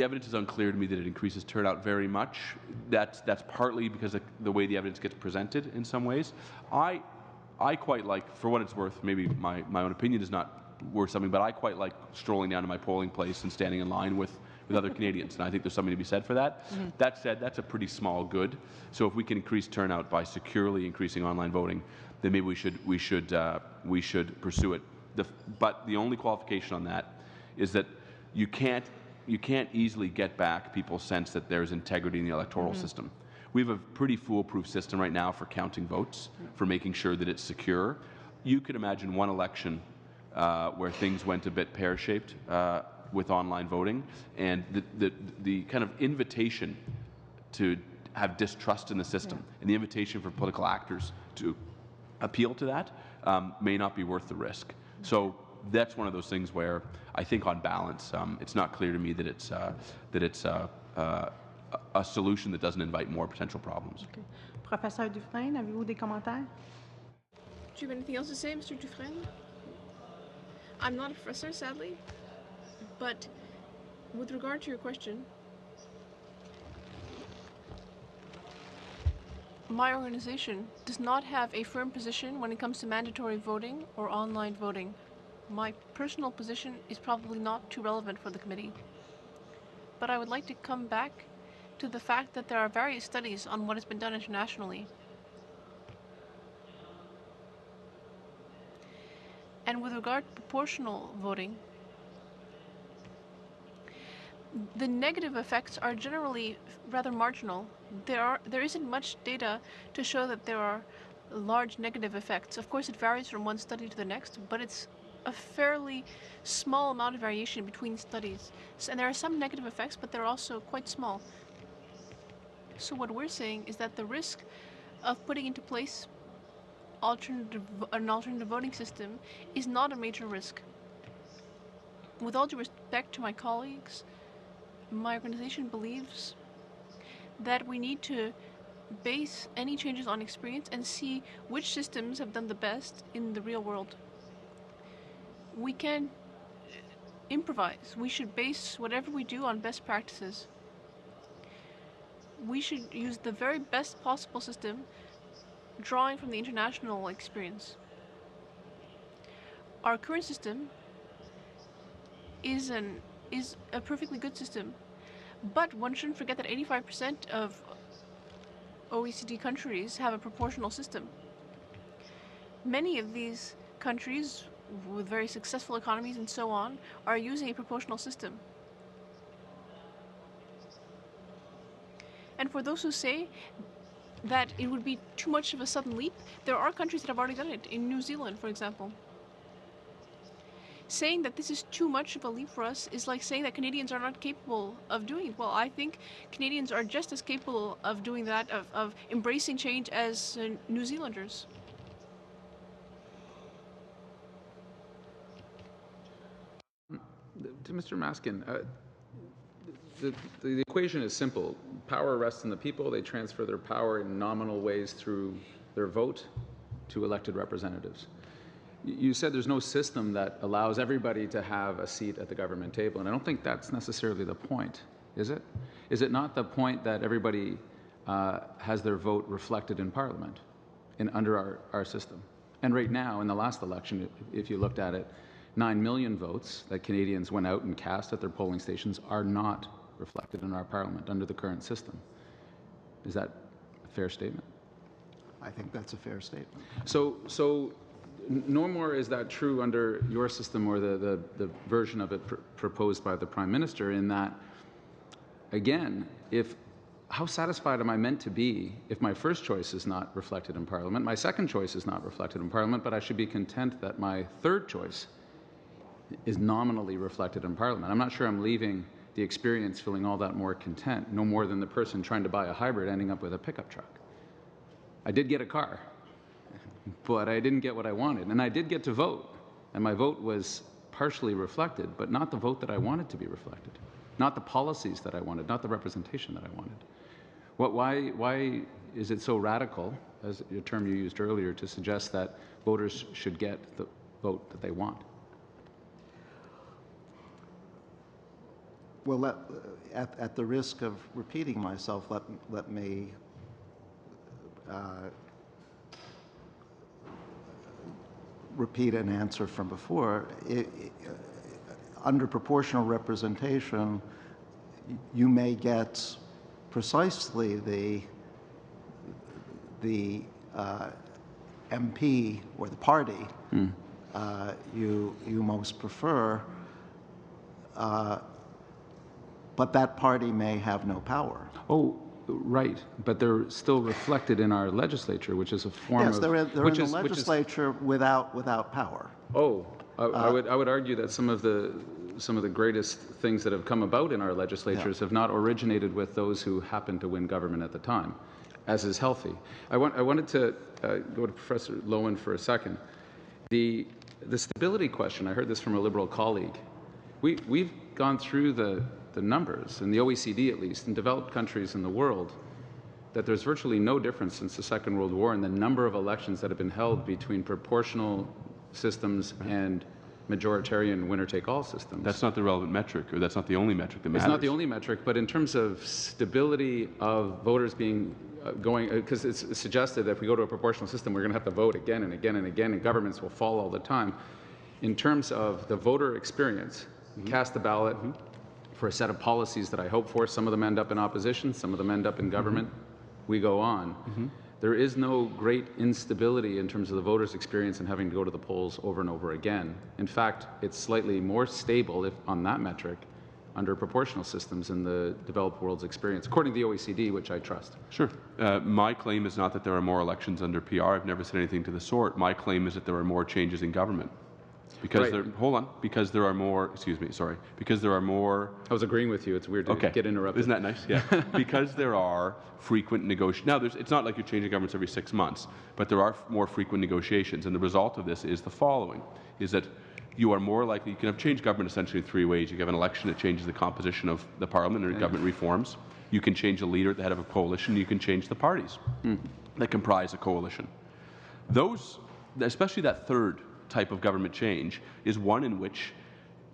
evidence is unclear to me that it increases turnout very much. That's partly because of the way the evidence gets presented in some ways. I quite like, for what it's worth, maybe my own opinion is not worth something, but I quite like strolling down to my polling place and standing in line with other Canadians, and I think there's something to be said for that. That said, that's a pretty small good. So if we can increase turnout by securely increasing online voting, then maybe we should pursue it. But the only qualification on that is that you can't easily get back people's sense that there's integrity in the electoral system. We have a pretty foolproof system right now for counting votes, for making sure that it's secure. You could imagine one election where things went a bit pear-shaped with online voting, and the kind of invitation to have distrust in the system and the invitation for political actors to appeal to that may not be worth the risk. So that's one of those things where I think on balance, it's not clear to me that it's a solution that doesn't invite more potential problems. Okay. Professeur Dufresne, avez-vous des commentaires? Do you have anything else to say, Mr. Dufresne? I'm not a professor, sadly, but with regard to your question, my organization does not have a firm position when it comes to mandatory voting or online voting. My personal position is probably not too relevant for the committee. But I would like to come back to the fact that there are various studies on what has been done internationally. And with regard to proportional voting, the negative effects are generally rather marginal. There isn't much data to show that there are large negative effects. Of course, it varies from one study to the next, but it's a fairly small amount of variation between studies. And there are some negative effects, but they're also quite small. So what we're saying is that the risk of putting into place an alternative voting system is not a major risk. With all due respect to my colleagues, my organization believes that we need to base any changes on experience and see which systems have done the best in the real world. We can improvise. We should base whatever we do on best practices. We should use the very best possible system, drawing from the international experience. Our current system is a perfectly good system, but one shouldn't forget that 85% of OECD countries have a proportional system. Many of these countries with very successful economies and so on are using a proportional system. And for those who say that it would be too much of a sudden leap, there are countries that have already done it. In New Zealand, for example. Saying that this is too much of a leap for us is like saying that Canadians are not capable of doing it. Well, I think Canadians are just as capable of doing that, of embracing change as New Zealanders. To Mr. Maskin, the equation is simple. Power rests in the people. They transfer their power in nominal ways through their vote to elected representatives. You said there's no system that allows everybody to have a seat at the government table, and I don't think that's necessarily the point, is it? Is it not the point that everybody has their vote reflected in Parliament under our system? And right now, in the last election, if you looked at it, 9 million votes that Canadians went out and cast at their polling stations are not reflected in our Parliament under the current system. Is that a fair statement? I think that's a fair statement. So no more is that true under your system or the version of it proposed by the Prime Minister, in that, again, how satisfied am I meant to be if my first choice is not reflected in Parliament, my second choice is not reflected in Parliament, but I should be content that my third choice is nominally reflected in Parliament? I'm not sure I'm leaving the experience feeling all that more content, no more than the person trying to buy a hybrid ending up with a pickup truck. I did get a car, but I didn't get what I wanted. And I did get to vote, and my vote was partially reflected, but not the vote that I wanted to be reflected, not the policies that I wanted, not the representation that I wanted. Why is it so radical, as a term you used earlier, to suggest that voters should get the vote that they want? Well, at the risk of repeating myself, let me repeat an answer from before. Under proportional representation, you may get precisely the MP or the party you most prefer, but that party may have no power. Oh, Right, but they're still reflected in our legislature, which is a form yes, of... they're in the legislature without power. Oh, I would argue that some of the greatest things that have come about in our legislatures have not originated with those who happened to win government at the time, as is healthy. I wanted to go to Professor Lowen for a second. The stability question, I heard this from a Liberal colleague. We've gone through the numbers, in the OECD at least, in developed countries in the world, that there's virtually no difference since the Second World War in the number of elections that have been held between proportional systems and majoritarian winner-take-all systems. That's not the relevant metric, or that's not the only metric that matters. It's not the only metric, but in terms of stability of voters being because it's suggested that if we go to a proportional system, we're going to have to vote again and again and again, and governments will fall all the time. In terms of the voter experience, cast a ballot for a set of policies that I hope for. Some of them end up in opposition, some of them end up in government. We go on. There is no great instability in terms of the voters' experience in having to go to the polls over and over again. In fact, it's slightly more stable, if on that metric, under proportional systems in the developed world's experience, according to the OECD, which I trust. Sure. My claim is not that there are more elections under PR. I've never said anything to the sort. My claim is that there are more changes in government. Because because there are more, because there are more... I was agreeing with you. It's weird to get interrupted. Isn't that nice? Yeah. Because there are frequent negotiations. Now, it's not like you're changing governments every 6 months, but there are more frequent negotiations. And the result of this is the following, is that you are more likely, you can have changed government essentially in 3 ways. You can have an election that changes the composition of the parliament or government reforms. You can change a leader at the head of a coalition. You can change the parties that comprise a coalition. Those, especially that third type of government change, is one in which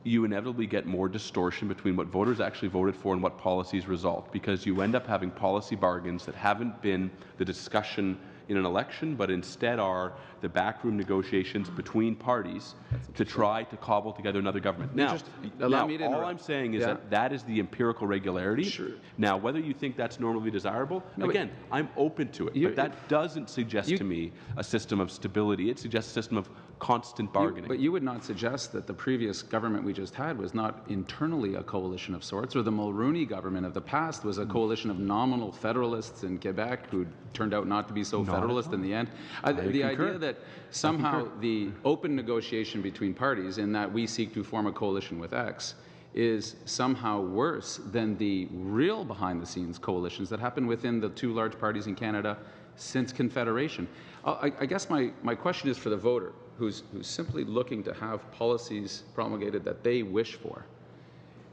you inevitably get more distortion between what voters actually voted for and what policies result, because you end up having policy bargains that haven't been the discussion in an election, but instead are the backroom negotiations between parties to try to cobble together another government. Now, all I'm saying is that is the empirical regularity. Sure. Now, whether you think that's normally desirable, again, I'm open to it, but that doesn't suggest to me a system of stability. It suggests a system of constant bargaining. But you would not suggest that the previous government we just had was not internally a coalition of sorts, or the Mulroney government of the past was a coalition of nominal federalists in Quebec who turned out not to be so federalist in the end. The idea that somehow the open negotiation between parties, in that we seek to form a coalition with X, is somehow worse than the real behind-the-scenes coalitions that happen within the 2 large parties in Canada since Confederation. I guess my question is for the voter, who's simply looking to have policies promulgated that they wish for,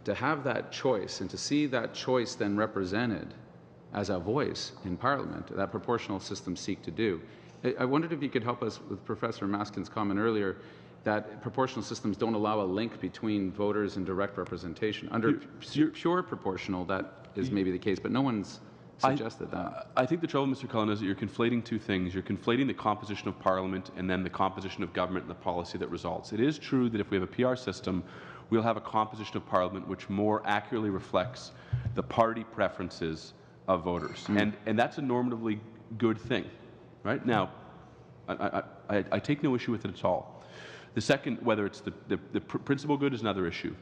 to have that choice and to see that choice then represented as a voice in Parliament, that proportional systems seek to do. I wondered if you could help us with Professor Maskin's comment earlier that proportional systems don't allow a link between voters and direct representation. Under pure proportional, that is maybe the case, but no one's suggested that. I think the trouble, Mr. Cullen, is that you're conflating 2 things. You're conflating the composition of Parliament and then the composition of government and the policy that results. It is true that if we have a PR system, we'll have a composition of Parliament which more accurately reflects the party preferences of voters. And that's a normatively good thing. Right? Now, I take no issue with it at all. The second, whether it's the principal good, is another issue.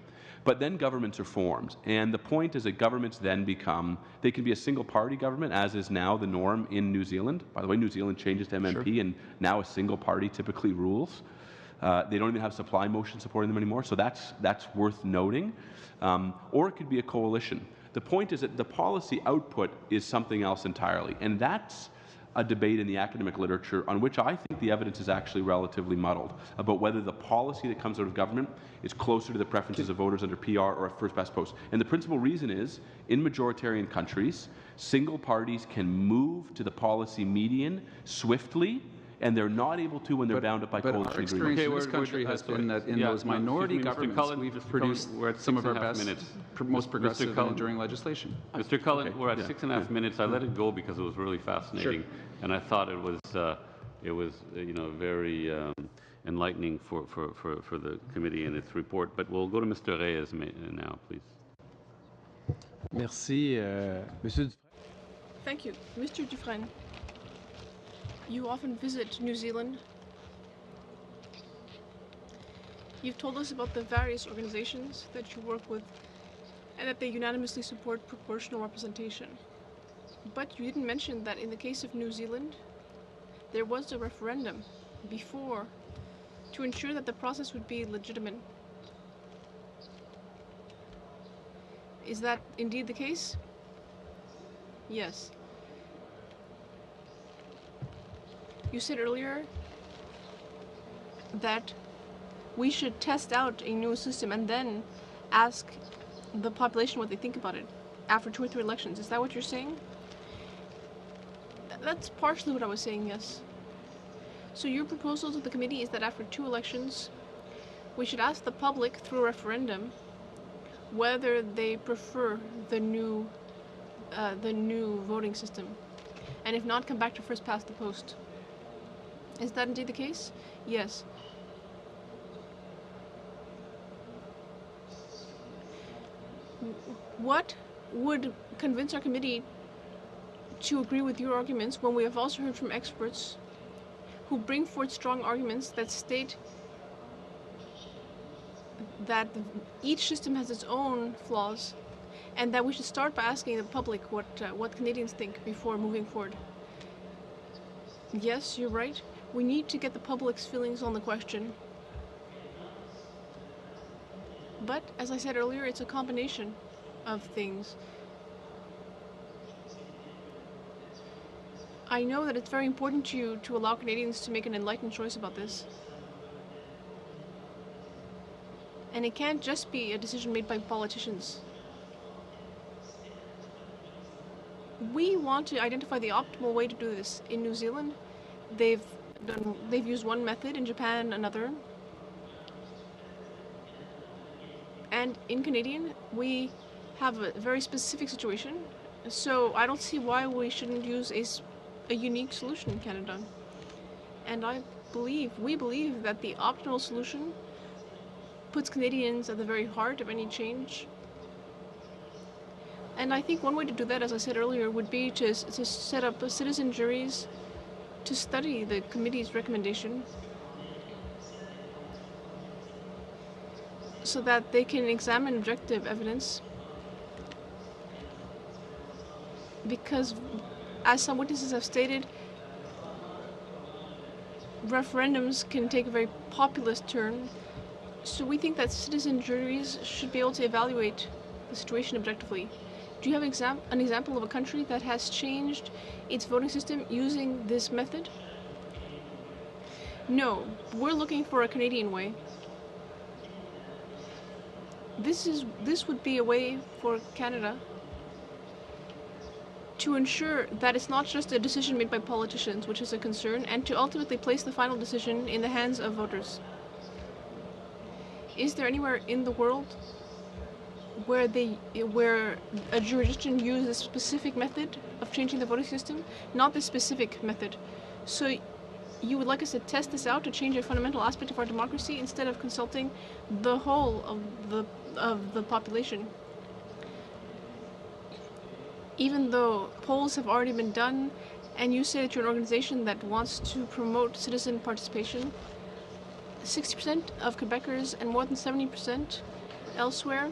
But then governments are formed, and the point is that governments then become, they can be a single-party government, as is now the norm in New Zealand. By the way, New Zealand changes to MMP, and now a single party typically rules. They don't even have supply motion supporting them anymore, so that's worth noting. Or it could be a coalition. The point is that the policy output is something else entirely, and that's a debate in the academic literature on which I think the evidence is actually relatively muddled about whether the policy that comes out of government is closer to the preferences of voters under PR or a first past post. And the principal reason is, in majoritarian countries, single parties can move to the policy median swiftly, and they're not able to when they're bound up by coalition agreements. Our experience in this country has been that in those minority governments, we've produced some of our best, most progressive and enduring legislation. Mr. Cullen, we're at 6.5 minutes. I let it go because it was really fascinating, and I thought it was very enlightening for the committee and its report. But we'll go to Mr. Reyes now, please. Merci, Monsieur Dufresne. Thank you. Mr. Dufresne, you often visit New Zealand. You've told us about the various organizations that you work with and that they unanimously support proportional representation. But you didn't mention that in the case of New Zealand, there was a referendum before to ensure that the process would be legitimate. Is that indeed the case? Yes. You said earlier that we should test out a new system and then ask the population what they think about it after 2 or 3 elections. Is that what you're saying? That's partially what I was saying, yes. So your proposal to the committee is that after 2 elections, we should ask the public through a referendum whether they prefer the new voting system, and if not, come back to first past the post. Is that indeed the case? Yes. What would convince our committee to agree with your arguments when we have also heard from experts who bring forth strong arguments that state that each system has its own flaws, and that we should start by asking the public what Canadians think before moving forward? Yes, you're right. We need to get the public's feelings on the question. But, as I said earlier, it's a combination of things. I know that it's very important to you to allow Canadians to make an enlightened choice about this. And it can't just be a decision made by politicians. We want to identify the optimal way to do this. In New Zealand, they've used one method, in Japan another. And in Canadian, we have a very specific situation. So I don't see why we shouldn't use a unique solution in Canada. And we believe that the optimal solution puts Canadians at the very heart of any change. And I think one way to do that, as I said earlier, would be to set up citizen juries to study the committee's recommendation so that they can examine objective evidence. Because, as some witnesses have stated, referendums can take a very populist turn. So we think that citizen juries should be able to evaluate the situation objectively. Do you have an example of a country that has changed its voting system using this method? No, we're looking for a Canadian way. This would be a way for Canada to ensure that it's not just a decision made by politicians, which is a concern, and to ultimately place the final decision in the hands of voters. Is there anywhere in the world where a jurisdiction uses a specific method of changing the voting system? Not this specific method. So you would like us to test this out to change a fundamental aspect of our democracy instead of consulting the whole of the population? Even though polls have already been done, and you say that you're an organization that wants to promote citizen participation, 60% of Quebecers and more than 70% elsewhere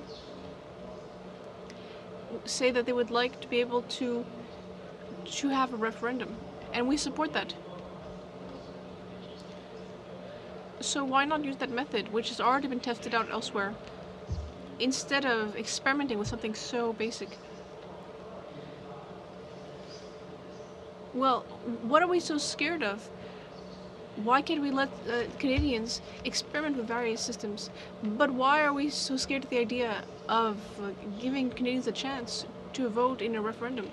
say that they would like to be able to have a referendum, and we support that. So why not use that method, which has already been tested out elsewhere, instead of experimenting with something so basic? Well, what are we so scared of? Why can't we let Canadians experiment with various systems? But why are we so scared of the idea of giving Canadians a chance to vote in a referendum?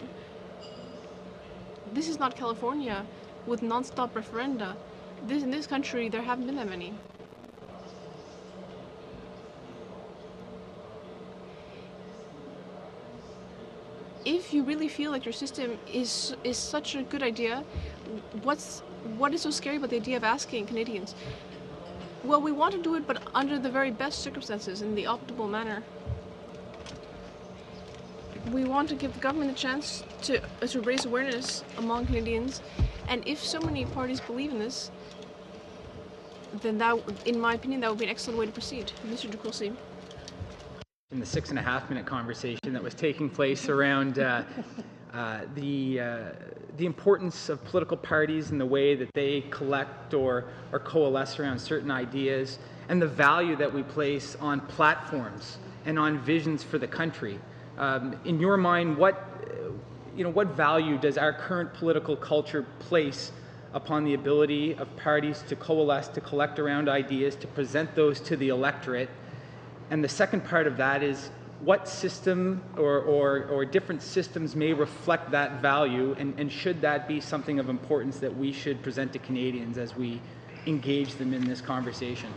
This is not California with non-stop referenda. In this country, there haven't been that many. If you really feel like your system is such a good idea, what is so scary about the idea of asking Canadians? Well, we want to do it, but under the very best circumstances, in the optimal manner. We want to give the government a chance to raise awareness among Canadians, and if so many parties believe in this, then that, in my opinion, that would be an excellent way to proceed. Mr. DeCourcy. In the 6.5-minute conversation that was taking place around the importance of political parties and the way that they collect or coalesce around certain ideas, and the value that we place on platforms and on visions for the country. In your mind, what value does our current political culture place upon the ability of parties to coalesce, to collect around ideas, to present those to the electorate? And the second part of that is, what system or different systems may reflect that value, and should that be something of importance that we should present to Canadians as we engage them in this conversation?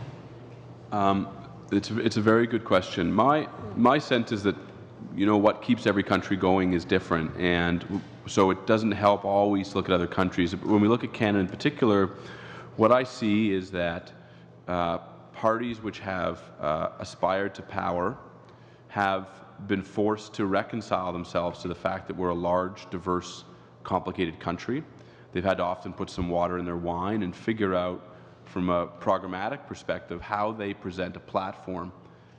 It's a very good question. My sense is that, what keeps every country going is different, and so it doesn't help always look at other countries. When we look at Canada in particular, what I see is that parties which have aspired to power have been forced to reconcile themselves to the fact that we're a large, diverse, complicated country. They've had to often put some water in their wine and figure out, from a programmatic perspective, how they present a platform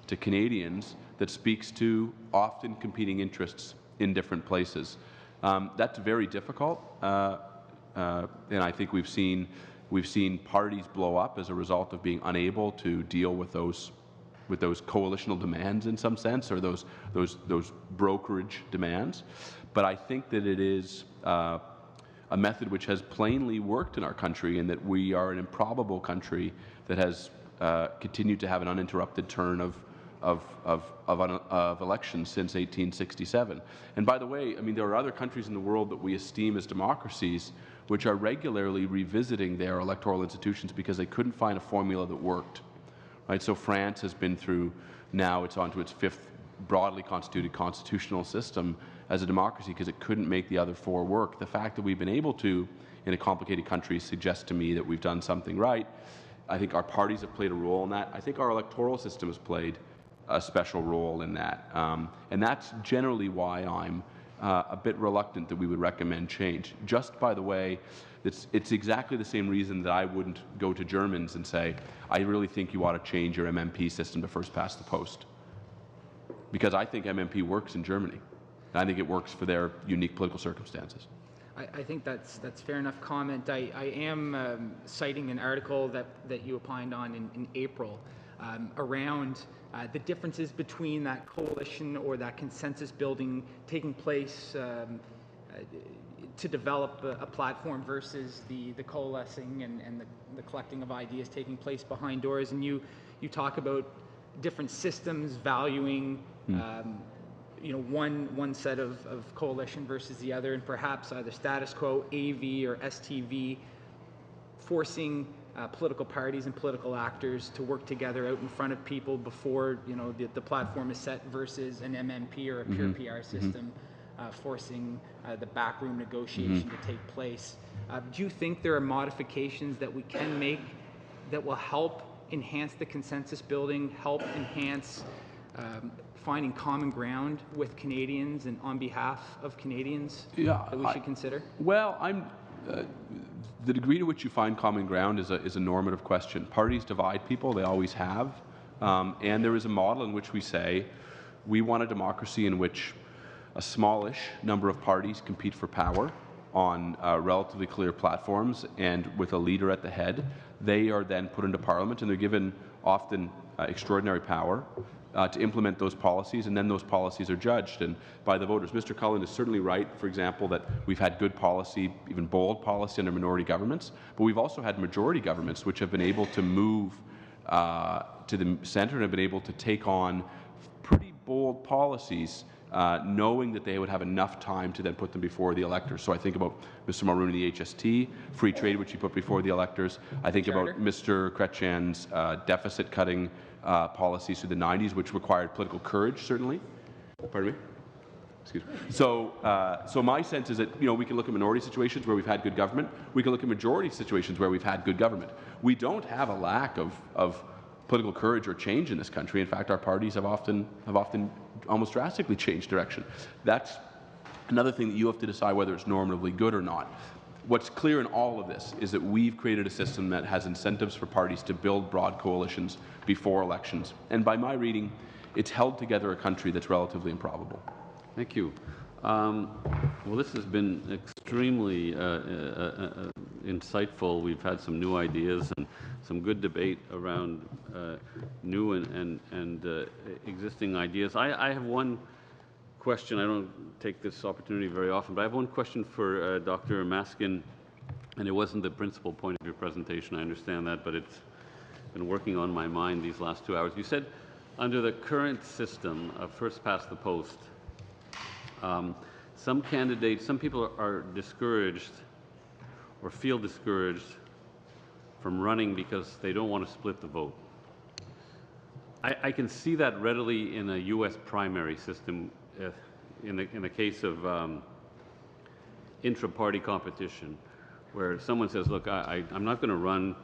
to Canadians that speaks to often competing interests in different places. That's very difficult, and I think we've seen parties blow up as a result of being unable to deal with those coalitional demands in some sense, or those brokerage demands. But I think that it is a method which has plainly worked in our country, and that we are an improbable country that has continued to have an uninterrupted turn of elections since 1867. And by the way, there are other countries in the world that we esteem as democracies which are regularly revisiting their electoral institutions because they couldn't find a formula that worked. Right? So France has been through, now it's on to its fifth broadly constituted constitutional system as a democracy because it couldn't make the other four work. The fact that we've been able to, in a complicated country, suggests to me that we've done something right. I think our parties have played a role in that. I think our electoral system has played a special role in that. And that's generally why I'm a bit reluctant that we would recommend change. Just by the way, it's exactly the same reason that I wouldn't go to Germans and say, I really think you ought to change your MMP system to first past the post. Because I think MMP works in Germany. And I think it works for their unique political circumstances. I think that's fair enough comment. I am citing an article that you opined on in April around the differences between that coalition or that consensus building taking place to develop a platform versus the coalescing and the collecting of ideas taking place behind doors. And you talk about different systems valuing one set of coalition versus the other, and perhaps either status quo, AV, or STV, forcing political parties and political actors to work together out in front of people before the platform is set, versus an MMP or a pure PR system forcing the backroom negotiation to take place. Do you think there are modifications that we can make that will help enhance the consensus building, help enhance finding common ground with Canadians and on behalf of Canadians that we should consider? Well, the degree to which you find common ground is a normative question. Parties divide people, they always have, and there is a model in which we say we want a democracy in which a smallish number of parties compete for power on relatively clear platforms and with a leader at the head. They are then put into Parliament and they're given often extraordinary power to implement those policies, and then those policies are judged by the voters. Mr. Cullen is certainly right, for example, that we've had good policy, even bold policy under minority governments, but we've also had majority governments which have been able to move to the centre and have been able to take on pretty bold policies, knowing that they would have enough time to then put them before the electors. So I think about Mr. Mulroney, the HST, free trade, which he put before the electors. I think about Mr. Chrétien's deficit-cutting policies through the 90s, which required political courage, certainly. Pardon me? Excuse me. So my sense is that we can look at minority situations where we've had good government. We can look at majority situations where we've had good government. We don't have a lack of political courage or change in this country. In fact, our parties have often almost drastically changed direction. That's another thing that you have to decide whether it's normatively good or not. What's clear in all of this is that we've created a system that has incentives for parties to build broad coalitions before elections. And by my reading, it's held together a country that's relatively improbable. Thank you. Well, this has been extremely insightful. We've had some new ideas and some good debate around new and existing ideas. I have one question. I don't take this opportunity very often, but I have one question for Dr. Maskin, and it wasn't the principal point of your presentation. I understand that, but it's been working on my mind these last 2 hours. You said under the current system of first past the post, some candidates, some people are discouraged or feel discouraged from running because they don't want to split the vote. I can see that readily in a U.S. primary system in the case of intra-party competition, where someone says, look, I'm not going to run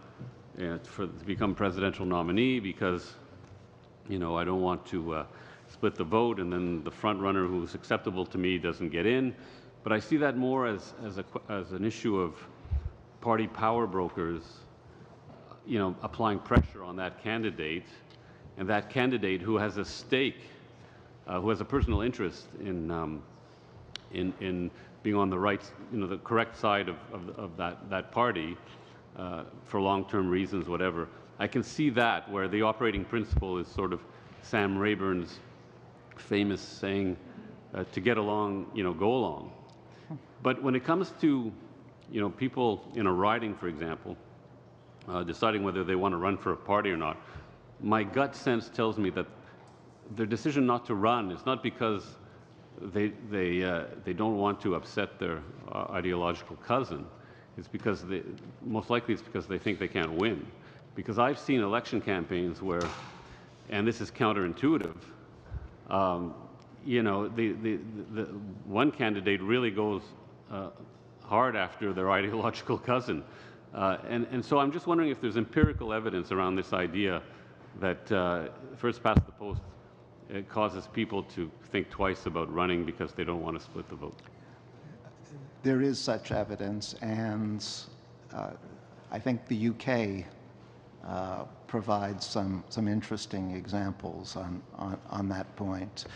to become presidential nominee because, you know, I don't want to split the vote, and then the front runner who's acceptable to me doesn't get in. But I see that more as an issue of party power brokers, you know, applying pressure on that candidate, and that candidate who has a stake, who has a personal interest in being on the right, you know, the correct side of that party for long-term reasons, whatever. I can see that where the operating principle is sort of Sam Rayburn's famous saying, to get along, you know, go along. But when it comes to, you know, people in a riding, for example, deciding whether they want to run for a party or not, my gut sense tells me that their decision not to run is not because they don't want to upset their ideological cousin. It's because most likely it's because they think they can't win. Because I've seen election campaigns where, and this is counterintuitive, you know, the one candidate really goes hard after their ideological cousin. And so I'm just wondering if there's empirical evidence around this idea that first past the post it causes people to think twice about running because they don't want to split the vote. There is such evidence, and I think the UK provides some interesting examples on that point.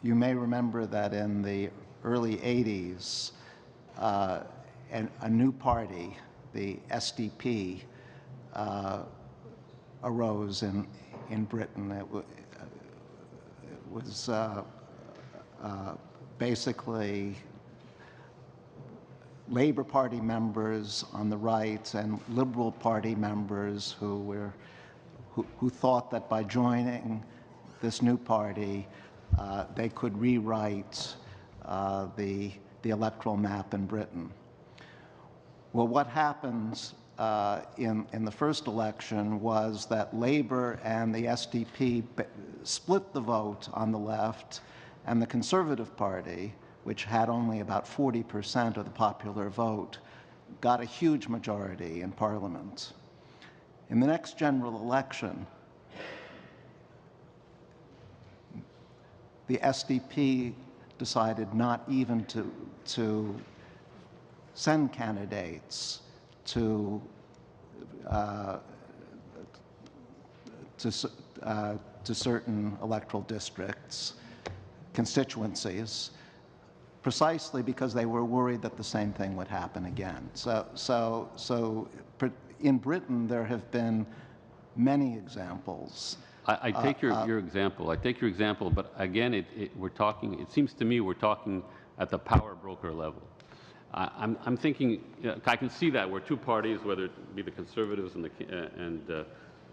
You may remember that in the early 80s, a new party, the SDP, arose in Britain. It was basically Labour Party members on the right and Liberal Party members who thought that by joining this new party, they could rewrite the electoral map in Britain. Well, what happened in the first election was that Labour and the SDP split the vote on the left, and the Conservative Party, which had only about 40% of the popular vote, got a huge majority in Parliament. In the next general election, the SDP decided not even to send candidates to certain electoral districts, constituencies, precisely because they were worried that the same thing would happen again. So in Britain, there have been many examples. I take your example. I take your example, but again, we're talking. It seems to me we're talking at the power broker level. I'm thinking. I can see that where two parties, whether it be the Conservatives and the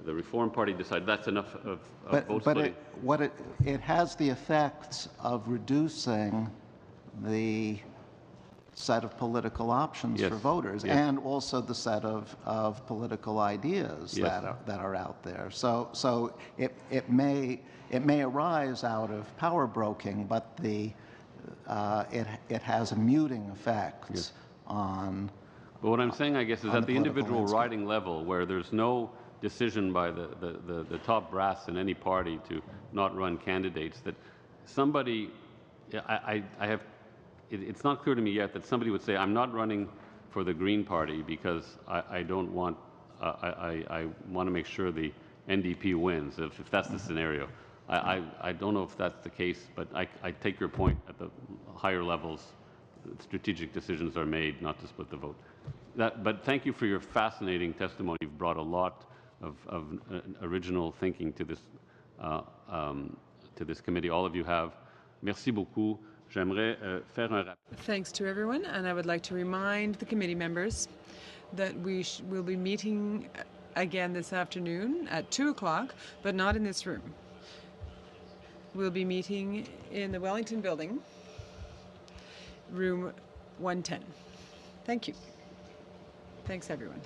Reform Party, decide that's enough of vote splitting. But it has the effect of reducing the set of political options for voters, and also the set of political ideas that are out there. So it may arise out of power broking, but it has a muting effect on. But what I'm saying, I guess, is at the individual riding level, where there's no decision by the top brass in any party to not run candidates, that somebody, I have. It's not clear to me yet that somebody would say, I'm not running for the Green Party because I don't want, I want to make sure the NDP wins, if that's the scenario. I don't know if that's the case, but I take your point. At the higher levels, strategic decisions are made, not to split the vote. But thank you for your fascinating testimony. You've brought a lot of original thinking to this committee. All of you have. Merci beaucoup. J'aimerais faire un rappel. Thanks to everyone, and I would like to remind the committee members that we will be meeting again this afternoon at 2 o'clock, but not in this room. We'll be meeting in the Wellington Building, room 110. Thank you. Thanks, everyone.